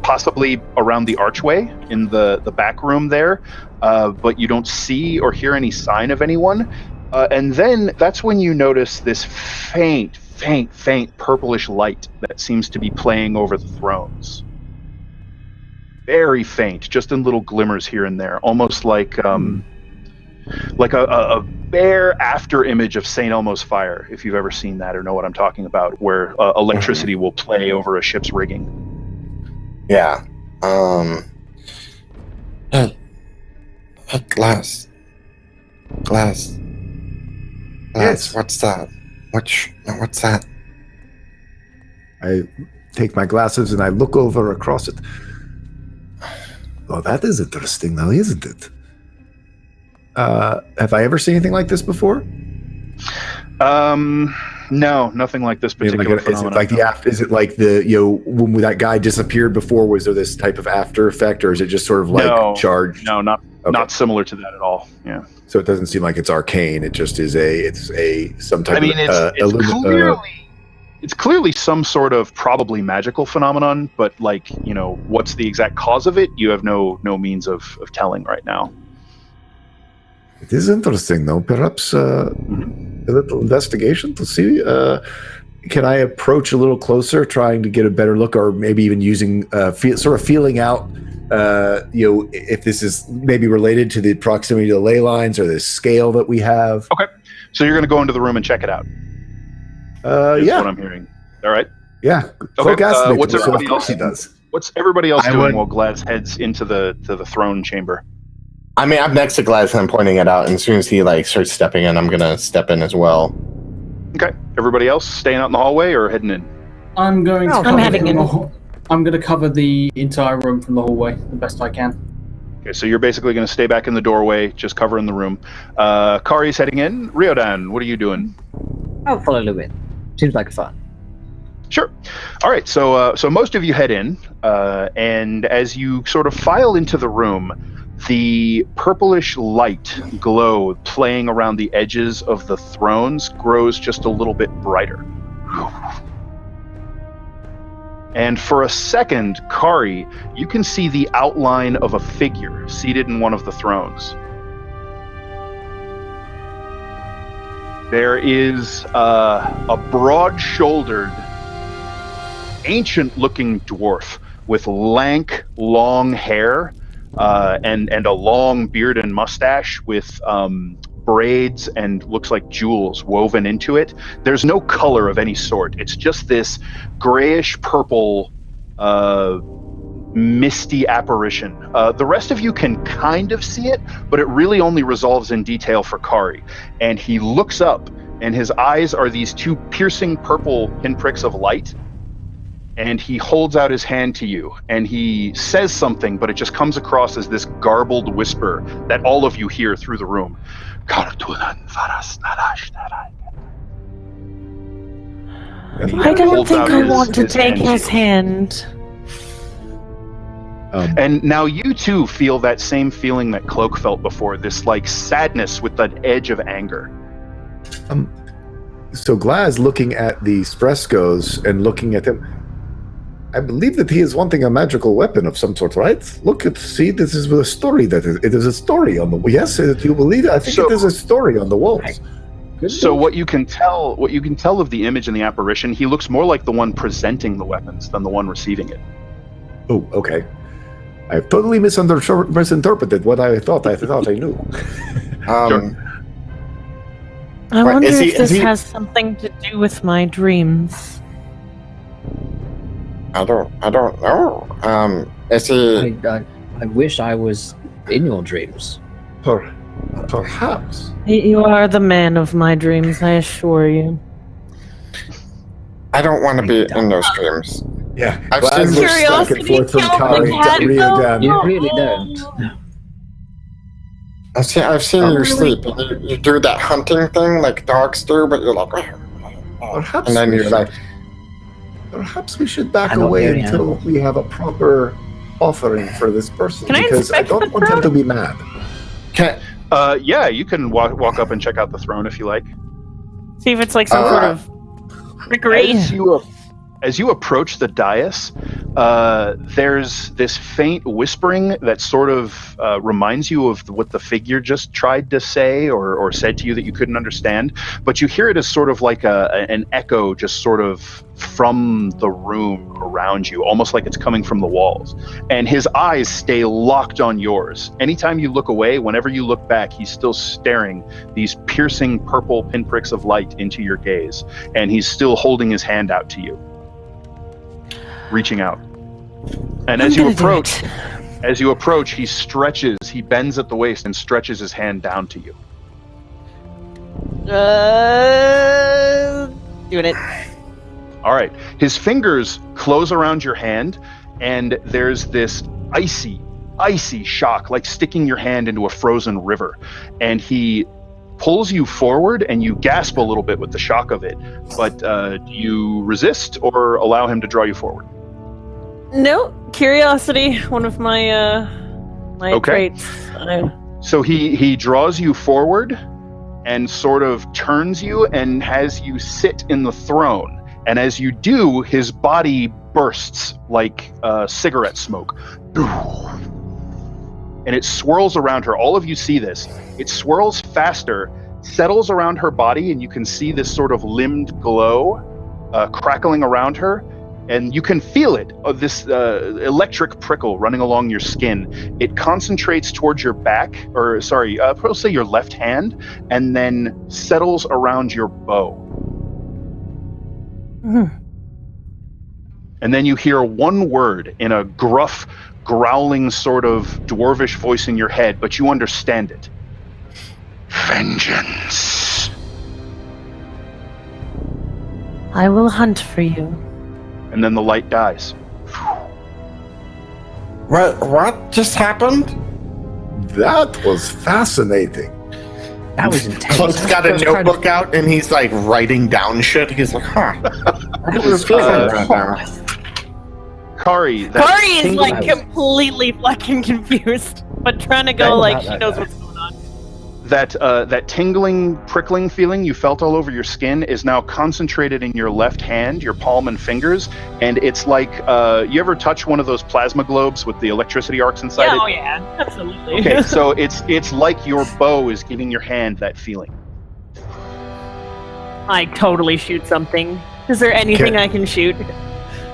[SPEAKER 2] Possibly around the archway in the back room there, but you don't see or hear any sign of anyone. And then that's when you notice this faint purplish light that seems to be playing over the thrones. Very faint, just in little glimmers here and there, almost like a bare after image of St. Elmo's fire, if you've ever seen that or know what I'm talking about, where electricity will play over a ship's rigging.
[SPEAKER 7] Yeah.
[SPEAKER 8] Hey, Glass.
[SPEAKER 4] Yes.
[SPEAKER 8] What's that? What's that?
[SPEAKER 4] I take my glasses and I look over across it. Oh, that is interesting now, isn't it? Have I ever seen anything like this before?
[SPEAKER 2] No, nothing like this particular phenomenon.
[SPEAKER 4] Is it like when that guy disappeared before? Was there this type of after effect, or is it just sort of like charged?
[SPEAKER 2] No, not similar to that at all. Yeah.
[SPEAKER 4] So it doesn't seem like it's arcane. It just is some type
[SPEAKER 2] it's clearly some sort of probably magical phenomenon, but what's the exact cause of it? You have no means of telling right now.
[SPEAKER 4] It is interesting, though. Perhaps a little investigation to see. Can I approach a little closer, trying to get a better look, or maybe even using feeling out, if this is maybe related to the proximity to the ley lines or the scale that we have?
[SPEAKER 2] Okay, so you're going to go into the room and check it out.
[SPEAKER 4] Yeah,
[SPEAKER 2] what I'm hearing. All right.
[SPEAKER 4] Yeah.
[SPEAKER 2] Okay. What's everybody else? What's everybody else doing while Glaz heads into the throne chamber?
[SPEAKER 7] I mean, I'm next to Glaz and I'm pointing it out, and as soon as he starts stepping in, I'm gonna step in as well.
[SPEAKER 2] Okay. Everybody else staying out in the hallway or heading in?
[SPEAKER 6] I'm going to.
[SPEAKER 5] I'm heading in.
[SPEAKER 6] I'm going to cover the entire room from the hallway the best I can.
[SPEAKER 2] Okay, so you're basically going to stay back in the doorway, just covering the room. Kari's heading in. Ryodan, what are you doing?
[SPEAKER 1] I'll follow Lewin. Seems like fun.
[SPEAKER 2] Sure. All right. So most of you head in, and as you sort of file into the room, the purplish light glow playing around the edges of the thrones grows just a little bit brighter. And for a second, Kari, you can see the outline of a figure seated in one of the thrones. There is a broad-shouldered, ancient-looking dwarf with lank, long hair and a long beard and mustache with braids and looks like jewels woven into it. There's no color of any sort. It's just this grayish-purple, misty apparition. The rest of you can kind of see it, but it really only resolves in detail for Kari. And he looks up, and his eyes are these two piercing purple pinpricks of light. And he holds out his hand to you, and he says something, but it just comes across as this garbled whisper that all of you hear through the room. I
[SPEAKER 5] don't think I want to take his hand.
[SPEAKER 2] And now you too feel that same feeling that Cloak felt before, this sadness with that edge of anger.
[SPEAKER 4] So Glaz, looking at these frescoes and looking at them, I believe that he is wanting a magical weapon of some sort, right? See, this is a story it is a story on the wall. Yes, you believe it? I think it is a story on the walls.
[SPEAKER 2] So what you can tell of the image in the apparition, he looks more like the one presenting the weapons than the one receiving it.
[SPEAKER 4] Oh, okay. I've totally misinterpreted what I thought. I thought I knew.
[SPEAKER 2] Sure.
[SPEAKER 5] I wonder if this has something to do with my dreams.
[SPEAKER 8] I don't know. Is he?
[SPEAKER 1] I wish I was in your dreams.
[SPEAKER 4] Perhaps.
[SPEAKER 5] You are the man of my dreams, I assure you.
[SPEAKER 8] I don't want to be in those dreams.
[SPEAKER 4] Yeah,
[SPEAKER 8] I've seen
[SPEAKER 5] Curiosity killed the cat.
[SPEAKER 1] You really don't.
[SPEAKER 8] I've seen you sleep. And you do that hunting thing like dogs do, but you're like,
[SPEAKER 4] perhaps,
[SPEAKER 8] and then you're like,
[SPEAKER 4] perhaps we should back away until we have a proper offering for this person. Because I don't want him to be mad.
[SPEAKER 2] Yeah, you can walk up and check out the throne if you like.
[SPEAKER 5] See if it's like some sort of trickery.
[SPEAKER 2] As you approach the dais, there's this faint whispering that sort of reminds you of what the figure just tried to say or said to you that you couldn't understand. But you hear it as sort of like an echo just sort of from the room around you, almost like it's coming from the walls. And his eyes stay locked on yours. Anytime you look away, whenever you look back, he's still staring these piercing purple pinpricks of light into your gaze. And he's still holding his hand out to you, reaching out. And as you approach, he bends at the waist and stretches his hand down to you.
[SPEAKER 5] Doing it.
[SPEAKER 2] All right. His fingers close around your hand, and there's this icy shock, like sticking your hand into a frozen river. And he pulls you forward, and you gasp a little bit with the shock of it. But do you resist or allow him to draw you forward?
[SPEAKER 5] No, curiosity, one of my my
[SPEAKER 2] Okay.
[SPEAKER 5] traits.
[SPEAKER 2] So he draws you forward and sort of turns you and has you sit in the throne. And as you do, his body bursts like cigarette smoke. And it swirls around her. All of you see this. It swirls faster, settles around her body, and you can see this sort of limbed glow crackling around her. And you can feel it, this electric prickle running along your skin. It concentrates towards your back, or sorry, we'll say your left hand, and then settles around your bow.
[SPEAKER 5] Mm-hmm.
[SPEAKER 2] And then you hear one word in a gruff, growling sort of dwarvish voice in your head, but you understand it. Vengeance.
[SPEAKER 5] I will hunt for you.
[SPEAKER 2] And then the light dies.
[SPEAKER 8] What just happened?
[SPEAKER 4] That was fascinating.
[SPEAKER 1] That was intense.
[SPEAKER 3] Cloak's got a notebook out and he's like writing down shit. He's like, huh.
[SPEAKER 8] What are you feeling right now?
[SPEAKER 2] Kari, that
[SPEAKER 5] Kari is like
[SPEAKER 1] tingling-
[SPEAKER 5] completely fucking confused, but trying to go like she knows what's going on.
[SPEAKER 2] that tingling, prickling feeling you felt all over your skin is now concentrated in your left hand, your palm and fingers, and it's like you ever touch one of those plasma globes with the electricity arcs inside
[SPEAKER 5] Yeah,
[SPEAKER 2] it?
[SPEAKER 5] oh yeah, absolutely.
[SPEAKER 2] Okay, so it's like your bow is giving your hand that feeling.
[SPEAKER 5] I totally shoot something. Is there anything I can shoot?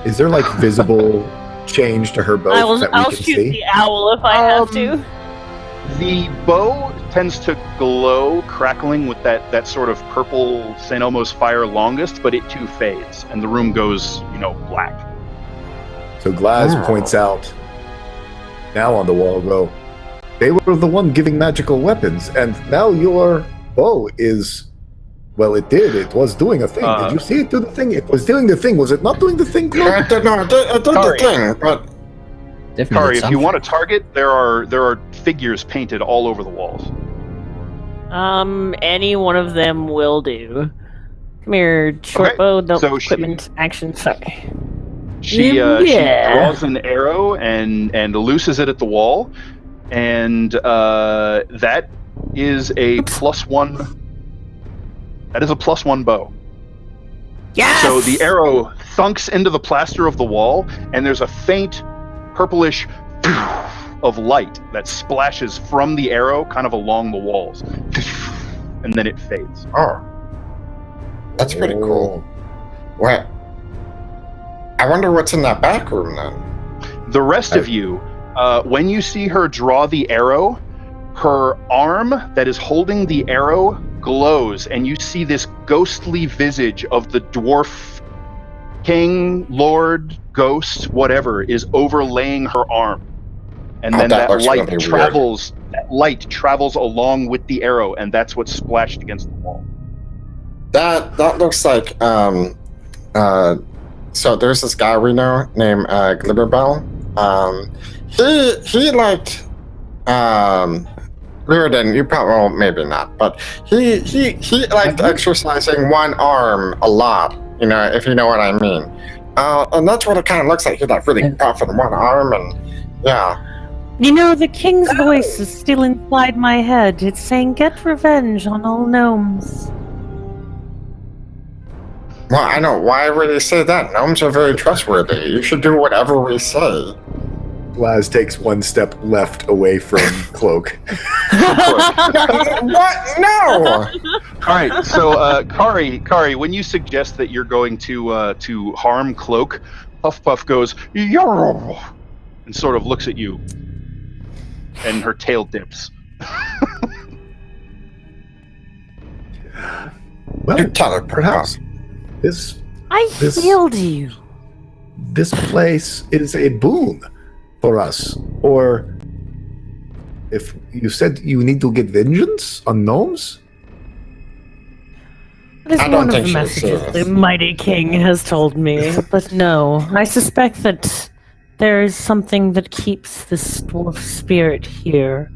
[SPEAKER 4] Is there like visible change to her bow that we
[SPEAKER 5] I'll
[SPEAKER 4] can
[SPEAKER 5] shoot
[SPEAKER 4] see?
[SPEAKER 5] the owl if I have to.
[SPEAKER 2] The bow tends to glow, crackling with that sort of purple, St. Elmo's fire longest, but it too fades, and the room goes, black.
[SPEAKER 4] So Glaz points out, now on the wall go, they were the one giving magical weapons, and now your bow is, well, it was doing a thing. Did you see it do the thing? It was doing the thing. Was it not doing the thing?
[SPEAKER 8] I did the
[SPEAKER 2] Sorry.
[SPEAKER 8] thing, but
[SPEAKER 1] Definitely
[SPEAKER 2] Kari, if you
[SPEAKER 1] something.
[SPEAKER 2] want to target, there are figures painted all over the walls.
[SPEAKER 5] Any one of them will do. Come here, short
[SPEAKER 2] Okay,
[SPEAKER 5] bow, no
[SPEAKER 2] so she-
[SPEAKER 5] equipment, action, sorry.
[SPEAKER 2] She
[SPEAKER 5] Yeah.
[SPEAKER 2] draws an arrow and looses it at the wall, and that is a +1. That is a +1 bow.
[SPEAKER 5] Yes!
[SPEAKER 2] So the arrow thunks into the plaster of the wall, and there's a faint purplish of light that splashes from the arrow kind of along the walls. And then it fades.
[SPEAKER 8] oh, that's pretty cool. What? I wonder what's in that back room then.
[SPEAKER 2] The rest of you, when you see her draw the arrow, her arm that is holding the arrow glows, and you see this ghostly visage of the dwarf king, lord, ghost, whatever, is overlaying her arm. And
[SPEAKER 8] Oh,
[SPEAKER 2] then
[SPEAKER 8] that
[SPEAKER 2] that
[SPEAKER 8] looks
[SPEAKER 2] light
[SPEAKER 8] really weird.
[SPEAKER 2] travels along with the arrow, and that's what's splashed against the wall.
[SPEAKER 8] That looks like so there's this guy we know named Glibberbell. He liked Reardon, you probably, well, maybe not, but he liked exercising one arm a lot, if you know what I mean. And that's what it kind of looks like. He's like really tough in one arm, and yeah.
[SPEAKER 5] The king's voice is still inside my head. It's saying, get revenge on all gnomes.
[SPEAKER 8] Well, I know. Why would he say that? Gnomes are very trustworthy. You should do whatever we say.
[SPEAKER 4] Glaz takes one step left away from Cloak.
[SPEAKER 8] What? No!
[SPEAKER 2] All right, so Kari, when you suggest that you're going to harm Cloak, Puff Puff goes "Yarr," and sort of looks at you, and her tail dips.
[SPEAKER 4] Well,
[SPEAKER 8] You tell her,
[SPEAKER 4] perhaps this This-
[SPEAKER 5] healed you.
[SPEAKER 4] place is a boon for us. Or if you said you need to get vengeance on gnomes,
[SPEAKER 5] That is
[SPEAKER 8] I don't
[SPEAKER 5] one of
[SPEAKER 8] think
[SPEAKER 5] the
[SPEAKER 8] she'll
[SPEAKER 5] messages
[SPEAKER 8] say
[SPEAKER 5] the
[SPEAKER 8] this.
[SPEAKER 5] mighty king has told me. But no, I suspect that there is something that keeps this dwarf spirit here.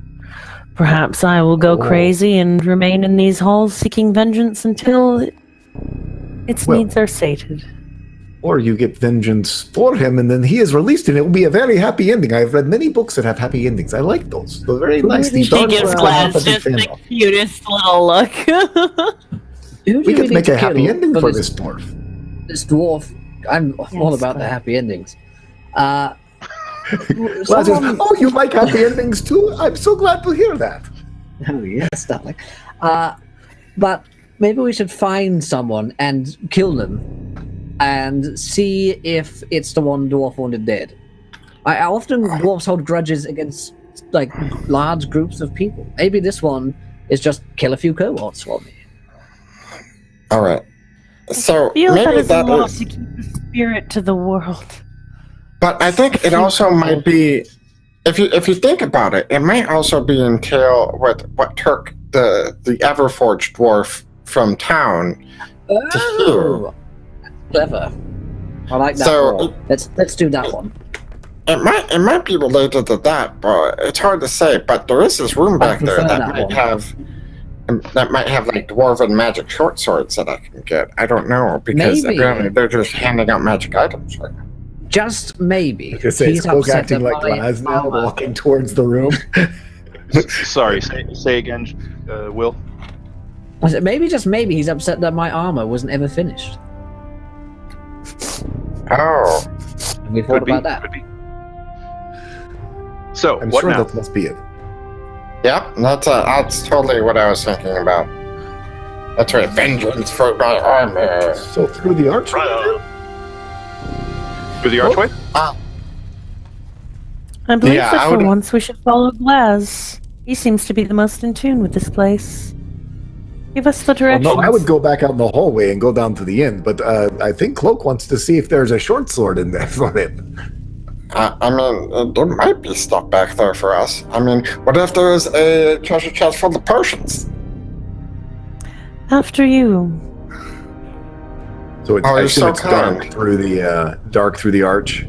[SPEAKER 5] Perhaps I will go crazy and remain in these halls seeking vengeance until its needs are sated.
[SPEAKER 4] Or you get vengeance for him, and then he is released, and it will be a very happy ending. I've read many books that have happy endings. I like those. They're very nice.
[SPEAKER 5] He gives Glass just the cutest little look.
[SPEAKER 4] We could make a happy ending for this dwarf.
[SPEAKER 1] This dwarf, I'm all about the happy endings.
[SPEAKER 4] Oh, you like happy endings too? I'm so glad to hear that.
[SPEAKER 1] Oh, yes, darling. But maybe we should find someone and kill them and see if it's the one dwarf wanted dead. I often dwarves hold grudges against like large groups of people. Maybe this one is just kill a few cohorts for me.
[SPEAKER 8] All right. So
[SPEAKER 5] I feel
[SPEAKER 8] maybe
[SPEAKER 5] that
[SPEAKER 8] that
[SPEAKER 5] is to keep the spirit to the world.
[SPEAKER 8] But I think it also might be, if you think about it, it might also be entail with what took the Everforged dwarf from town to here.
[SPEAKER 1] Clever. I like that.
[SPEAKER 8] So
[SPEAKER 1] let's do that one.
[SPEAKER 8] It might be related to that, but it's hard to say. But there is this room back there that might have like dwarven magic short swords that I can get. I don't know because apparently they're just handing out magic items right now.
[SPEAKER 1] Just maybe.
[SPEAKER 4] He's acting like Glaz now, walking towards the room.
[SPEAKER 2] Sorry, say again, Will.
[SPEAKER 1] I said maybe, just maybe, he's upset that my armor wasn't ever finished.
[SPEAKER 8] Oh.
[SPEAKER 1] And we thought about that.
[SPEAKER 2] Could be. So,
[SPEAKER 4] I'm
[SPEAKER 2] what
[SPEAKER 4] sure
[SPEAKER 2] now?
[SPEAKER 4] that must be it.
[SPEAKER 8] Yep, that's totally what I was thinking about. That's right, vengeance for my armor.
[SPEAKER 4] So through the archway?
[SPEAKER 2] Through the archway?
[SPEAKER 5] I believe that for once we should follow Glaz. He seems to be the most in tune with this place. Give us the directions.
[SPEAKER 4] Well, no, I would go back out in the hallway and go down to the inn, but I think Cloak wants to see if there's a short sword in there for him.
[SPEAKER 8] I mean, there might be stuff back there for us. I mean, what if there's a treasure chest full of potions?
[SPEAKER 5] After you.
[SPEAKER 4] So it's, I assume it's dark through the arch.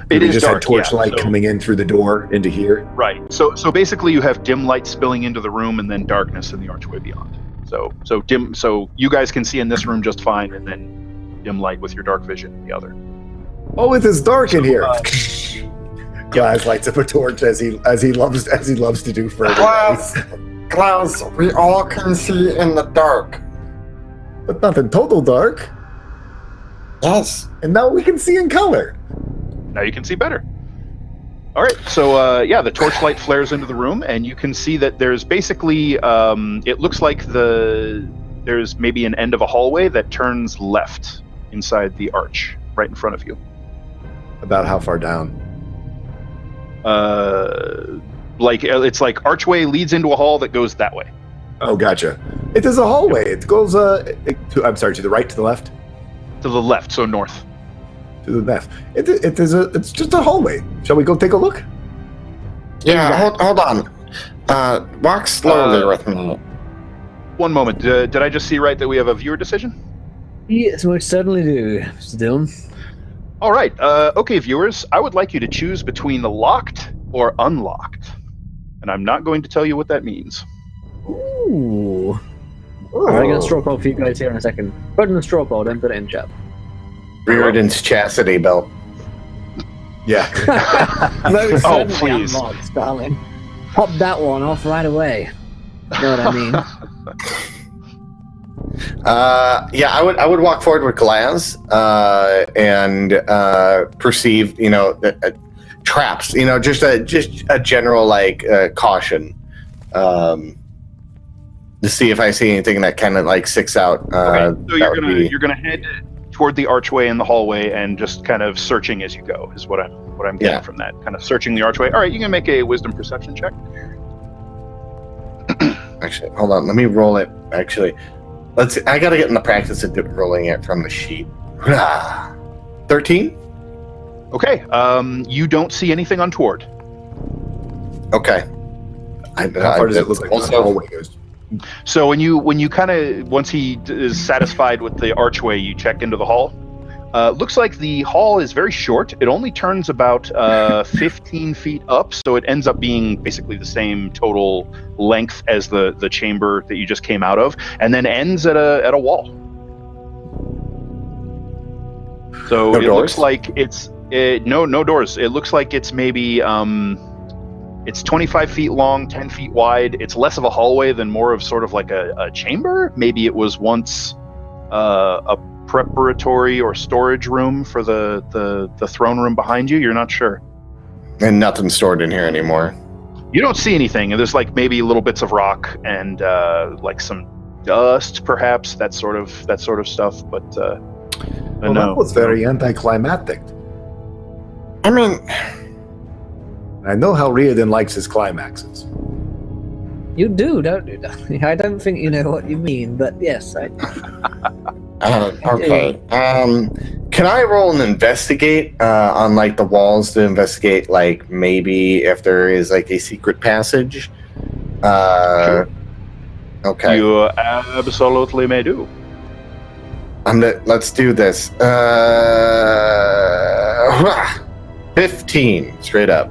[SPEAKER 2] It is
[SPEAKER 4] just
[SPEAKER 2] dark,
[SPEAKER 4] had torchlight coming in through the door into here.
[SPEAKER 2] Right. So basically, you have dim light spilling into the room, and then darkness in the archway beyond. So dim. So you guys can see in this room just fine, and then dim light with your dark vision in the other.
[SPEAKER 4] Oh, it is dark in here. Glaz lights up a torch as he loves to do for
[SPEAKER 8] Glaz, we all can see in the dark.
[SPEAKER 4] But not in total dark.
[SPEAKER 8] Yes.
[SPEAKER 4] And now we can see in color.
[SPEAKER 2] Now you can see better. All right, so the torchlight flares into the room, and you can see that there's basically, it looks like there's maybe an end of a hallway that turns left inside the arch, right in front of you.
[SPEAKER 4] About how far down?
[SPEAKER 2] It's like archway leads into a hall that goes that way.
[SPEAKER 4] Oh, gotcha. It is a hallway. It goes, to the right, to the left?
[SPEAKER 2] To the left, so north.
[SPEAKER 4] To the left. It's just a hallway. Shall we go take a look?
[SPEAKER 8] Yeah, hold on. Walk slowly with me.
[SPEAKER 2] One moment. Did I just see right that we have a viewer decision?
[SPEAKER 1] Yes, we certainly do, Mr. Dillon.
[SPEAKER 2] All right. Okay, viewers. I would like you to choose between the locked or unlocked. And I'm not going to tell you what that means.
[SPEAKER 1] Ooh. I'm going to straw poll for you guys here in a second. Put in the straw poll, then put it in chat.
[SPEAKER 3] Reardon's chastity belt.
[SPEAKER 4] Yeah.
[SPEAKER 1] Oh, please. Unlocked, darling. Pop that one off right away. You know what I mean?
[SPEAKER 3] I would walk forward with Glaz and perceive, traps. Just a general caution to see if I see anything that kind of sticks out.
[SPEAKER 2] Okay, so you're gonna head toward the archway and the hallway and just kind of searching as you go is what I'm getting from that. Kind of searching the archway. All right, you can make a wisdom perception check.
[SPEAKER 3] Actually, hold on. Let me roll it. Actually, I gotta get in the practice of rolling it from the sheet. 13.
[SPEAKER 2] Okay. You don't see anything untoward.
[SPEAKER 3] Okay.
[SPEAKER 4] How far does it look like the hallway goes?
[SPEAKER 2] So when you kind of, once he is satisfied with the archway, you check into the hall. Looks like the hall is very short. It only turns about 15 feet up, so it ends up being basically the same total length as the chamber that you just came out of, and then ends at a wall. So
[SPEAKER 3] No
[SPEAKER 2] it
[SPEAKER 3] doors?
[SPEAKER 2] looks like it's no doors. It looks like it's maybe it's 25 feet long, 10 feet wide. It's less of a hallway than more of sort of like a chamber. Maybe it was once a preparatory or storage room for the throne room behind you. You're not sure.
[SPEAKER 3] And nothing's stored in here anymore.
[SPEAKER 2] You don't see anything. There's like maybe little bits of rock and like some dust, perhaps that sort of stuff. But
[SPEAKER 4] Well,
[SPEAKER 2] no.
[SPEAKER 4] that was very anticlimactic.
[SPEAKER 8] I mean,
[SPEAKER 4] I know how Riordan likes his climaxes.
[SPEAKER 1] You do, don't you? I don't think you know what you mean, but yes.
[SPEAKER 8] okay.
[SPEAKER 3] Can I roll an investigate on like the walls to investigate like maybe if there is like a secret passage?
[SPEAKER 2] Sure.
[SPEAKER 3] Okay.
[SPEAKER 2] You absolutely may do.
[SPEAKER 3] Let's do this. 15 straight up.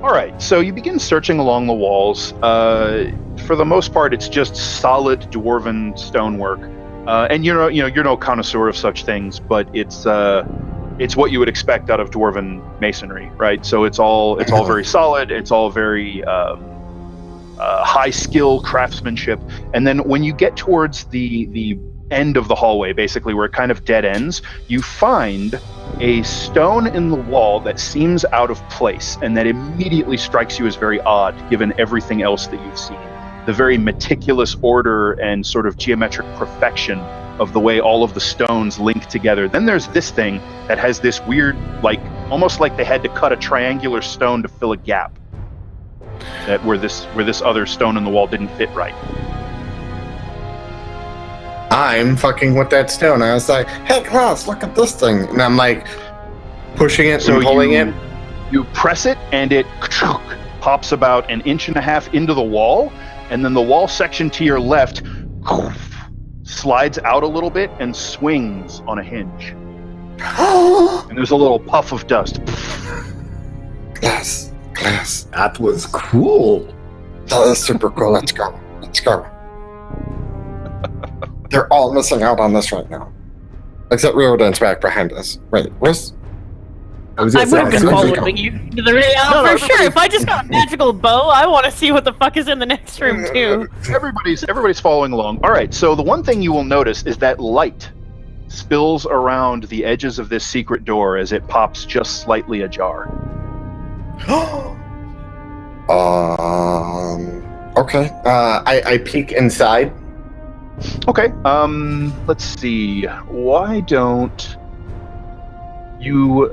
[SPEAKER 2] All right, so you begin searching along the walls. For the most part, it's just solid dwarven stonework, and you're no connoisseur of such things, but it's what you would expect out of dwarven masonry, right? So it's all very solid. It's all very high skill craftsmanship, and then when you get towards the end of the hallway, basically where it kind of dead ends, you find a stone in the wall that seems out of place and that immediately strikes you as very odd given everything else that you've seen. The very meticulous order and sort of geometric perfection of the way all of the stones link together. Then there's this thing that has this weird, like almost like they had to cut a triangular stone to fill a gap that where this other stone in the wall didn't fit right.
[SPEAKER 3] I'm fucking with that stone. I was like,
[SPEAKER 8] hey, Klaus, look at this thing.
[SPEAKER 3] and I'm like pushing it
[SPEAKER 2] So
[SPEAKER 3] and pulling it.
[SPEAKER 2] You press it, and it pops about 1.5 inches into the wall, and then the wall section to your left slides out a little bit and swings on a hinge. And there's a little puff of dust.
[SPEAKER 8] Glass.
[SPEAKER 4] That was cool.
[SPEAKER 8] That is super cool. Let's go. They're all missing out on this right now. Except Riordan's back behind us. Wait, where's...
[SPEAKER 5] I would have been following you to the for sure. If I just got a magical bow, I want to see what the fuck is in the next room too.
[SPEAKER 2] Everybody's following along. All right, so the one thing you will notice is that light spills around the edges of this secret door as it pops just slightly ajar.
[SPEAKER 3] Okay. I peek inside.
[SPEAKER 2] Okay, let's see. Why don't you,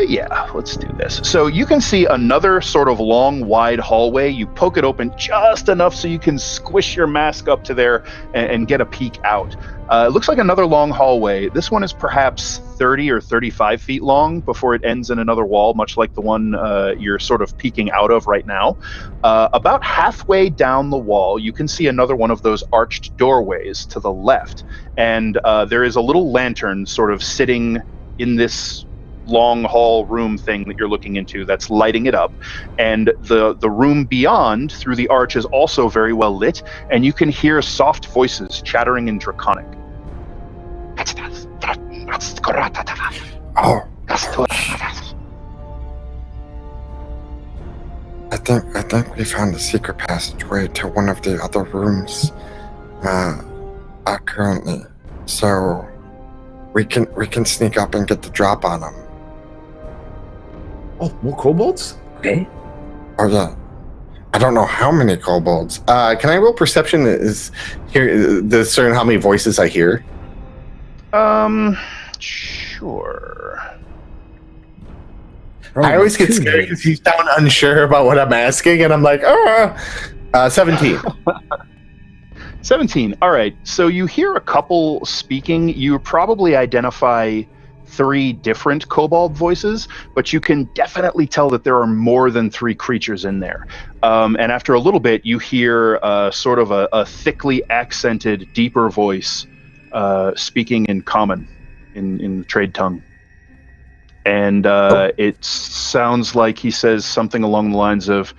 [SPEAKER 2] yeah, let's do this. So you can see another sort of long, wide hallway. You poke it open just enough so you can squish your mask up to there and get a peek out. It looks like another long hallway. This one is perhaps 30 or 35 feet long before it ends in another wall, much like the one you're sort of peeking out of right now. About halfway down the wall, you can see another one of those arched doorways to the left. And there is a little lantern sort of sitting in this long hall room thing that you're looking into that's lighting it up, and the room beyond through the arch is also very well lit, and you can hear soft voices chattering in Draconic.
[SPEAKER 8] Oh, I think we found the secret passageway to one of the other rooms currently. So we can sneak up and get the drop on them.
[SPEAKER 4] Oh, more kobolds?
[SPEAKER 1] Okay.
[SPEAKER 8] Oh yeah. I don't know how many kobolds.
[SPEAKER 3] Can I roll perception? Is here the certain how many voices I hear?
[SPEAKER 2] Sure.
[SPEAKER 3] I always get scared because you sound unsure about what I'm asking, and I'm like, 17.
[SPEAKER 2] 17. All right. So you hear a couple speaking. You probably identify 3 different kobold voices, but you can definitely tell that there are more than 3 creatures in there. And after a little bit, you hear sort of a thickly accented, deeper voice speaking in common. in trade tongue. And it sounds like he says something along the lines of,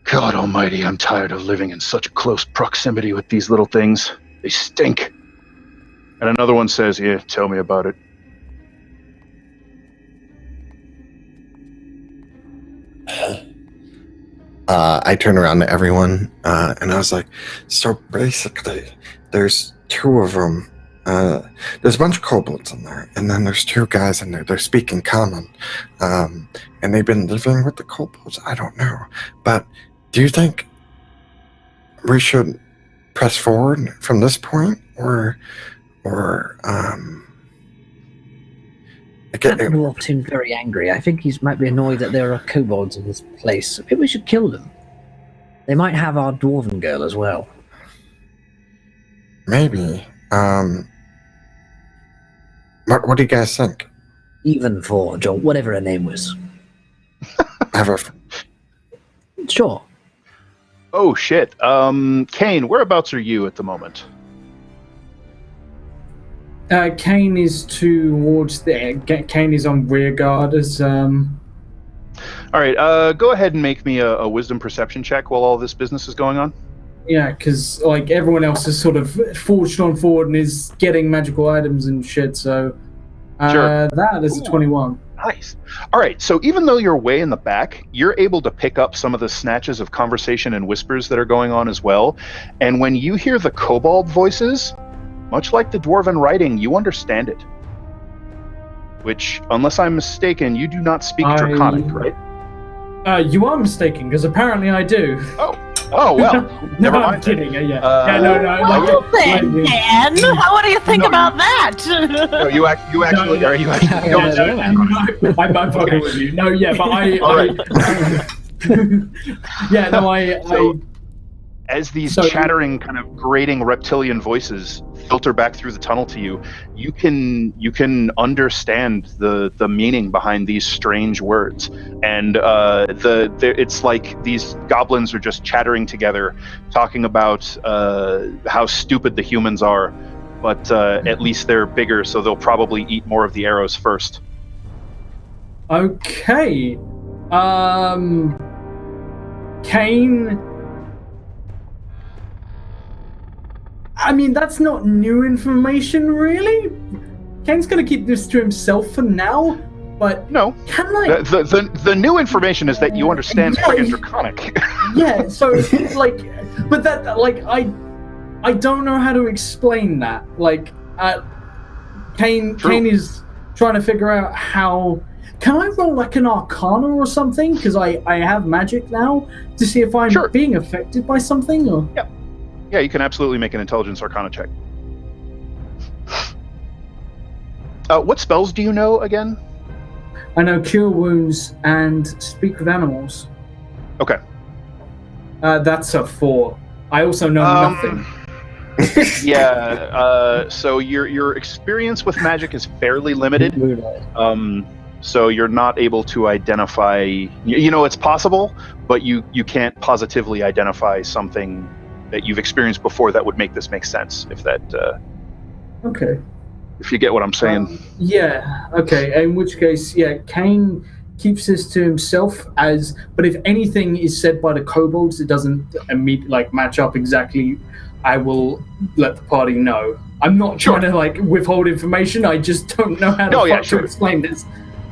[SPEAKER 2] God almighty, I'm tired of living in such close proximity with these little things. They stink. And another one says, yeah, tell me about it.
[SPEAKER 7] I turn around to everyone, and I was like, so basically, there's two of them. There's a bunch of kobolds in there, and then there's two guys in there. They're speaking common, and they've been living with the kobolds. I don't know. But do you think we should press forward from this point, or
[SPEAKER 1] That dwarf seemed very angry. I think he might be annoyed that there are kobolds in his place. Maybe we should kill them. They might have our dwarven girl as well.
[SPEAKER 7] Maybe. What do you guys think?
[SPEAKER 1] Evenforged, or whatever her name was. Sure.
[SPEAKER 2] Oh, shit. Kane, whereabouts are you at the moment?
[SPEAKER 6] Kane is towards the. Kane is on rear guard as.
[SPEAKER 2] All right. Go ahead and make me a wisdom perception check while all this business is going on.
[SPEAKER 6] Yeah, because like everyone else is sort of forged on forward and is getting magical items and shit. So
[SPEAKER 2] Sure.
[SPEAKER 6] That is a 21.
[SPEAKER 2] Nice. All right. So even though you're way in the back, you're able to pick up some of the snatches of conversation and whispers that are going on as well. And when you hear the kobold voices, much like the dwarven writing, you understand it. Which, unless I'm mistaken, you do not speak Draconic, right?
[SPEAKER 6] You are mistaken, because apparently I do.
[SPEAKER 2] Oh well.
[SPEAKER 6] No,
[SPEAKER 2] Never
[SPEAKER 6] I'm
[SPEAKER 2] mind.
[SPEAKER 6] kidding. No.
[SPEAKER 5] Well then, Dan, what do you think about that?
[SPEAKER 2] No, you actually are you actually don't speak Draconic.
[SPEAKER 6] I'm fucking with you. No, yeah, but
[SPEAKER 2] So, as these chattering, kind of grating reptilian voices filter back through the tunnel to you, you can understand the meaning behind these strange words, and it's like these goblins are just chattering together, talking about how stupid the humans are, but at least they're bigger, so they'll probably eat more of the arrows first.
[SPEAKER 6] Okay. Kane. I mean, that's not new information, really. Kane's gonna keep this to himself for now, but
[SPEAKER 2] no.
[SPEAKER 6] Can I?
[SPEAKER 2] The new information is that you understand friggin' Draconic.
[SPEAKER 6] Yeah. So like, but that like I don't know how to explain that. Like, Kane is trying to figure out how. Can I roll like an Arcana or something? Because I have magic now to see if I'm being affected by something. Or
[SPEAKER 2] Yeah, you can absolutely make an intelligence Arcana check. What spells do you know again?
[SPEAKER 6] I know Cure Wounds and Speak with Animals.
[SPEAKER 2] Okay.
[SPEAKER 6] That's a 4. I also know nothing.
[SPEAKER 2] Yeah, so your experience with magic is fairly limited. So you're not able to identify... You know it's possible, but you can't positively identify something that you've experienced before that would make this make sense, if that
[SPEAKER 6] okay,
[SPEAKER 2] if you get what I'm saying.
[SPEAKER 6] Yeah, okay, in which case, yeah, Kane keeps this to himself, but if anything is said by the kobolds it doesn't match up exactly, I will let the party know. I'm not trying to withhold information, I just don't know how to explain this.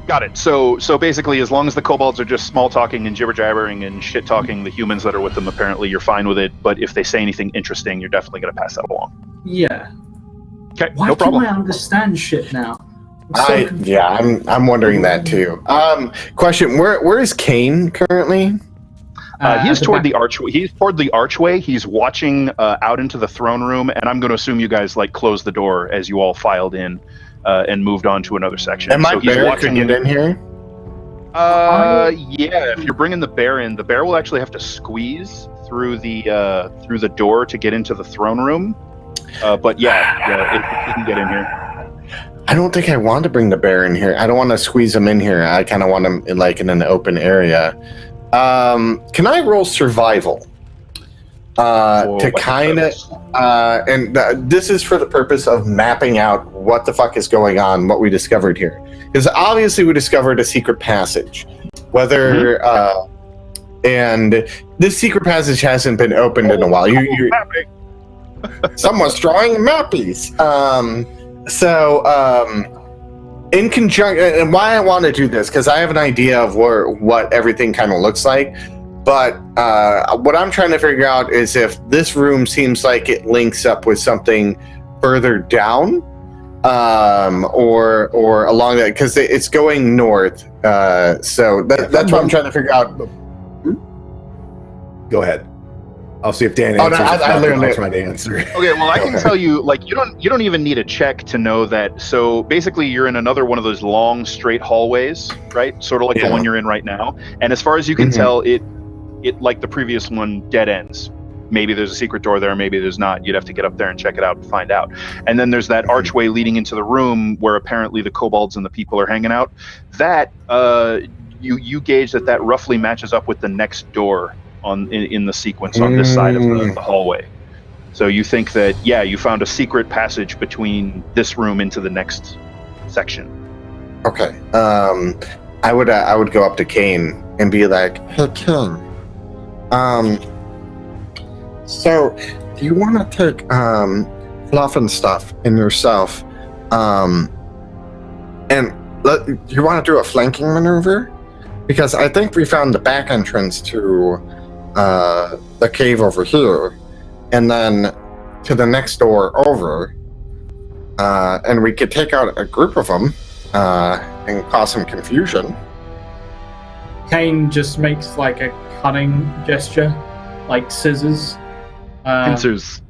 [SPEAKER 2] Got it. So basically, as long as the kobolds are just small talking and jibber jabbering and shit talking the humans that are with them, apparently you're fine with it. But if they say anything interesting, you're definitely going to pass that along.
[SPEAKER 6] Yeah.
[SPEAKER 2] Okay.
[SPEAKER 6] Why
[SPEAKER 2] no problem.
[SPEAKER 6] can't I understand shit now?
[SPEAKER 7] I'm wondering that too. Question: Where is Kane currently?
[SPEAKER 2] He's toward the archway. He's toward the archway. He's watching out into the throne room, and I'm going to assume you guys closed the door as you all filed in. And moved on to another section.
[SPEAKER 7] And my bear could get in here?
[SPEAKER 2] Yeah, if you're bringing the bear in, the bear will actually have to squeeze through the door to get into the throne room. But yeah, it can get in here.
[SPEAKER 7] I don't think I want to bring the bear in here. I don't want to squeeze him in here. I kind of want him in an open area. Can I roll survival?
[SPEAKER 3] to kind of, this is for the purpose of mapping out what the fuck is going on, what we discovered here. Because obviously we discovered a secret passage. Whether, and this secret passage hasn't been opened in a while.
[SPEAKER 8] Someone's drawing mappies.
[SPEAKER 3] In conjunction, and why I want to do this, because I have an idea of what everything kind of looks like. But what I'm trying to figure out is if this room seems like it links up with something further down, or along that, because it's going north. So that's what I'm trying to figure out.
[SPEAKER 4] Go ahead. I'll see if Dan answers. I'll try to answer.
[SPEAKER 2] Okay, well, I can tell you, like, you don't even need a check to know that. So basically, you're in another one of those long, straight hallways, right? Sort of like the one you're in right now. And as far as you can tell, it like the previous one, dead ends. Maybe there's a secret door there, maybe there's not. You'd have to get up there and check it out and find out. And then there's that archway leading into the room where apparently the kobolds and the people are hanging out. That you gauge that roughly matches up with the next door in the sequence on this side of the hallway. So you think that, you found a secret passage between this room into the next section.
[SPEAKER 3] Okay. I would go up to Kane and be like,
[SPEAKER 8] "Hey, King. So, do you want to take Fluff and stuff and yourself, and do you want to do a flanking maneuver? Because I think we found the back entrance to the cave over here, and then to the next door over, and we could take out a group of them and cause some confusion."
[SPEAKER 6] Kane just makes like a cutting gesture, like scissors.
[SPEAKER 2] Pincers.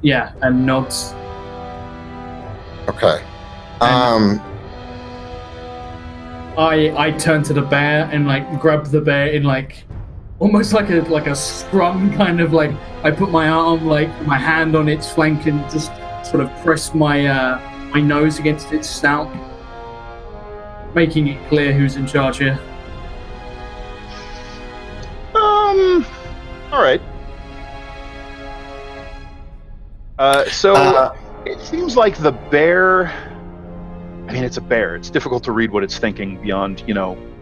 [SPEAKER 6] Yeah, and nods.
[SPEAKER 8] Okay.
[SPEAKER 6] I turn to the bear and like grab the bear in like almost like a scrum kind of, like I put my arm, like my hand on its flank and just sort of press my my nose against its snout, making it clear who's in charge here.
[SPEAKER 2] All right. It seems like the bear. I mean, it's a bear. It's difficult to read what it's thinking beyond,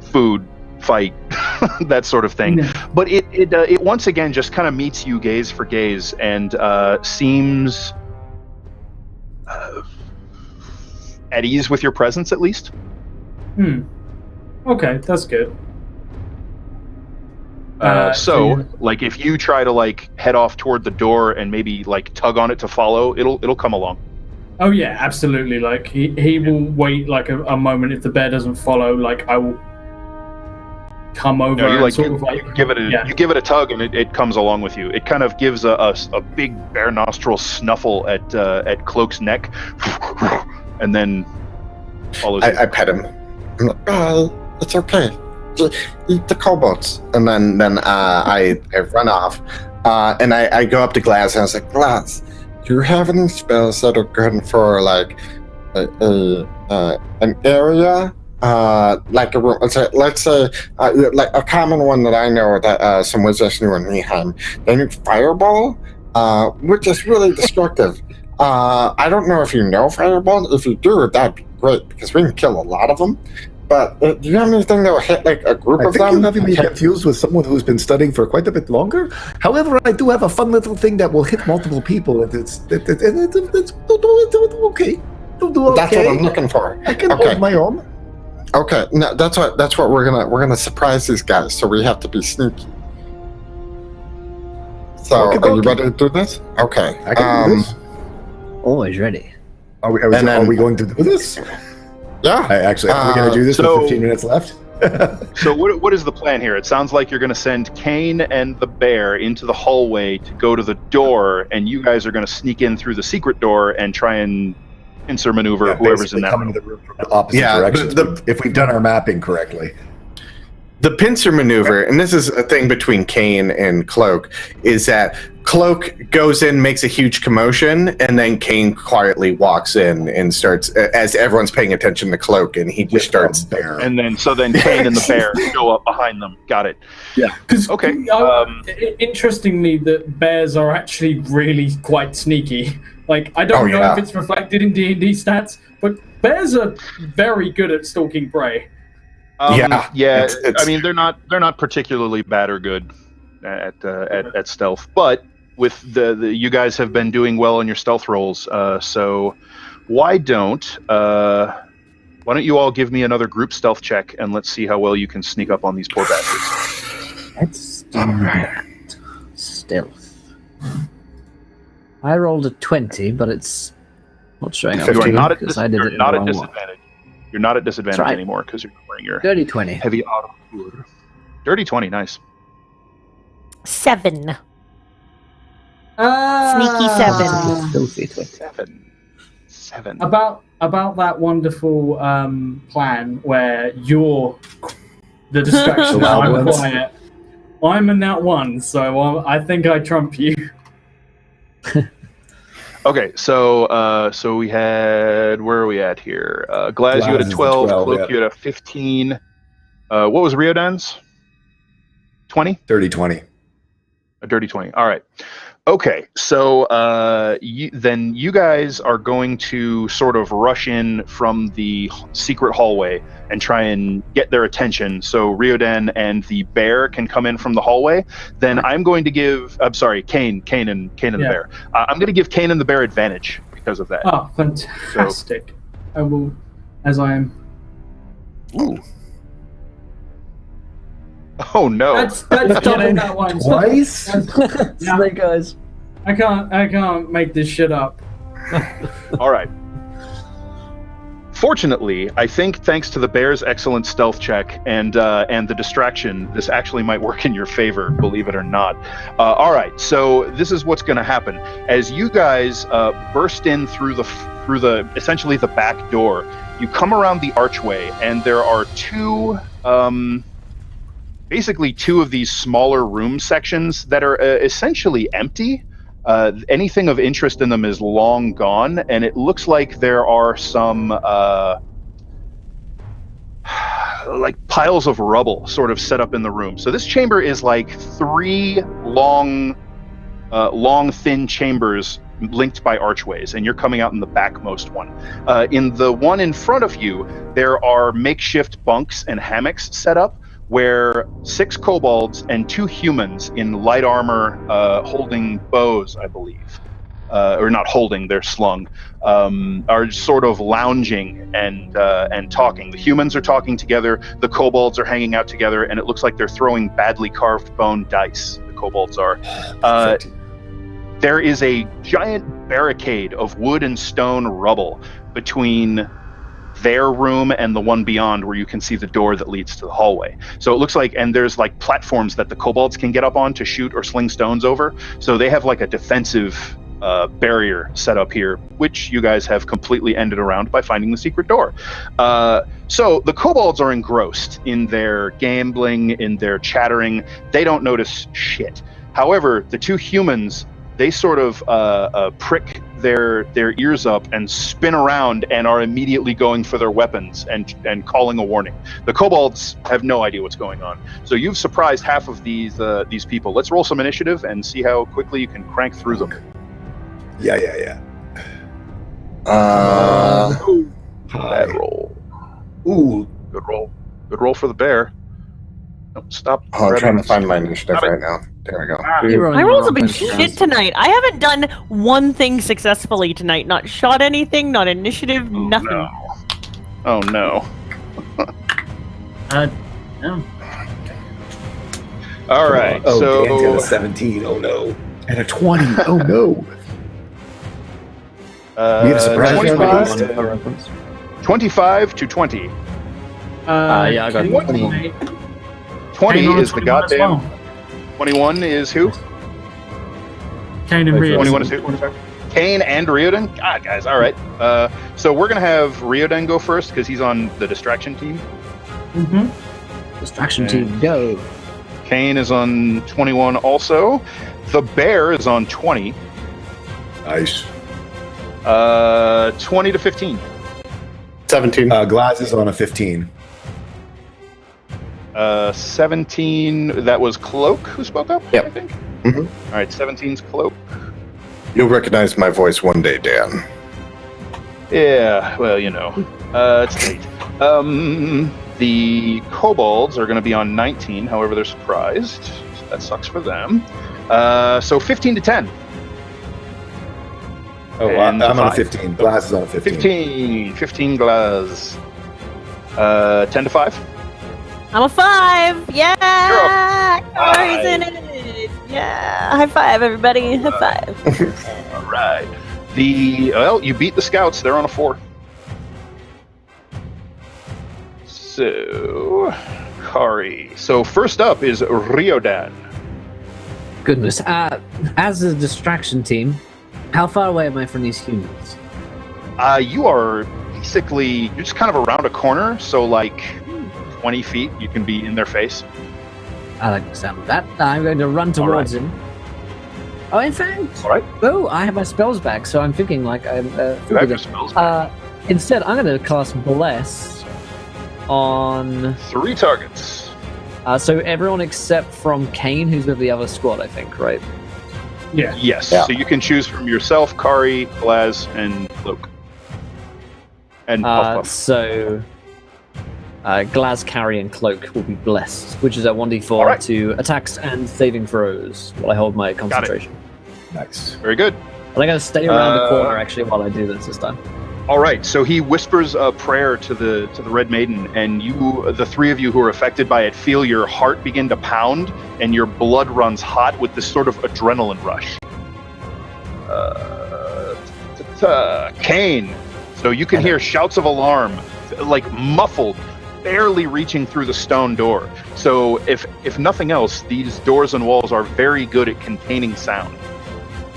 [SPEAKER 2] food, fight, that sort of thing. Yeah. But it once again just kind of meets you gaze for gaze and seems at ease with your presence, at least.
[SPEAKER 6] Okay, that's good.
[SPEAKER 2] Like, if you try to like head off toward the door and maybe like tug on it to follow, it'll come along.
[SPEAKER 6] Oh yeah, absolutely. Like he will wait like a moment. If the bear doesn't follow, like I will come over.
[SPEAKER 2] No,
[SPEAKER 6] and
[SPEAKER 2] you give it a tug and it comes along with you. It kind of gives a big bear nostril snuffle at Cloak's neck, and then follows.
[SPEAKER 3] I pet him.
[SPEAKER 8] It's okay. Eat the kobolds.
[SPEAKER 3] And then I run off, and I go up to Glass and I was like, "Glass,
[SPEAKER 8] do you have any spells that are good for like an area, like a room? Let's say like a common one that I know that some wizards knew in Neheim. They need Fireball, which is really destructive. I don't know if you know Fireball. If you do, that'd be great because we can kill a lot of them. But do you have anything that will hit like a group of them?
[SPEAKER 4] I think you're having me confused with someone who's been studying for quite a bit longer. However, I do have a fun little thing that will hit multiple people. It's okay.
[SPEAKER 8] That's what I'm looking for.
[SPEAKER 4] I can hold my own.
[SPEAKER 8] Okay, no, that's what we're gonna surprise these guys. So we have to be sneaky. So are you ready to do this? Okay.
[SPEAKER 4] I can do this.
[SPEAKER 1] Always ready.
[SPEAKER 4] Are we going to do this?
[SPEAKER 8] Yeah.
[SPEAKER 4] Are we going to do this with 15 minutes left?
[SPEAKER 2] So what is the plan here? It sounds like you're going to send Kane and the bear into the hallway to go to the door, and you guys are going to sneak in through the secret door and try and pincer maneuver whoever's in that room.
[SPEAKER 4] Into the room from the opposite direction. If we've done our mapping correctly.
[SPEAKER 3] The pincer maneuver, and this is a thing between Kane and Cloak, is that
[SPEAKER 7] Cloak goes in, makes a huge commotion, and then Kane quietly walks in and starts, as everyone's paying attention to Cloak, and he just starts
[SPEAKER 4] there.
[SPEAKER 2] And then Kane and the bear go up behind them. Got it.
[SPEAKER 6] Yeah. Because
[SPEAKER 2] Okay,
[SPEAKER 6] interestingly, the bears are actually really quite sneaky. Like, I don't know if it's reflected in D&D stats, but bears are very good at stalking prey.
[SPEAKER 2] I mean, they're not particularly bad or good at stealth, but with the you guys have been doing well in your stealth rolls, so why don't you all give me another group stealth check, and let's see how well you can sneak up on these poor bastards.
[SPEAKER 1] Let's do that. Stealth. I rolled a 20, but it's not showing up.
[SPEAKER 2] You are not at
[SPEAKER 1] disadvantage.
[SPEAKER 2] disadvantage. You're not at disadvantage anymore because you're wearing your
[SPEAKER 1] Dirty 20.
[SPEAKER 2] heavy armor. Dirty 20, nice.
[SPEAKER 5] 7. Sneaky 7.
[SPEAKER 1] Filthy 20.
[SPEAKER 2] 7.
[SPEAKER 6] About that wonderful plan where you're the distraction and I'm quiet. I'm in that one, so I think I trump you.
[SPEAKER 2] Okay, so we had, where are we at here? Glaz, you had a 12, Cloak, you had a 15. What was Riodan's? 20?
[SPEAKER 4] Dirty 20.
[SPEAKER 2] A dirty 20. All right. Okay, so then you guys are going to sort of rush in from the secret hallway and try and get their attention so Riodan and the bear can come in from the hallway. Then I'm going to give, I'm sorry, Kane and the bear. I'm going to give Kane and the bear advantage because of that.
[SPEAKER 6] Oh, fantastic. I will, as I am.
[SPEAKER 2] Ooh. Oh no!
[SPEAKER 6] That's double that one.
[SPEAKER 4] Twice?
[SPEAKER 1] Snake eyes.
[SPEAKER 6] I can't make this shit up.
[SPEAKER 2] All right. Fortunately, I think thanks to the bear's excellent stealth check and the distraction, this actually might work in your favor, believe it or not. All right, so this is what's going to happen as you guys burst in through the essentially the back door. You come around the archway, and there are basically two of these smaller room sections that are essentially empty. Anything of interest in them is long gone, and it looks like there are some like piles of rubble sort of set up in the room. So this chamber is like 3 long, thin chambers linked by archways, and you're coming out in the backmost one. In the one in front of you, there are makeshift bunks and hammocks set up, where 6 kobolds and 2 humans in light armor holding bows, I believe, or not holding, they're slung, are sort of lounging and talking. The humans are talking together, the kobolds are hanging out together, and it looks like they're throwing badly carved bone dice, the kobolds are. There is a giant barricade of wood and stone rubble between their room and the one beyond, where you can see the door that leads to the hallway. So it looks like, and there's like platforms that the kobolds can get up on to shoot or sling stones over. So they have like a defensive barrier set up here, which you guys have completely ended around by finding the secret door. So the kobolds are engrossed in their gambling, in their chattering. They don't notice shit. However, the 2 humans, they sort of prick their ears up and spin around and are immediately going for their weapons and calling a warning. The kobolds have no idea what's going on. So you've surprised half of these people. Let's roll some initiative and see how quickly you can crank through them.
[SPEAKER 4] Yeah.
[SPEAKER 2] Bad roll.
[SPEAKER 4] Ooh.
[SPEAKER 2] Good roll. Good roll for the bear. No, stop.
[SPEAKER 7] I'm trying to find my initiative right now. There we go.
[SPEAKER 5] My rolls have been shit tonight. I haven't done one thing successfully tonight. Not shot anything, not initiative, nothing.
[SPEAKER 2] No. Oh no.
[SPEAKER 6] No.
[SPEAKER 2] All right,
[SPEAKER 4] Oh,
[SPEAKER 2] so
[SPEAKER 4] Dan's got a 17. Oh no. And a 20. Oh no. We had a surprise.
[SPEAKER 2] 25 to 20.
[SPEAKER 1] Yeah, I got
[SPEAKER 6] 20.
[SPEAKER 2] 20
[SPEAKER 6] Kane
[SPEAKER 2] is the goddamn. 21 is who?
[SPEAKER 6] Kane and Riordan.
[SPEAKER 2] 21 is who? Kane and Riordan? God, guys, all right. So we're going to have Riordan go first because he's on the distraction team.
[SPEAKER 6] Mm-hmm.
[SPEAKER 1] Distraction team, go.
[SPEAKER 2] Kane is on 21 also. The bear is on 20.
[SPEAKER 4] Nice.
[SPEAKER 2] 20 to 15.
[SPEAKER 3] 17.
[SPEAKER 4] Glass is on a 15.
[SPEAKER 2] 17. That was Cloak who spoke up.
[SPEAKER 3] Yep.
[SPEAKER 2] I think.
[SPEAKER 3] Mhm.
[SPEAKER 2] All right. 17's Cloak.
[SPEAKER 3] You'll recognize my voice one day, Dan.
[SPEAKER 2] Yeah. Well, it's late. The kobolds are going to be on 19. However, they're surprised. So that sucks for them. So 15 to 10.
[SPEAKER 4] Oh,
[SPEAKER 2] And
[SPEAKER 4] I'm on a
[SPEAKER 2] 5.
[SPEAKER 4] 15. Glass is on a 15.
[SPEAKER 2] 15 glass. 10 to 5.
[SPEAKER 5] I'm a 5. Yeah. Corey's in
[SPEAKER 2] Five.
[SPEAKER 5] it. Yeah. High five, everybody. High five.
[SPEAKER 2] All right. You beat the scouts. They're on a 4. So, Kari. So first up is Riodan.
[SPEAKER 1] Goodness. As a distraction team, how far away am I from these humans?
[SPEAKER 2] You are basically, you're just kind of around a corner, so like 20 feet, you can be in their face.
[SPEAKER 1] I like the sound of that. I'm going to run towards him. Oh, in fact,
[SPEAKER 2] All right.
[SPEAKER 1] oh, I have my spells back, so I'm thinking like I'm.
[SPEAKER 2] You have your spells back.
[SPEAKER 1] Instead, I'm going to cast Bless on.
[SPEAKER 2] 3 targets.
[SPEAKER 1] So everyone except from Kane, who's with the other squad, I think, right?
[SPEAKER 6] Yeah.
[SPEAKER 2] Yes.
[SPEAKER 3] Yeah.
[SPEAKER 2] So you can choose from yourself, Kari, Blaz, and Cloak. And Puff Puff.
[SPEAKER 1] So Glaz, Carry, and Cloak will be blessed, which is a 1d4
[SPEAKER 2] All right.
[SPEAKER 1] to attacks and saving throws while I hold my concentration.
[SPEAKER 4] Nice.
[SPEAKER 2] Very good.
[SPEAKER 1] I'm going to stay around the corner actually while I do this time.
[SPEAKER 2] All right, so he whispers a prayer to the Red Maiden, and you, the 3 of you who are affected by it, feel your heart begin to pound, and your blood runs hot with this sort of adrenaline rush. Kane. So you can hear shouts of alarm, like muffled, barely reaching through the stone door. So if nothing else, these doors and walls are very good at containing sound.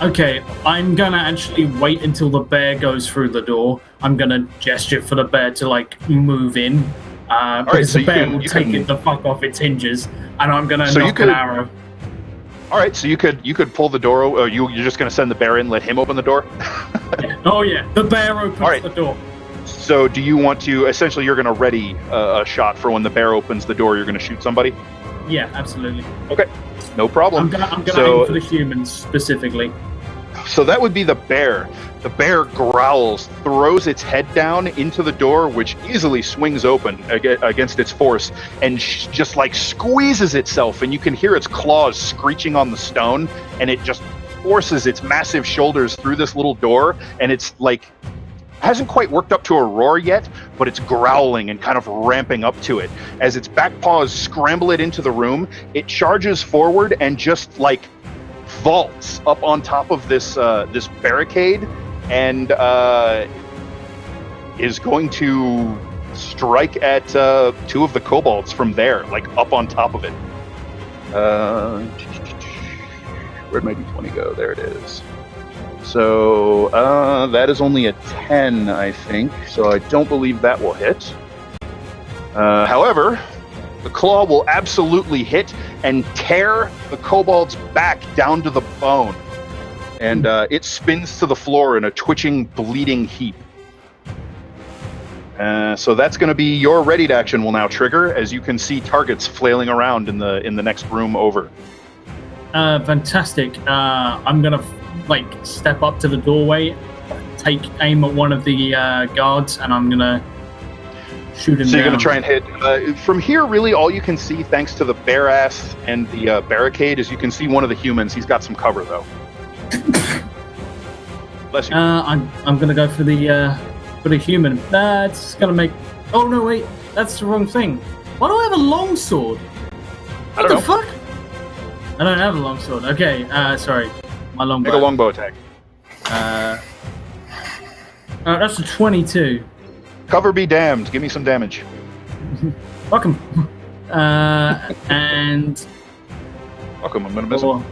[SPEAKER 6] Okay, I'm gonna actually wait until the bear goes through the door. I'm gonna gesture for the bear to like move in. Because
[SPEAKER 2] so
[SPEAKER 6] the bear
[SPEAKER 2] you
[SPEAKER 6] will take
[SPEAKER 2] can-
[SPEAKER 6] it the fuck off its hinges, and I'm gonna
[SPEAKER 2] So you
[SPEAKER 6] knock
[SPEAKER 2] could-
[SPEAKER 6] an arrow.
[SPEAKER 2] All right, so you could pull the door. You're just going to send the bear in, let him open the door.
[SPEAKER 6] Yeah. Oh yeah, the bear opens
[SPEAKER 2] All right.
[SPEAKER 6] the door.
[SPEAKER 2] So do you want to? Essentially, you're going to ready a shot for when the bear opens the door. You're going to shoot somebody.
[SPEAKER 6] Yeah, absolutely.
[SPEAKER 2] No problem.
[SPEAKER 6] I'm gonna
[SPEAKER 2] So-
[SPEAKER 6] aim for the humans specifically.
[SPEAKER 2] So that would be the bear. The bear growls, throws its head down into the door, which easily swings open against its force, and just like squeezes itself, and you can hear its claws screeching on the stone, and it just forces its massive shoulders through this little door, and it's like hasn't quite worked up to a roar yet, but it's growling and kind of ramping up to it. As its back paws scramble it into the room, it charges forward and just like vaults up on top of this this barricade, and is going to strike at 2 of the kobolds from there, like up on top of it. Where'd my d20 go? There it is. So that is only a 10, I think. So I don't believe that will hit. However, the claw will absolutely hit and tear the kobold's back down to the bone. And it spins to the floor in a twitching, bleeding heap. So that's going to be your readied action will now trigger, as you can see targets flailing around in the next room over.
[SPEAKER 6] Fantastic. I'm gonna step up to the doorway, take aim at one of the guards, and I'm gonna shoot him
[SPEAKER 2] So you're
[SPEAKER 6] down.
[SPEAKER 2] going to try and hit. From here, really, all you can see, thanks to the bear ass and the barricade, is you can see one of the humans. He's got some cover, though. Bless you.
[SPEAKER 6] I'm gonna go for the human. It's gonna make. Oh no, wait, that's the wrong thing. Why do I have a longsword? What the fuck? I don't have a longsword. Okay, sorry, my longbow.
[SPEAKER 2] Make a longbow attack.
[SPEAKER 6] That's a 22.
[SPEAKER 2] Cover be damned. Give me some damage.
[SPEAKER 6] Welcome. And
[SPEAKER 2] Welcome. I'm going to miss him.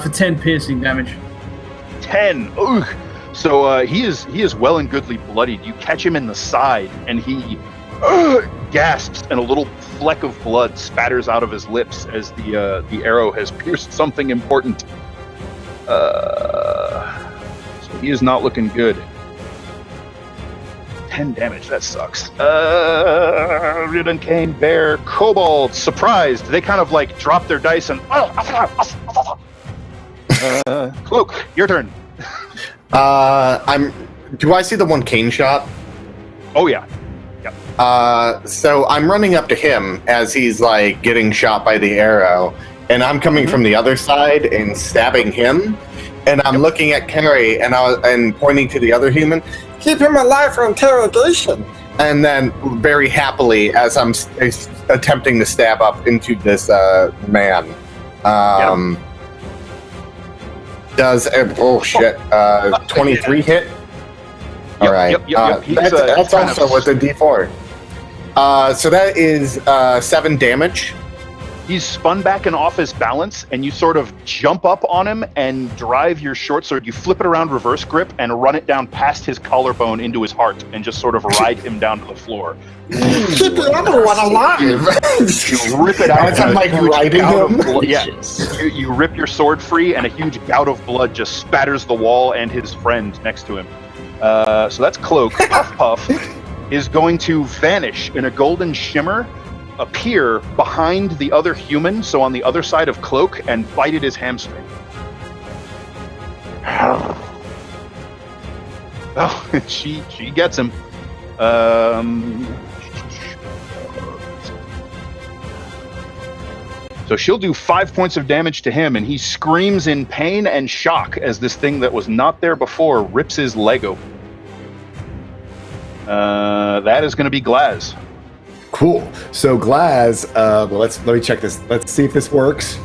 [SPEAKER 6] for 10 piercing damage.
[SPEAKER 2] 10. Ugh. So he is well and goodly bloodied. You catch him in the side, and he gasps, and a little fleck of blood spatters out of his lips as the arrow has pierced something important. So he is not looking good. 10 damage, that sucks. Ridden Cane, Bear, Kobold, surprised. They kind of like drop their dice and... Cloak, your turn.
[SPEAKER 7] Do I see the one cane shot?
[SPEAKER 2] Oh, yeah.
[SPEAKER 7] So I'm running up to him as he's like getting shot by the arrow, and I'm coming from the other side and stabbing him. And I'm looking at Carrie and pointing to the other human.
[SPEAKER 8] Keep him alive for interrogation.
[SPEAKER 7] And then very happily, as I'm attempting to stab up into this man, does 23 hit? All right. That's also with a D4. So that is 7 damage.
[SPEAKER 2] He's spun back and off his balance, and you sort of jump up on him and drive your short sword. You flip it around reverse grip and run it down past his collarbone into his heart and just sort of ride him down to the floor.
[SPEAKER 8] Keep the other one alive!
[SPEAKER 2] You rip it out.
[SPEAKER 7] I'm like riding him.
[SPEAKER 2] Yeah. You rip your sword free, and a huge gout of blood just spatters the wall and his friend next to him. So that's Cloak. Puff Puff is going to vanish in a golden shimmer, appear behind the other human, so on the other side of Cloak, and bite at his hamstring. Oh, she gets him. So she'll do 5 points of damage to him, and he screams in pain and shock as this thing that was not there before rips his leg open. That is going to be Glaz.
[SPEAKER 4] Cool. So Glaz, let me check this. Let's see if this works.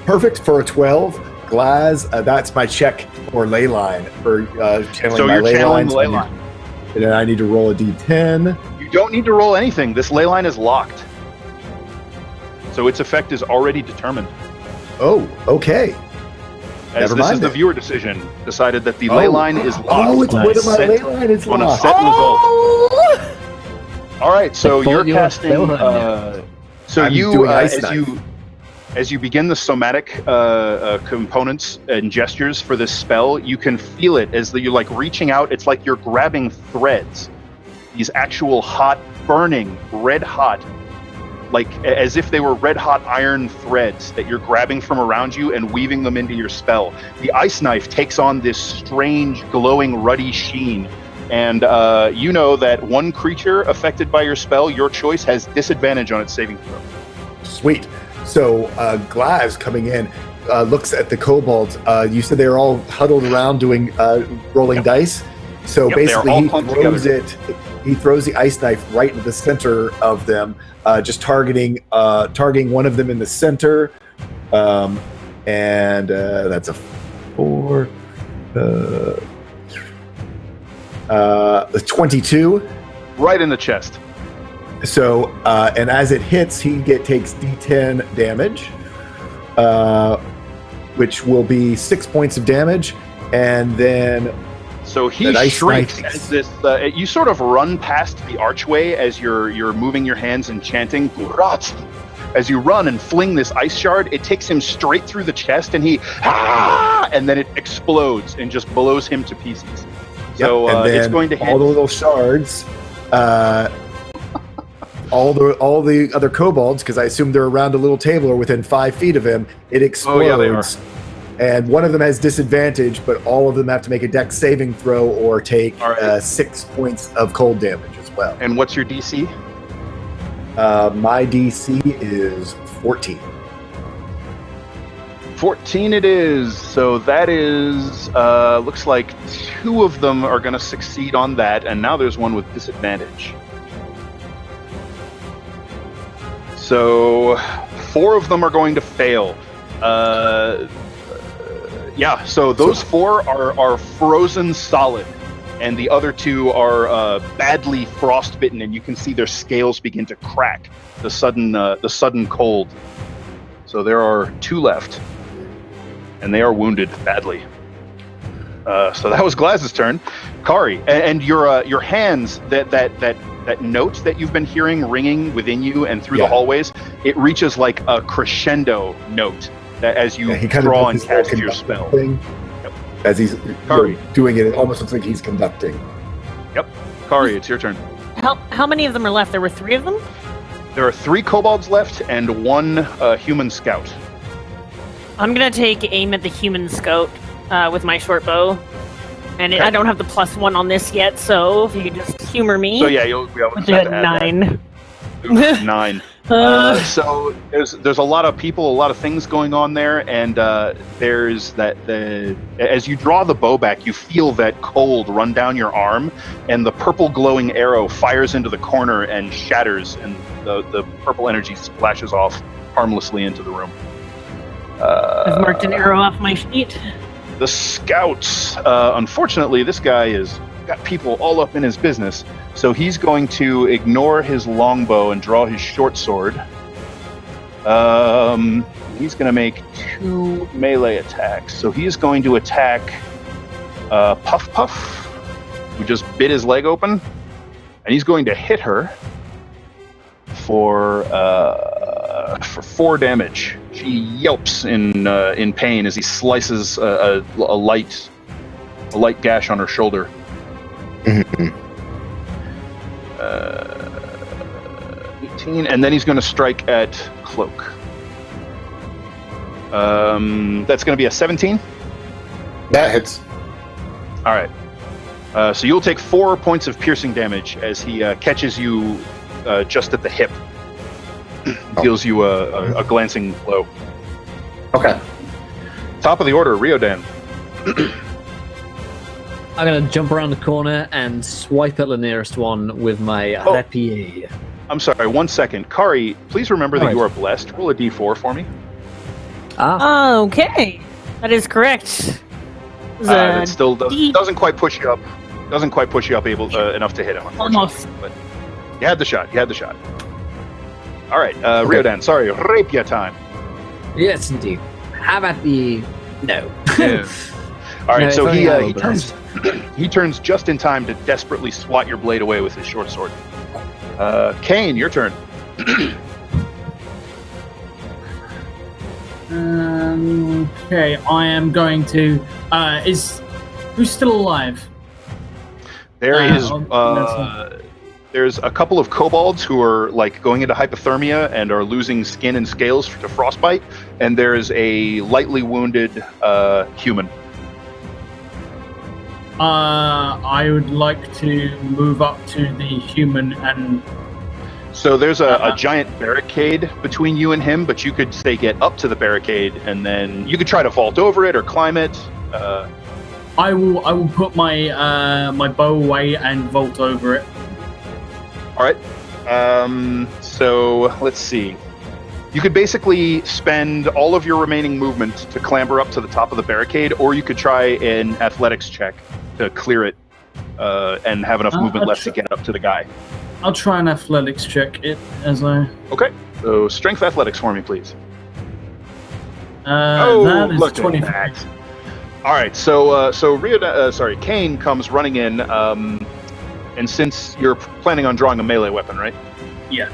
[SPEAKER 4] Perfect for a 12. Glaz, that's my check for ley line, for channeling
[SPEAKER 2] so
[SPEAKER 4] my
[SPEAKER 2] you're
[SPEAKER 4] ley
[SPEAKER 2] channeling
[SPEAKER 4] lines.
[SPEAKER 2] the ley line.
[SPEAKER 4] And then I need to roll a d10.
[SPEAKER 2] You don't need to roll anything. This ley line is locked. So its effect is already determined.
[SPEAKER 4] Oh, okay.
[SPEAKER 2] As this is the viewer decision, decided that the ley line is locked.
[SPEAKER 4] Oh, it's
[SPEAKER 2] on a
[SPEAKER 4] my ley line is
[SPEAKER 2] on a
[SPEAKER 4] locked.
[SPEAKER 2] set result. All right, so you're casting. So you, as you begin the somatic components and gestures for this spell, you can feel it as you're like reaching out. It's like you're grabbing threads, these actual hot, burning, red hot, like as if they were red hot iron threads that you're grabbing from around you and weaving them into your spell. The ice knife takes on this strange, glowing, ruddy sheen. And you know that one creature affected by your spell, your choice, has disadvantage on its saving throw.
[SPEAKER 4] Sweet. So Glaz coming in looks at the kobolds. You said they were all huddled around doing rolling dice. So basically he throws the ice knife right into the center of them, just targeting one of them in the center. And that's a 4. 22.
[SPEAKER 2] Right in the chest.
[SPEAKER 4] So, and as it hits, he takes D10 damage, which will be 6 points of damage, and then.
[SPEAKER 2] So he shrieks as this. You sort of run past the archway as you're moving your hands and chanting. As you run and fling this ice shard, it takes him straight through the chest, and and then it explodes and just blows him to pieces. So it's going to hit
[SPEAKER 4] all the little shards. All the other kobolds, because I assume they're around a little table or within 5 feet of him. It explodes.
[SPEAKER 2] Oh, yeah, they are.
[SPEAKER 4] And one of them has disadvantage, but all of them have to make a dex saving throw or take 6 points of cold damage as well.
[SPEAKER 2] And what's your DC?
[SPEAKER 4] My DC is 14.
[SPEAKER 2] 14 it is. So that is, looks like 2 of them are going to succeed on that, and now there's one with disadvantage. So 4 of them are going to fail. So those 4 are frozen solid, and the other 2 are badly frostbitten, and you can see their scales begin to crack. The sudden cold. So there are 2 left, and they are wounded badly. So that was Glaz's turn. Kari, and your hands, that note that you've been hearing ringing within you and through the hallways, it reaches like a crescendo note that as you draw and cast your spell.
[SPEAKER 4] Thing.
[SPEAKER 2] Yep.
[SPEAKER 4] As he's
[SPEAKER 2] Kari.
[SPEAKER 4] doing it, it almost looks like he's conducting.
[SPEAKER 2] Yep. Kari, it's your turn.
[SPEAKER 5] How many of them are left? There were 3 of them?
[SPEAKER 2] There are 3 kobolds left and 1 human scout.
[SPEAKER 5] I'm going to take aim at the human scout with my short bow. And I don't have the +1 on this yet, so if you could just humor me.
[SPEAKER 2] So yeah, you'll be able to
[SPEAKER 5] Which
[SPEAKER 2] add
[SPEAKER 5] had 9.
[SPEAKER 2] Oof, 9. So there's a lot of people, a lot of things going on there, and there's as you draw the bow back, you feel that cold run down your arm, and the purple glowing arrow fires into the corner and shatters, and the purple energy splashes off harmlessly into the room.
[SPEAKER 5] I've marked an arrow off my sheet.
[SPEAKER 2] The scouts. Unfortunately, this guy has got people all up in his business, so he's going to ignore his longbow and draw his short sword. He's going to make 2 melee attacks. So he's going to attack Puff Puff, who just bit his leg open, and he's going to hit her for 4 damage. She yelps in pain as he slices a light gash on her shoulder. 18, and then he's going to strike at Cloak. That's going to be a 17.
[SPEAKER 3] That hits.
[SPEAKER 2] All right. So you'll take 4 points of piercing damage as he catches you just at the hip. Deals you a glancing blow.
[SPEAKER 3] Okay.
[SPEAKER 2] Top of the order, Riodan.
[SPEAKER 1] I'm gonna jump around the corner and swipe at the nearest one with my rapier.
[SPEAKER 2] I'm sorry, 1 second. Kari, please remember that you are blessed. Roll a d4 for me.
[SPEAKER 5] Okay. That is correct.
[SPEAKER 2] That still doesn't quite push you up. Doesn't quite push you up enough to hit him, unfortunately.
[SPEAKER 5] Almost.
[SPEAKER 2] But you had the shot. All right, Riodan, sorry, rapier time.
[SPEAKER 1] Yes, indeed. How about the... No.
[SPEAKER 2] Yeah. All right,
[SPEAKER 1] No,
[SPEAKER 2] so
[SPEAKER 1] if only I
[SPEAKER 2] he turns just in time to desperately swat your blade away with his short sword. Kane, your turn.
[SPEAKER 6] Okay, I am going to. Who's still alive?
[SPEAKER 2] There's a couple of kobolds who are like going into hypothermia and are losing skin and scales to frostbite, and there's a lightly wounded human.
[SPEAKER 6] I would like to move up to the human and.
[SPEAKER 2] So there's a giant barricade between you and him, but you could say get up to the barricade, and then you could try to vault over it or climb it.
[SPEAKER 6] I will put my my bow away and vault over it.
[SPEAKER 2] All right. So let's see. You could basically spend all of your remaining movement to clamber up to the top of the barricade, or you could try an athletics check to clear it and have enough movement left to get up to the guy.
[SPEAKER 6] I'll try an athletics check it as I.
[SPEAKER 2] Okay. So strength athletics for me, please.
[SPEAKER 6] That is
[SPEAKER 2] look
[SPEAKER 6] 25.
[SPEAKER 2] at that. All right. So Kane comes running in, and since you're planning on drawing a melee weapon, right?
[SPEAKER 6] Yeah.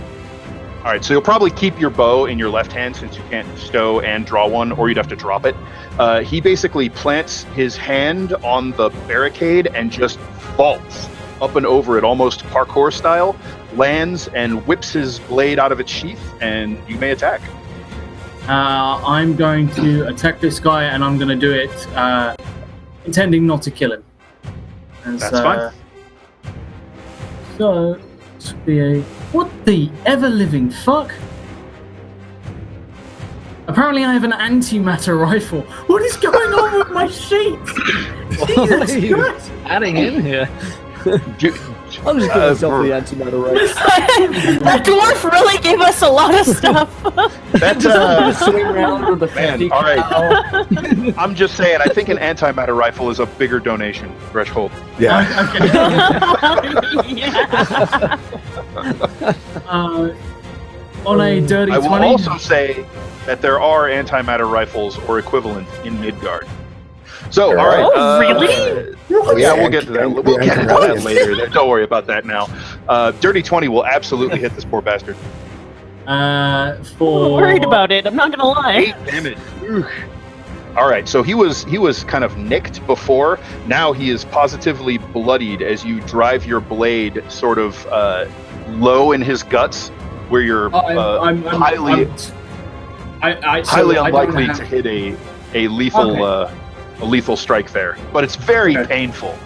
[SPEAKER 2] All right, so you'll probably keep your bow in your left hand since you can't stow and draw one, or you'd have to drop it. He basically plants his hand on the barricade and just vaults up and over it, almost parkour style, lands and whips his blade out of its sheath, and you may attack.
[SPEAKER 6] I'm going to attack this guy, and I'm going to do it intending not to kill him.
[SPEAKER 2] That's fine.
[SPEAKER 6] So, this would be a... What the ever-living fuck? Apparently I have an antimatter rifle. What is going on with my sheet?
[SPEAKER 1] What are you adding in here? I'm just giving myself the antimatter rifle.
[SPEAKER 5] That dwarf really gave us a lot of stuff.
[SPEAKER 2] That's
[SPEAKER 1] sitting around with the fancy
[SPEAKER 2] all right. I'm just saying, I think an antimatter rifle is a bigger donation threshold.
[SPEAKER 4] Yeah.
[SPEAKER 6] On a dirty 20.
[SPEAKER 2] I will also say that there are antimatter rifles or equivalent in Midgard. So, all right.
[SPEAKER 5] Oh, really?
[SPEAKER 2] Yeah, we'll get to that. We'll get to that later. Don't worry about that now. Dirty 20 will absolutely hit this poor bastard.
[SPEAKER 5] I'm worried about it. I'm not gonna lie.
[SPEAKER 2] 8 damage. Oof. All right, so he was kind of nicked before. Now he is positively bloodied as you drive your blade sort of low in his guts, where you're highly unlikely to hit a lethal strike there. But it's very painful.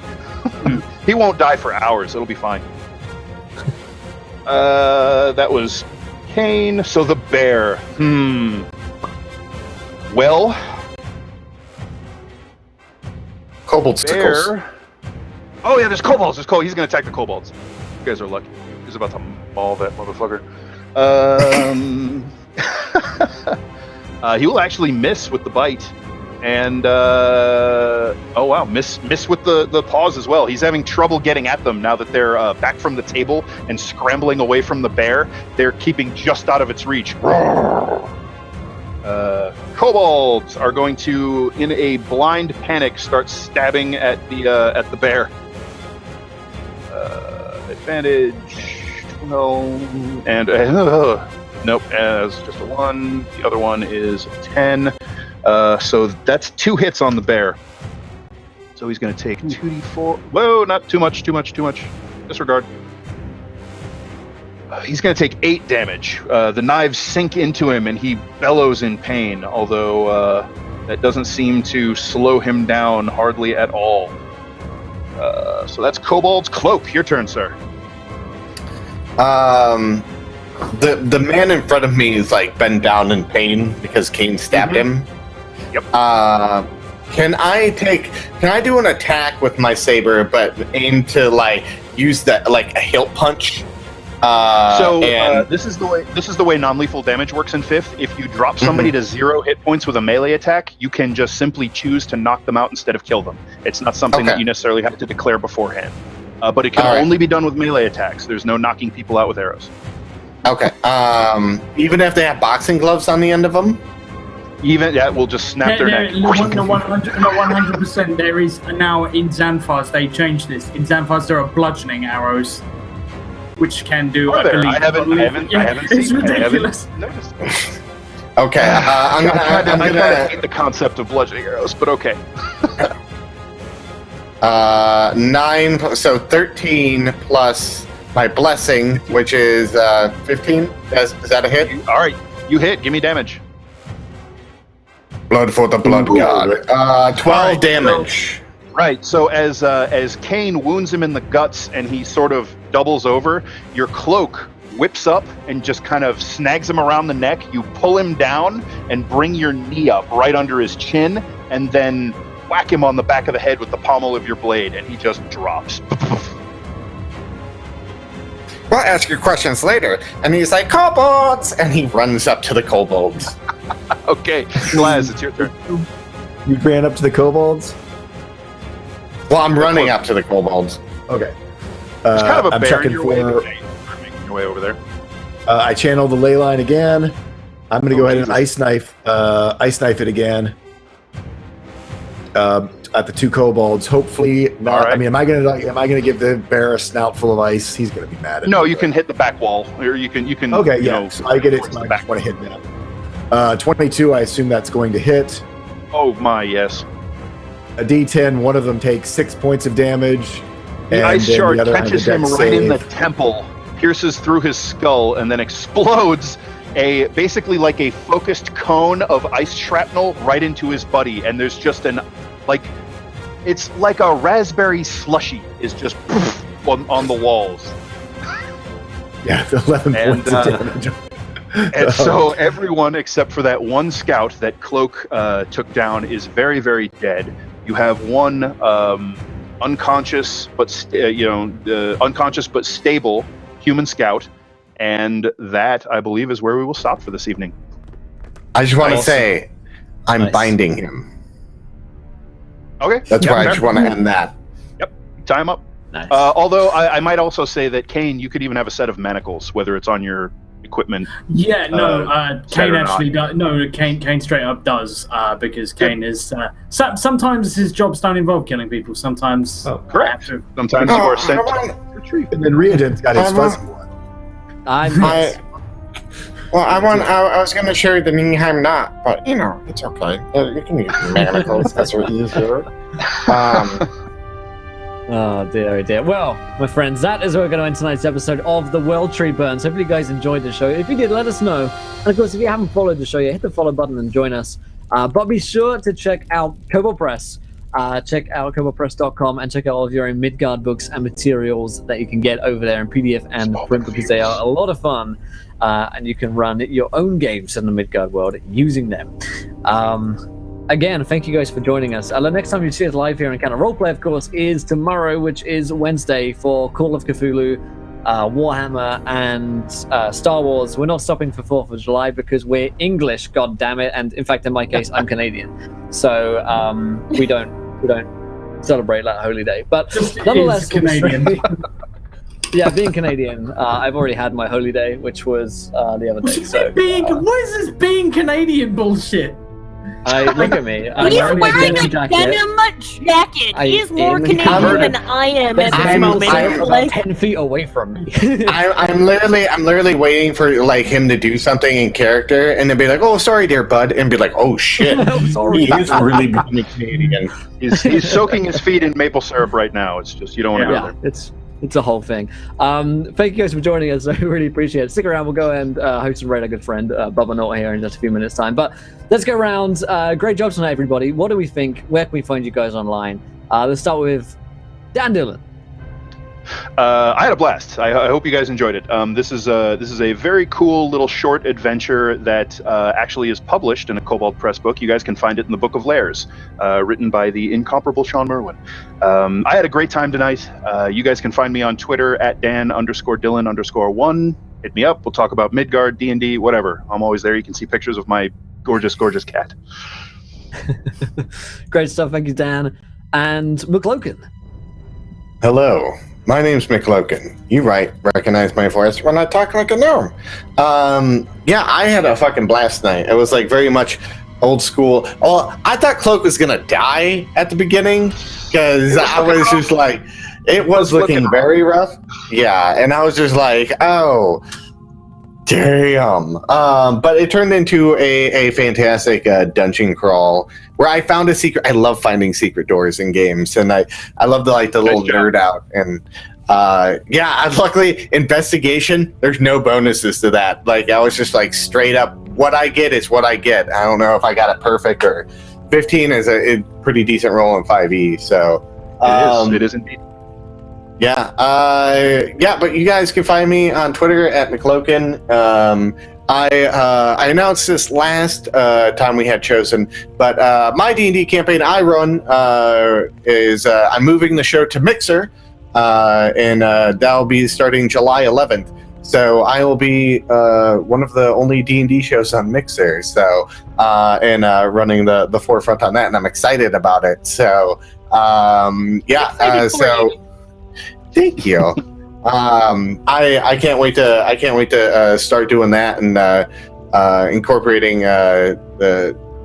[SPEAKER 2] He won't die for hours. It'll be fine. That was Kane. So the bear. Well.
[SPEAKER 3] Kobold stickles.
[SPEAKER 2] Oh yeah, there's kobolds. He's going to attack the kobolds. You guys are lucky. He's about to maul that motherfucker. He will actually miss with the bite, and oh wow, miss with the paws as well. He's having trouble getting at them now that they're back from the table and scrambling away from the bear. They're keeping just out of its reach. Kobolds are going to, in a blind panic, start stabbing at the bear. Advantage 12 and nope, it's just a 1. The other one is 10. So that's 2 hits on the bear. So he's going to take 2d4. Whoa, not too much. Disregard. He's going to take 8 damage. The knives sink into him, and he bellows in pain, although that doesn't seem to slow him down hardly at all. So that's Kobold's Cloak. Your turn, sir.
[SPEAKER 3] The man in front of me is like bent down in pain because Kane stabbed him.
[SPEAKER 2] Yep.
[SPEAKER 3] Can I do an attack with my saber, but aim to like use that like a hilt punch?
[SPEAKER 2] This is the way non-lethal damage works in 5th. If you drop somebody to 0 hit points with a melee attack, you can just simply choose to knock them out instead of kill them. It's not something that you necessarily have to declare beforehand. But it can only be done with melee attacks. There's no knocking people out with arrows.
[SPEAKER 3] Okay. Even if they have boxing gloves on the end of them?
[SPEAKER 2] We'll just snap their neck.
[SPEAKER 6] No, 100%. There is now in Xanthars, they changed this. In Xanthars, there are bludgeoning arrows, which can do. I believe.
[SPEAKER 2] I haven't
[SPEAKER 6] It's
[SPEAKER 2] seen.
[SPEAKER 6] ridiculous.
[SPEAKER 3] Okay. I'm gonna
[SPEAKER 2] hate the concept of bludgeoning arrows, but okay.
[SPEAKER 3] 9, so 13 plus my blessing, which is 15. Is that a hit?
[SPEAKER 2] All right, you hit. Give me damage.
[SPEAKER 3] Blood for the blood god. 12 damage.
[SPEAKER 2] Right. So as Kane wounds him in the guts and he sort of doubles over, your cloak whips up and just kind of snags him around the neck. You pull him down and bring your knee up right under his chin, and then whack him on the back of the head with the pommel of your blade, and he just drops.
[SPEAKER 3] We'll ask your questions later. And he's like, kobolds! And he runs up to the kobolds.
[SPEAKER 2] Okay, Glaz, it's your turn.
[SPEAKER 4] You ran up to the kobolds?
[SPEAKER 3] Well, I'm running up to the kobolds.
[SPEAKER 4] Okay.
[SPEAKER 2] There's kind of a
[SPEAKER 4] I'm
[SPEAKER 2] bear
[SPEAKER 4] checking
[SPEAKER 2] in your way,
[SPEAKER 4] for.
[SPEAKER 2] but you're making your way over there.
[SPEAKER 4] I channel the ley line again. I'm going to go ahead and ice knife it again. At the 2 kobolds. Hopefully not.
[SPEAKER 2] Right.
[SPEAKER 4] I mean, am I gonna give the bear a snout full of ice? He's gonna be mad at me.
[SPEAKER 2] No, you can hit the back wall, or you can.
[SPEAKER 4] Okay,
[SPEAKER 2] you
[SPEAKER 4] yeah.
[SPEAKER 2] know,
[SPEAKER 4] So I get it.
[SPEAKER 2] towards
[SPEAKER 4] I
[SPEAKER 2] the
[SPEAKER 4] just
[SPEAKER 2] back.
[SPEAKER 4] want to hit that. 22. I assume that's going to hit.
[SPEAKER 2] Oh my, yes.
[SPEAKER 4] A D10. One of them takes 6 points of damage.
[SPEAKER 2] The ice
[SPEAKER 4] then
[SPEAKER 2] shard
[SPEAKER 4] the other has a
[SPEAKER 2] catches him
[SPEAKER 4] dex
[SPEAKER 2] right in the
[SPEAKER 4] save.
[SPEAKER 2] temple, pierces through his skull, and then explodes basically like a focused cone of ice shrapnel right into his buddy. And there's just it's like a raspberry slushy is just on the walls.
[SPEAKER 4] Yeah, 11 points of damage.
[SPEAKER 2] And so everyone except for that one scout that Cloak took down is very, very dead. You have one unconscious but stable human scout, and that I believe is where we will stop for this evening.
[SPEAKER 3] I just want to say, I'm binding him.
[SPEAKER 2] Okay,
[SPEAKER 3] That's why I just want to end that.
[SPEAKER 2] Yep, tie him up.
[SPEAKER 1] Nice.
[SPEAKER 2] Although I might also say that Kane, you could even have a set of manacles, whether it's on your equipment.
[SPEAKER 6] Yeah, no,
[SPEAKER 2] said
[SPEAKER 6] Kane
[SPEAKER 2] or not.
[SPEAKER 6] actually does. No, Kane straight up does, because Kane is. Sometimes his jobs don't involve killing people. Sometimes.
[SPEAKER 4] Oh,
[SPEAKER 2] correct.
[SPEAKER 6] I have to-
[SPEAKER 2] Sometimes you are sent
[SPEAKER 8] I
[SPEAKER 2] to
[SPEAKER 8] want-
[SPEAKER 2] retrieve.
[SPEAKER 4] And then Riordan's got his fuzzy one.
[SPEAKER 1] I'm
[SPEAKER 8] I was going to share the Ningheim knot, but, it's okay. You can use manacles. That's what easier.
[SPEAKER 1] Oh dear, oh dear. Well, my friends, that is where we're going to end tonight's episode of the World Tree Burns. Hopefully you guys enjoyed the show. If you did, let us know. And of course, if you haven't followed the show yet, hit the follow button and join us. But be sure to check out Cobalt Press. Check out cobaltpress.com and check out all of your own Midgard books and materials that you can get over there in PDF and print, because they are a lot of fun. And you can run your own games in the Midgard world using them. Again, thank you guys for joining us. The next time you see us live here in Encounter Roleplay, of course, is tomorrow, which is Wednesday, for Call of Cthulhu, Warhammer, and Star Wars. We're not stopping for 4th of July because we're English, god damn it. And in fact, in my case, I'm Canadian. So we don't celebrate that holy day. But nonetheless,
[SPEAKER 6] Is Canadian.
[SPEAKER 1] yeah, being Canadian, I've already had my holy day, which was the other day. So
[SPEAKER 6] What is this being Canadian bullshit?
[SPEAKER 1] look at me. I'm
[SPEAKER 5] He's
[SPEAKER 1] wearing my
[SPEAKER 5] wearing
[SPEAKER 1] denim
[SPEAKER 5] a
[SPEAKER 1] jacket.
[SPEAKER 5] denim jacket. He is more
[SPEAKER 1] am
[SPEAKER 5] Canadian
[SPEAKER 1] converted.
[SPEAKER 5] than I am at this
[SPEAKER 1] I'm
[SPEAKER 5] moment.
[SPEAKER 1] about
[SPEAKER 5] Like,
[SPEAKER 1] 10 feet away from me.
[SPEAKER 7] I'm literally waiting for like him to do something in character, and then be like, "Oh, sorry, dear bud," and be like, "Oh shit,
[SPEAKER 1] I'm sorry.
[SPEAKER 7] he is really becoming Canadian."
[SPEAKER 2] He's soaking his feet in maple syrup right now. It's just, you don't want to
[SPEAKER 1] Yeah,
[SPEAKER 2] go there.
[SPEAKER 1] it's a whole thing. Thank you guys for joining us. I really appreciate it. Stick around. We'll go and host and rate our good friend Bubba Nort here in just a few minutes' time. But let's go around. Great job tonight, everybody. What do we think? Where can we find you guys online? Let's start with Dan Dillon.
[SPEAKER 2] I had a blast. I hope you guys enjoyed it. This is a very cool little short adventure that actually is published in a Cobalt Press book. You guys can find it in the Book of Lairs, written by the incomparable Sean Merwin. I had a great time tonight. You guys can find me on Twitter at Dan_Dillon_1. Hit me up. We'll talk about Midgard, D&D, whatever. I'm always there. You can see pictures of my gorgeous, gorgeous cat.
[SPEAKER 1] Great stuff. Thank you, Dan. And McLoken.
[SPEAKER 7] Hello, my name's McLoken. You recognize my voice when I talk like a gnome. Yeah, I had a fucking blast night. It was like very much old school. Oh, I thought Cloak was gonna die at the beginning because I was just like, it was looking very rough. Yeah, and I was just like, oh, damn. But it turned into a fantastic dungeon crawl where I found a secret. I love finding secret doors in games, and I love the little nerd out. And luckily investigation, there's no bonuses to that. Like, I was just like straight up, what I get is what I get. I don't know if I got it perfect, or 15 is a pretty decent roll in 5e. So
[SPEAKER 2] It is indeed.
[SPEAKER 7] yeah, but you guys can find me on Twitter at McLoken. I announced this last time we had chosen, but my D&D campaign I run is I'm moving the show to Mixer, and that'll be starting July 11th. So I will be one of the only D&D shows on Mixer. So and running the forefront on that, and I'm excited about it. So thank you. I can't wait to start doing that and incorporating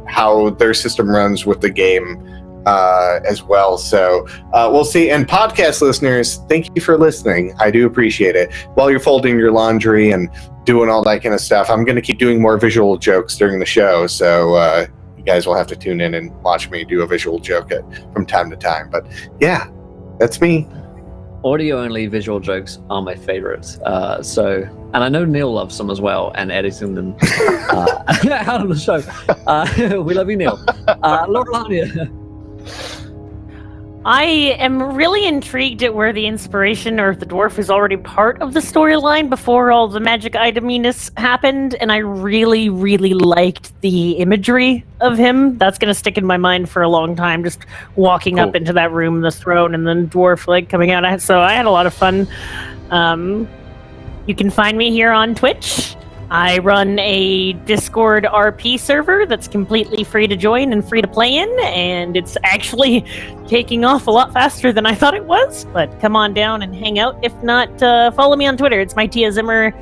[SPEAKER 7] how their system runs with the game as well. So we'll see. And podcast listeners, thank you for listening. I do appreciate it. While you're folding your laundry and doing all that kind of stuff, I'm going to keep doing more visual jokes during the show. So you guys will have to tune in and watch me do a visual joke from time to time. But yeah, that's me.
[SPEAKER 1] Audio only visual jokes are my favorites. And I know Neil loves them as well, and editing them out of the show. We love you, Neil. Laurelania.
[SPEAKER 5] I am really intrigued at where the inspiration or the dwarf is already part of the storyline before all the magic iteminess happened, and I really, really liked the imagery of him. That's going to stick in my mind for a long time, just walking up into that room, the throne, and then dwarf coming out. So I had a lot of fun. You can find me here on Twitch. I run a Discord RP server that's completely free to join and free to play in, and it's actually taking off a lot faster than I thought it was. But come on down and hang out. If not, follow me on Twitter. It's my Tia Zimmer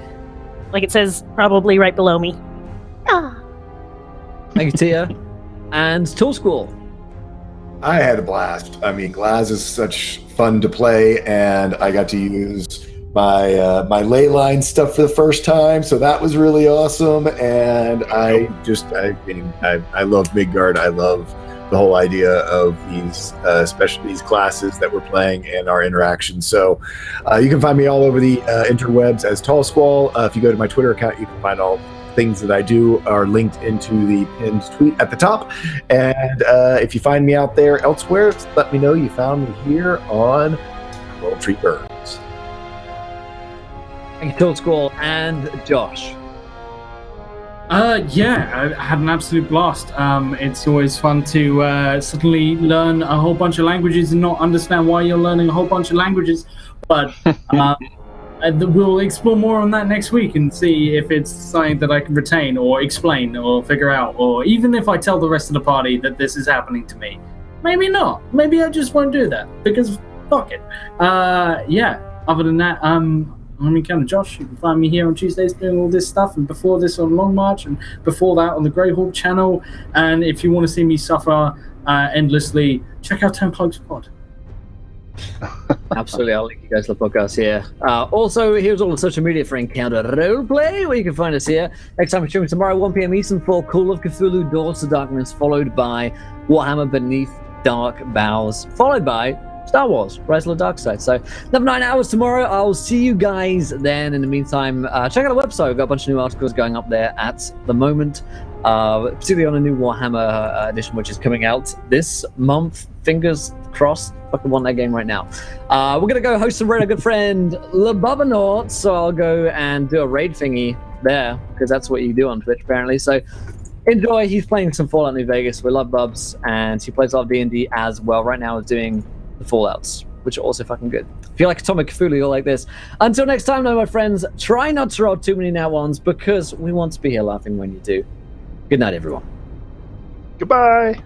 [SPEAKER 5] Like it says probably right below me. Ah.
[SPEAKER 1] Thank you, Tia. And Tool School.
[SPEAKER 4] I had a blast. I mean, Glaz is such fun to play, and I got to use my ley line stuff for the first time, so that was really awesome. And I love Midgard. I love the whole idea of these specialties classes that we're playing and our interactions. So you can find me all over the interwebs as Tall Squall. If you go to my Twitter account, you can find all things that I do are linked into the pinned tweet at the top. And if you find me out there elsewhere, let me know you found me here on World Tree Burns.
[SPEAKER 1] Thank you, Tool School. And Josh.
[SPEAKER 6] Yeah, I had an absolute blast. It's always fun to suddenly learn a whole bunch of languages and not understand why you're learning a whole bunch of languages. But we'll explore more on that next week and see if it's something that I can retain or explain or figure out, or even if I tell the rest of the party that this is happening to me. Maybe not. Maybe I just won't do that because fuck it. Yeah, other than that, I'm kind of Josh. You can find me here on Tuesdays doing all this stuff, and before this on Long March, and before that on the Greyhawk channel. And if you want to see me suffer endlessly, check out Ten Cloaks Pod.
[SPEAKER 1] Absolutely, I'll link you guys to the podcast here. Also, here's all the social media for Encounter Roleplay, where you can find us here. Next time we're streaming tomorrow, 1 p.m. Eastern, for Call of Cthulhu, Doors to Darkness, followed by Warhammer Beneath Dark Boughs, followed by Star Wars, Rise of the Dark Side. So, another 9 hours tomorrow. I'll see you guys then. In the meantime, check out the website. We've got a bunch of new articles going up there at the moment, particularly on a new Warhammer edition, which is coming out this month. Fingers crossed. Fucking want that game right now. We're going to go host some raid, our good friend LeBubbernaut. So, I'll go and do a raid thingy there, because that's what you do on Twitch, apparently. So, enjoy. He's playing some Fallout New Vegas. We love Bubs, and he plays a lot of D&D as well. Right now, he's doing the Fallouts, which are also fucking good. If you like Atomic Cthulhu, you'll like this. Until next time, though, my friends, try not to roll too many nat ones, because we want to be here laughing when you do. Good night, everyone.
[SPEAKER 2] Goodbye.